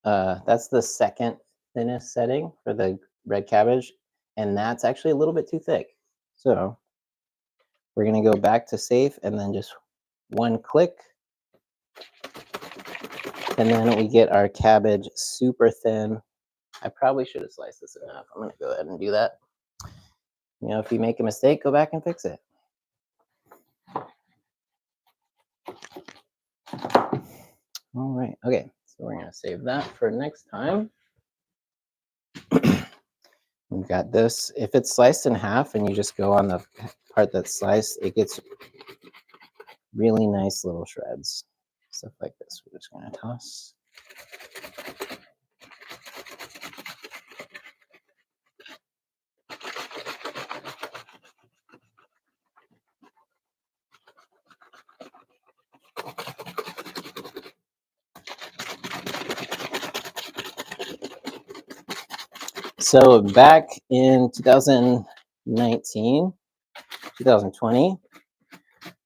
that's the second thinnest setting for the red cabbage, and that's actually a little bit too thick. So we're gonna go back to safe and then just one click, and then we get our cabbage super thin. I probably should have sliced this in half. I'm gonna go ahead and do that. You know, if you make a mistake, go back and fix it. All right, okay, so we're gonna save that for next time. We've got this. If it's sliced in half and you just go on the part that's sliced, it gets really nice little shreds. Stuff like this, we're just gonna toss. So back in 2019, 2020,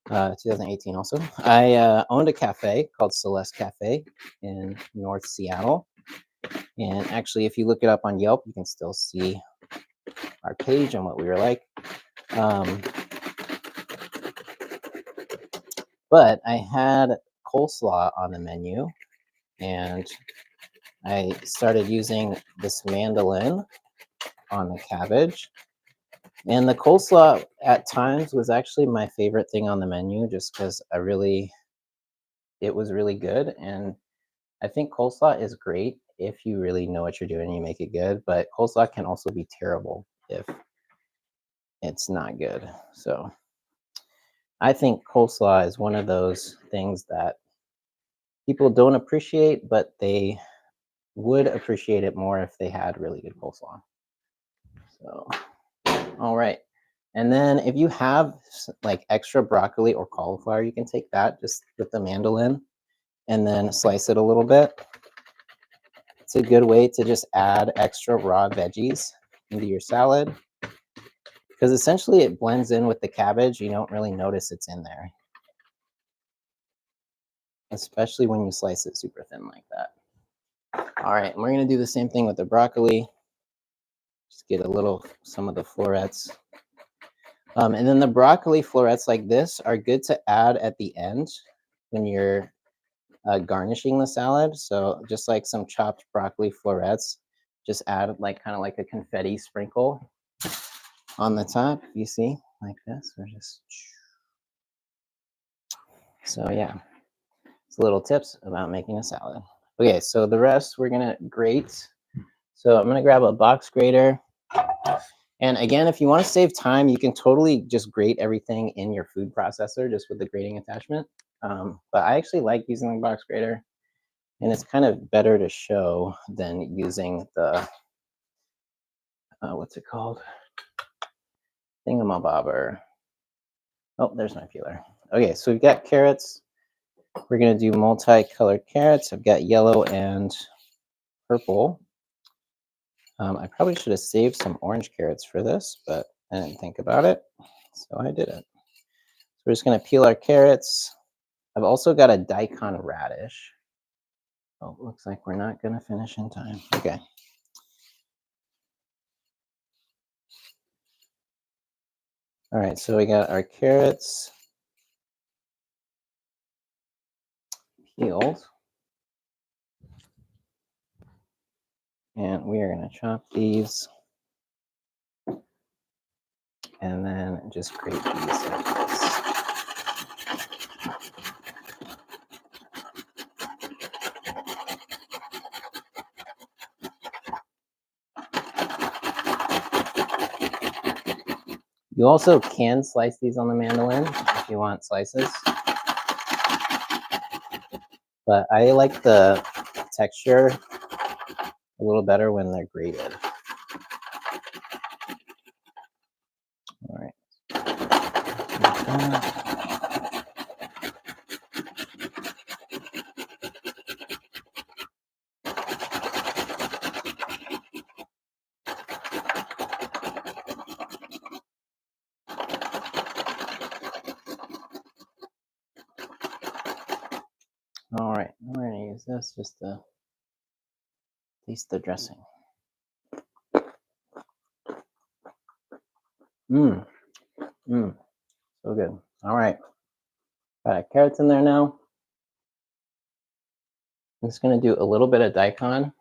2018 also, I owned a cafe called Celeste Cafe in North Seattle. And actually, if you look it up on Yelp, you can still see our page and what we were like. But I had coleslaw on the menu, and I started using this mandolin on the cabbage. And the coleslaw at times was actually my favorite thing on the menu, just because it was really good. And I think coleslaw is great if you really know what you're doing and you make it good, but coleslaw can also be terrible if it's not good. So I think coleslaw is one of those things that people don't appreciate, but they would appreciate it more if they had really good coleslaw. So, all right. And then if you have like extra broccoli or cauliflower, you can take that just with the mandolin and then slice it a little bit. It's a good way to just add extra raw veggies into your salad because essentially it blends in with the cabbage. You don't really notice it's in there, especially when you slice it super thin like that. All right, and we're gonna do the same thing with the broccoli. Just get a little, some of the florets. And then the broccoli florets like this are good to add at the end when you're garnishing the salad. So just like some chopped broccoli florets, just add like kind of like a confetti sprinkle on the top. You see, like this, or just so yeah. It's little tips about making a salad. Okay, so the rest we're gonna grate. So I'm gonna grab a box grater. And again, if you want to save time, you can totally just grate everything in your food processor just with the grating attachment. But I actually like using the box grater, and it's kind of better to show than using the what's it called? Thingamabobber. Oh, there's my peeler. Okay, so we've got carrots. We're gonna do multicolored carrots. I've got yellow and purple. I probably should have saved some orange carrots for this, but I didn't think about it, so I didn't. So we're just gonna peel our carrots. I've also got a daikon radish. Oh, looks like we're not gonna finish in time. Okay. All right, so we got our carrots peeled. And we are gonna chop these and then just grate these like this. You also can slice these on the mandolin if you want slices. But I like the texture a little better when they're grated. All right. All right, we're gonna use this just to taste the dressing. Mmm, so good. All right, got our carrots in there now. I'm just gonna do a little bit of daikon.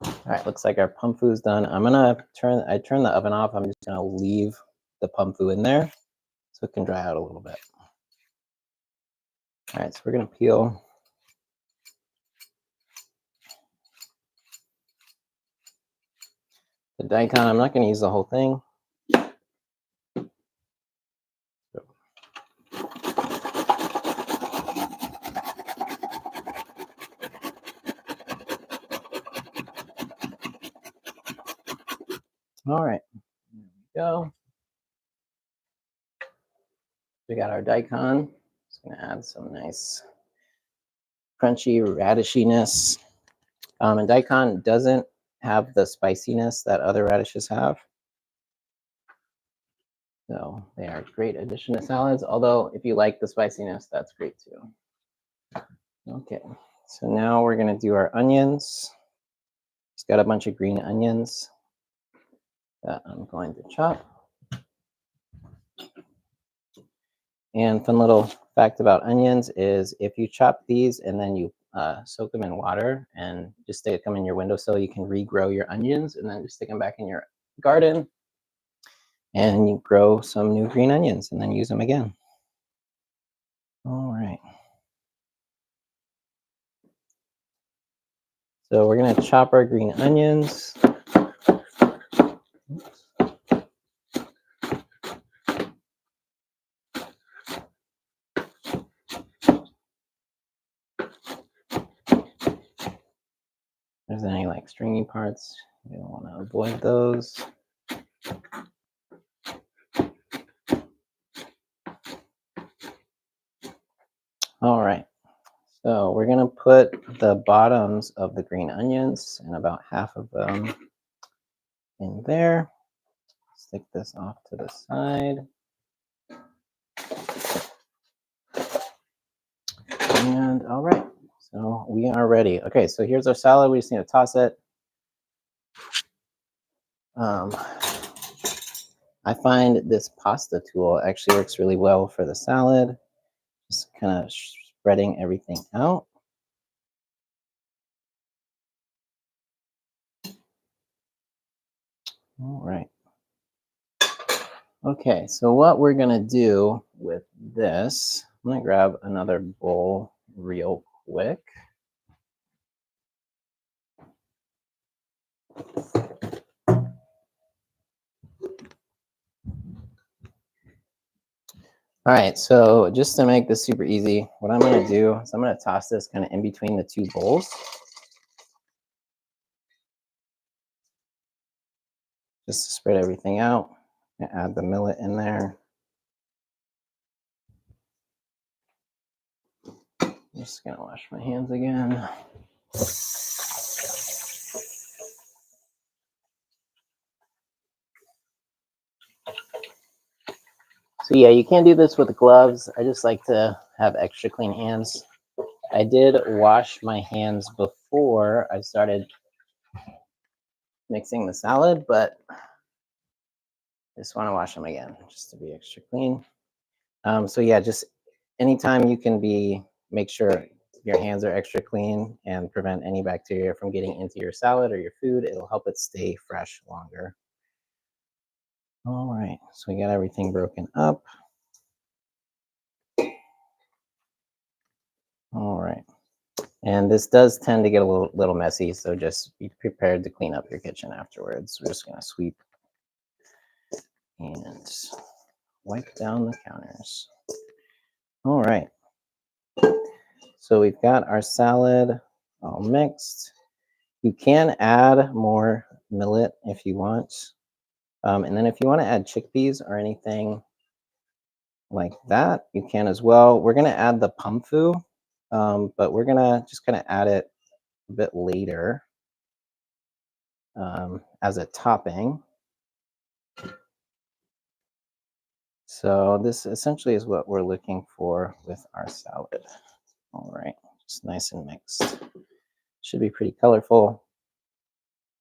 All right, looks like our pumfu is done. I'm gonna turn the oven off. I'm just gonna leave the pumfu in there so it can dry out a little bit. All right, so we're gonna peel. The daikon, I'm not gonna use the whole thing. All right, there we go. We got our daikon. Just gonna add some nice crunchy radishiness. And daikon doesn't have the spiciness that other radishes have. So they are a great addition to salads. Although if you like the spiciness, that's great too. Okay, so now we're gonna do our onions. Just got a bunch of green onions that I'm going to chop. And fun little fact about onions is if you chop these and then you soak them in water and just stick them in your windowsill, you can regrow your onions and then just stick them back in your garden and you grow some new green onions and then use them again. All right. So we're gonna chop our green onions. If there's any like stringy parts, you don't want to avoid those. All right, so we're gonna put the bottoms of the green onions and about half of them in there. Stick this off to the side. And all right, so we are ready. Okay, so here's our salad. We just need to toss it. I find this pasta tool actually works really well for the salad. Just kind of spreading everything out. All right. Okay, so what we're gonna do with this, I'm gonna grab another bowl real quick. All right, so just to make this super easy, what I'm gonna do is I'm gonna toss this kind of in between the two bowls. Just to spread everything out. And add the millet in there. I'm just gonna wash my hands again. So yeah, you can't do this with gloves. I just like to have extra clean hands. I did wash my hands before I started mixing the salad, but I just want to wash them again just to be extra clean. So yeah, just anytime you can make sure your hands are extra clean and prevent any bacteria from getting into your salad or your food, it'll help it stay fresh longer. All right, so we got everything broken up. All right. And this does tend to get a little messy, so just be prepared to clean up your kitchen afterwards. We're just gonna sweep and wipe down the counters. All right. So we've got our salad all mixed. You can add more millet if you want. And then if you want to add chickpeas or anything like that, you can as well. We're gonna add the pumfu, but we're gonna just kind of add it a bit later as a topping. So this essentially is what we're looking for with our salad. All right, just nice and mixed. Should be pretty colorful.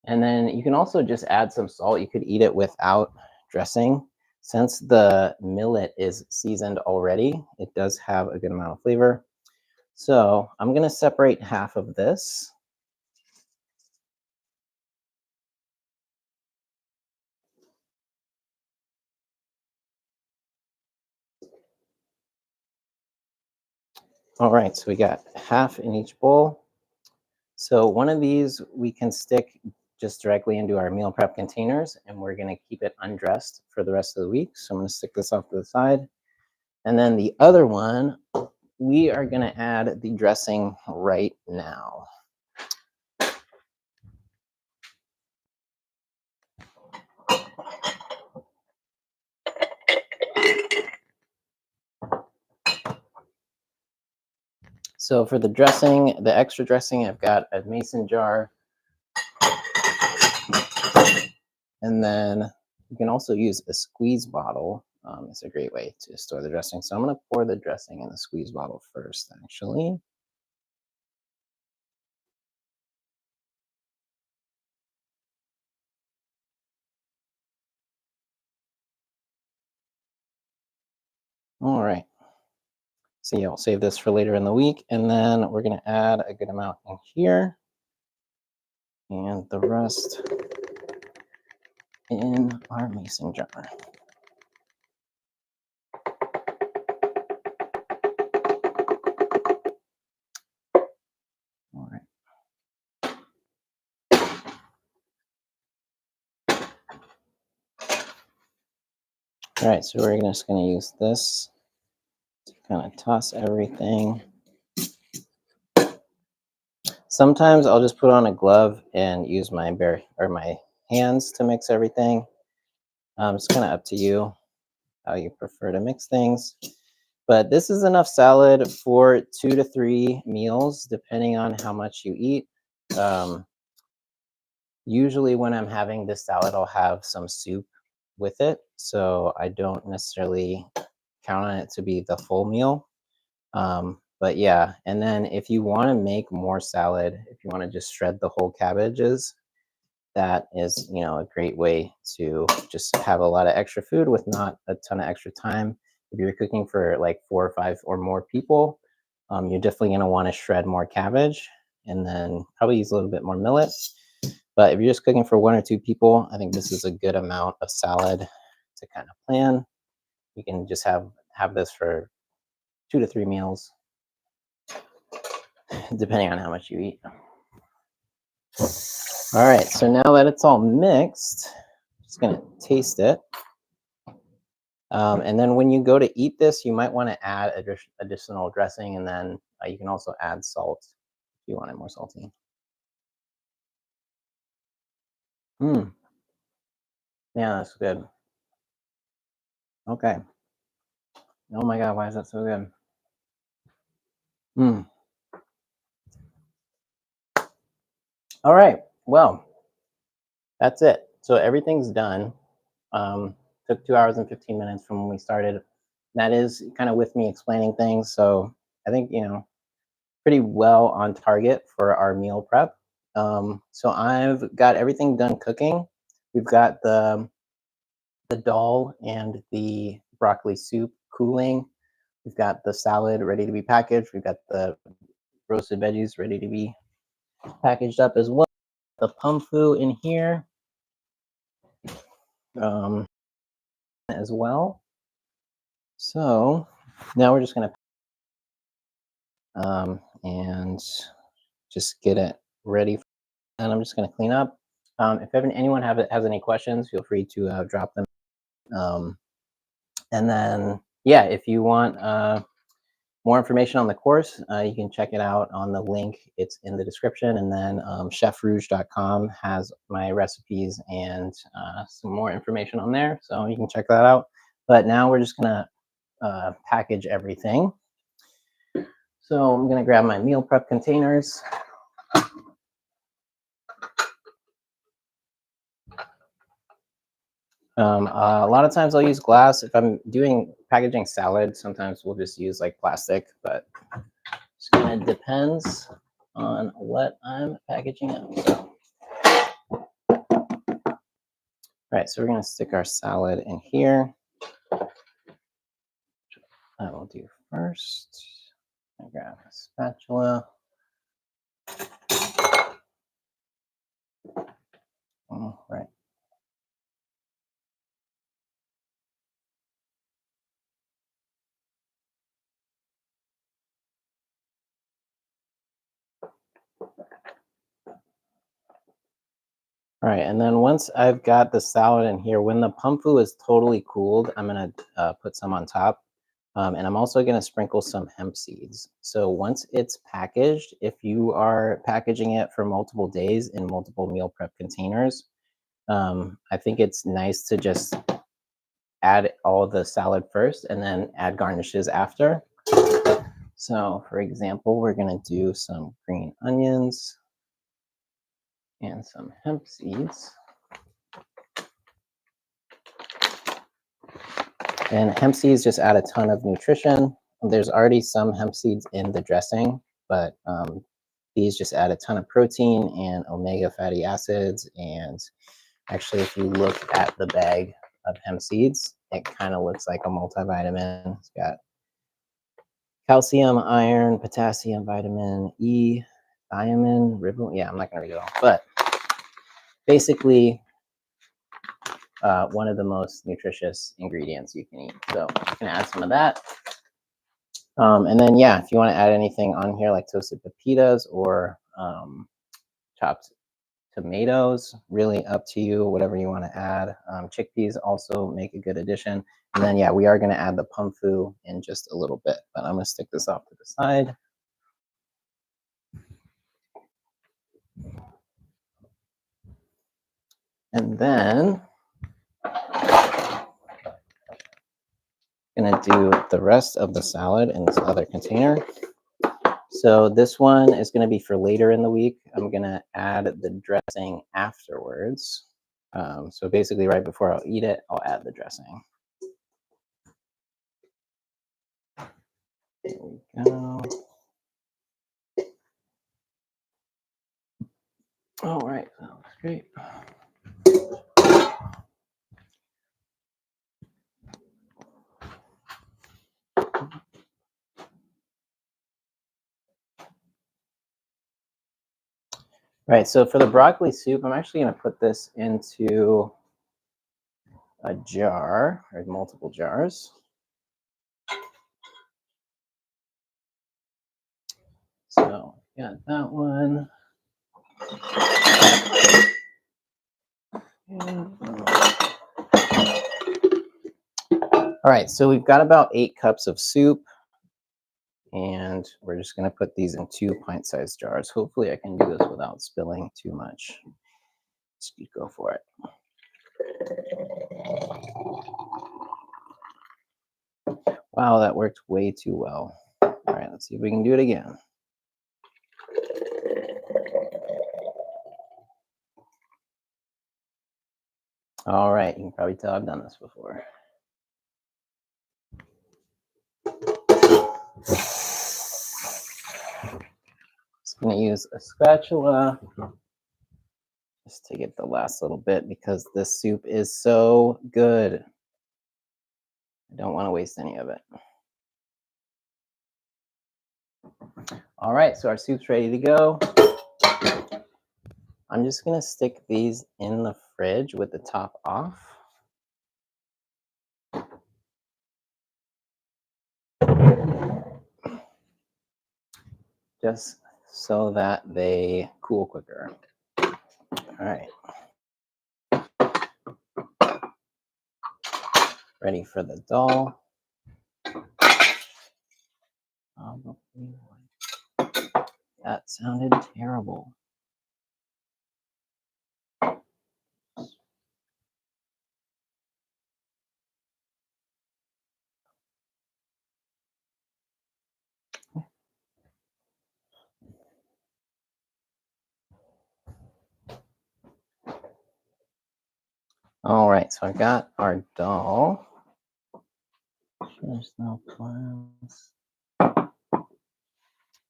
And then you can also just add some salt. You could eat it without dressing. Since the millet is seasoned already, it does have a good amount of flavor. So I'm gonna separate half of this. All right, so we got half in each bowl. So one of these we can stick just directly into our meal prep containers, and we're gonna keep it undressed for the rest of the week. So I'm gonna stick this off to the side. And then the other one, we are gonna add the dressing right now. So for the dressing, the extra dressing, I've got a mason jar. And then you can also use a squeeze bottle. It's a great way to store the dressing. So I'm going to pour the dressing in the squeeze bottle first, actually. All right. So yeah, I'll save this for later in the week. And then we're going to add a good amount in here. And the rest in our mason jar. All right. All right, so we're just going to use this to kind of toss everything. Sometimes I'll just put on a glove and use my my hands to mix everything. It's kind of up to you how you prefer to mix things. But this is enough salad for 2 to 3 meals, depending on how much you eat. Um, Usually, when I'm having this salad, I'll have some soup with it. So I don't necessarily count on it to be the full meal. But yeah, and then if you want to make more salad, if you want to just shred the whole cabbages, that is, a great way to just have a lot of extra food with not a ton of extra time. If you're cooking for like 4 or 5 or more people, you're definitely going to want to shred more cabbage and then probably use a little bit more millet. But if you're just cooking for 1 or 2 people, I think this is a good amount of salad to kind of plan. You can just have this for 2 to 3 meals, depending on how much you eat. All right, so now that it's all mixed, I'm just gonna taste it. And then when you go to eat this, you might want to add additional dressing, and then you can also add salt if you want it more salty. Mm, yeah, that's good. Okay. Oh my God, why is that so good? Mm. All right. Well, that's it. So everything's done. Took 2 hours and 15 minutes from when we started. That is kind of with me explaining things. So I think, pretty well on target for our meal prep. So I've got everything done cooking. We've got the dal and the broccoli soup cooling. We've got the salad ready to be packaged. We've got the roasted veggies ready to be packaged up as well. The pumfu in here as well. So now we're just gonna and just get it ready. And I'm just gonna clean up. If anyone has any questions, feel free to drop them. Um, and then, yeah, if you want more information on the course, you can check it out on the link. It's in the description. And then chefrouge.com has my recipes and some more information on there. So you can check that out. But now we're just going to package everything. So I'm going to grab my meal prep containers. A lot of times I'll use glass. If I'm doing packaging salad, sometimes we'll just use like plastic, but it's kind of depends on what I'm packaging up. So, all right, so we're gonna stick our salad in here. I will do first. I grab a spatula. All right. All right, and then once I've got the salad in here, when the pumfu is totally cooled, I'm gonna put some on top. And I'm also gonna sprinkle some hemp seeds. So once it's packaged, if you are packaging it for multiple days in multiple meal prep containers, I think it's nice to just add all the salad first and then add garnishes after. So for example, we're gonna do some green onions and some hemp seeds. And hemp seeds just add a ton of nutrition. There's already some hemp seeds in the dressing, but these just add a ton of protein and omega fatty acids. And actually, if you look at the bag of hemp seeds, it kind of looks like a multivitamin. It's got calcium, iron, potassium, vitamin E, thiamine, riboflavin. Yeah, I'm not going to read it all, but basically, one of the most nutritious ingredients you can eat. So I'm going to add some of that. And then, yeah, if you want to add anything on here like toasted pepitas or chopped tomatoes, really up to you, whatever you want to add. Chickpeas also make a good addition. And then, yeah, we are going to add the pumfu in just a little bit, but I'm going to stick this off to the side. And then I'm going to do the rest of the salad in this other container. So this one is going to be for later in the week. I'm going to add the dressing afterwards. So basically right before I'll eat it, I'll add the dressing. There we go. All right, that looks great. Right, so for the broccoli soup, I'm actually going to put this into a jar, or multiple jars. So, got that one. All right, so we've got about 8 cups of soup, and we're just going to put these in 2 pint-sized jars. Hopefully I can do this without spilling too much. Let's go for it. Wow, that worked way too well. All right, let's see if we can do it again. All right, you can probably tell I've done this before. Just gonna use a spatula just to get the last little bit because this soup is so good. I don't want to waste any of it. All right, so our soup's ready to go. I'm just gonna stick these in the fridge with the top off. Just so that they cool quicker. All right. Ready for the dal. That sounded terrible. All right, so I got our dal. There's no plans.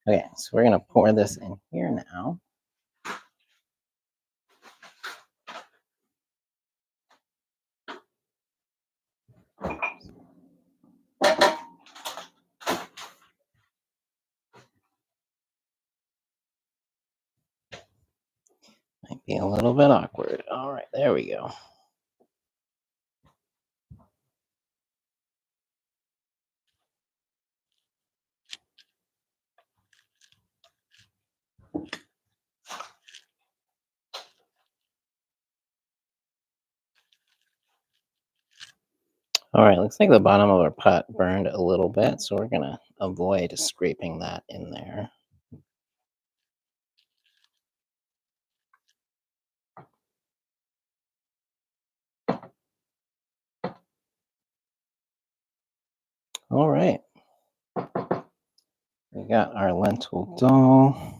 Okay, so we're gonna pour this in here now. Might be a little bit awkward. All right, there we go. All right, looks like the bottom of our pot burned a little bit, so we're gonna avoid scraping that in there. All right, we got our lentil dal.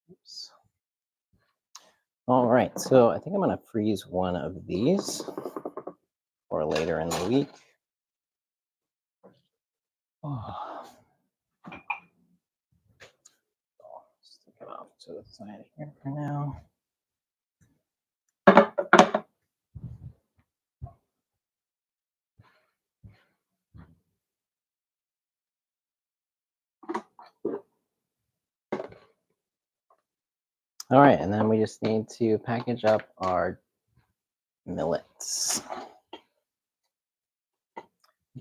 Oops. All right, so I think I'm gonna freeze one of these for later in the week. Oh. Stick it off to the side here for now. All right, and then we just need to package up our millets.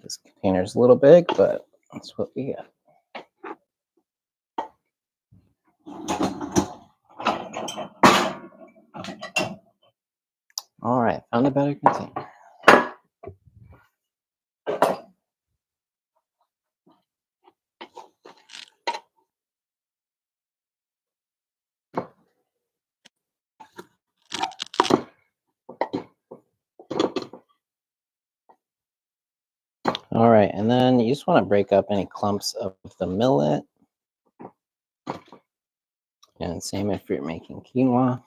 This container's a little big, but that's what we got. All right, found a better container. All right, and then you just want to break up any clumps of the millet. And same if you're making quinoa.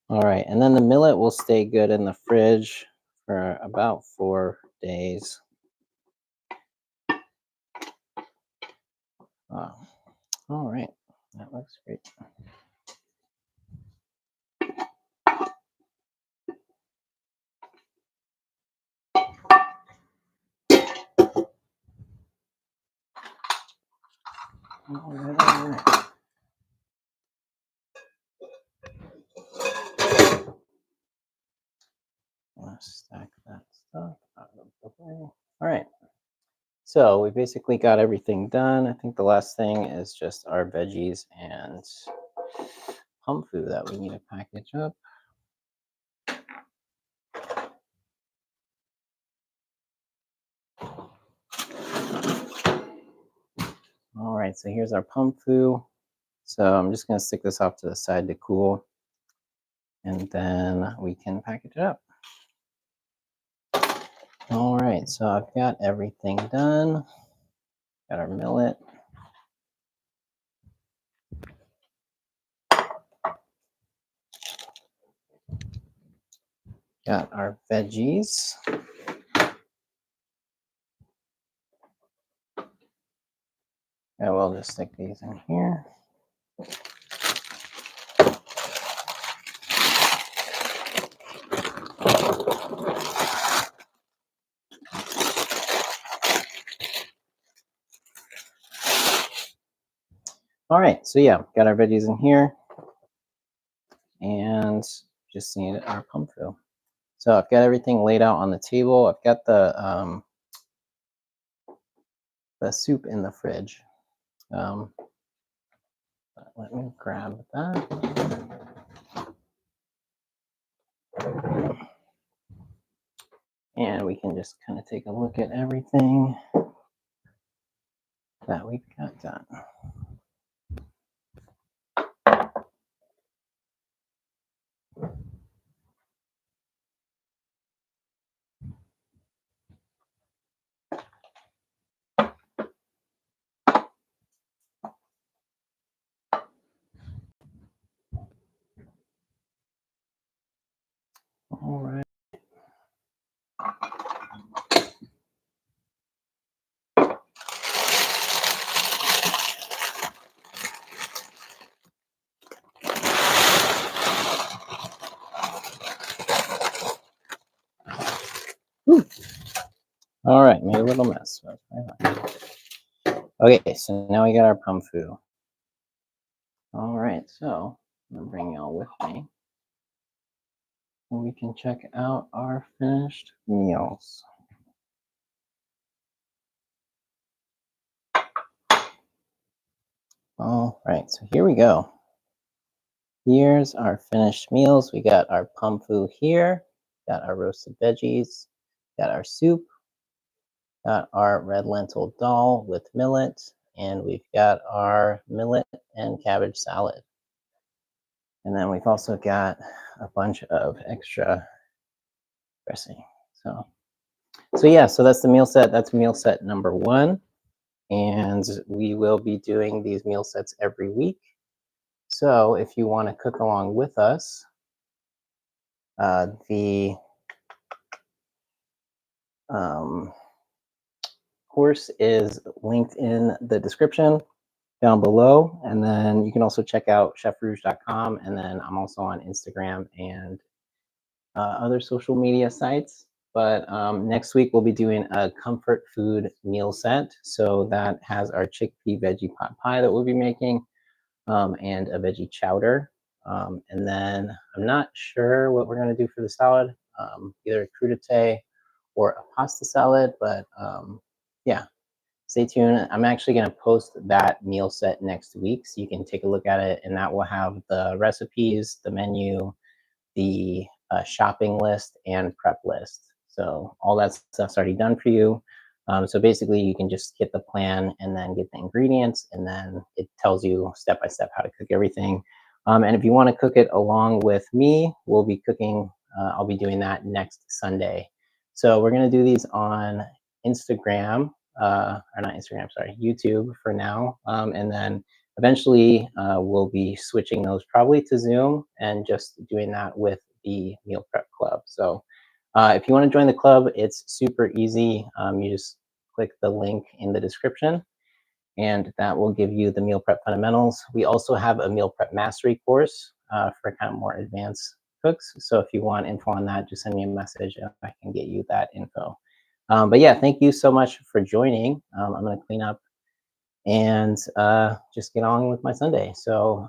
All right, and then the millet will stay good in the fridge for about 4 days. All right, that looks great. All right. Let's stack that stuff out of the way. All right. So we basically got everything done. I think the last thing is just our veggies and pumfu that we need to package up. All right, so here's our pumfu. So I'm just going to stick this off to the side to cool, and then we can package it up. All right, so I've got everything done. Got our millet. Got our veggies. I will just stick these in here. All right, so yeah, got our veggies in here, and just need our pumfu. So I've got everything laid out on the table. I've got the soup in the fridge. Let me grab that. And we can just kind of take a look at everything that we've got done. All right. All right, made a little mess. Okay, so now we got our pumfu. All right, so I'm gonna bring y'all with me, and we can check out our finished meals. All right, so here we go. Here's our finished meals. We got our pumfu here, got our roasted veggies, got our soup, got our red lentil dal with millet, and we've got our millet and cabbage salad. And then we've also got a bunch of extra dressing. So yeah, so that's the meal set. That's meal set number 1. And we will be doing these meal sets every week. So if you want to cook along with us, the course is linked in the description down below. And then you can also check out chefrouge.com. And then I'm also on Instagram and other social media sites. But next week we'll be doing a comfort food meal set. So that has our chickpea veggie pot pie that we'll be making. and a veggie chowder. And then I'm not sure what we're going to do for the salad, either a crudite or a pasta salad, but yeah, stay tuned. I'm actually going to post that meal set next week so you can take a look at it, and that will have the recipes, the menu, the shopping list and prep list. So all that stuff's already done for you. So basically, you can just get the plan and then get the ingredients, and then it tells you step by step how to cook everything. And if you want to cook it along with me, we'll be cooking. I'll be doing that next Sunday. So we're gonna do these on Instagram, or not Instagram, sorry, YouTube for now, and then eventually, we'll be switching those probably to Zoom and just doing that with the meal prep club. So, if you want to join the club, it's super easy. You just click the link in the description, and that will give you the meal prep fundamentals. We also have a meal prep mastery course for kind of more advanced cooks. So, if you want info on that, just send me a message and I can get you that info. But yeah, thank you so much for joining. I'm going to clean up and just get on with my Sunday. So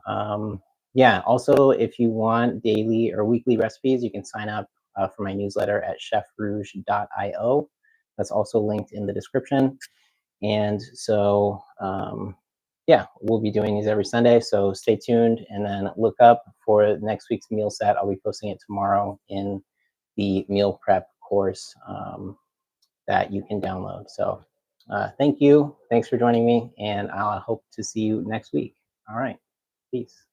yeah, also if you want daily or weekly recipes, you can sign up for my newsletter at chefrouge.io. That's also linked in the description. And so yeah, we'll be doing these every Sunday. So stay tuned and then look up for next week's meal set. I'll be posting it tomorrow in the meal prep course. That you can download. So thank you. Thanks for joining me, and I'll hope to see you next week. All right. Peace.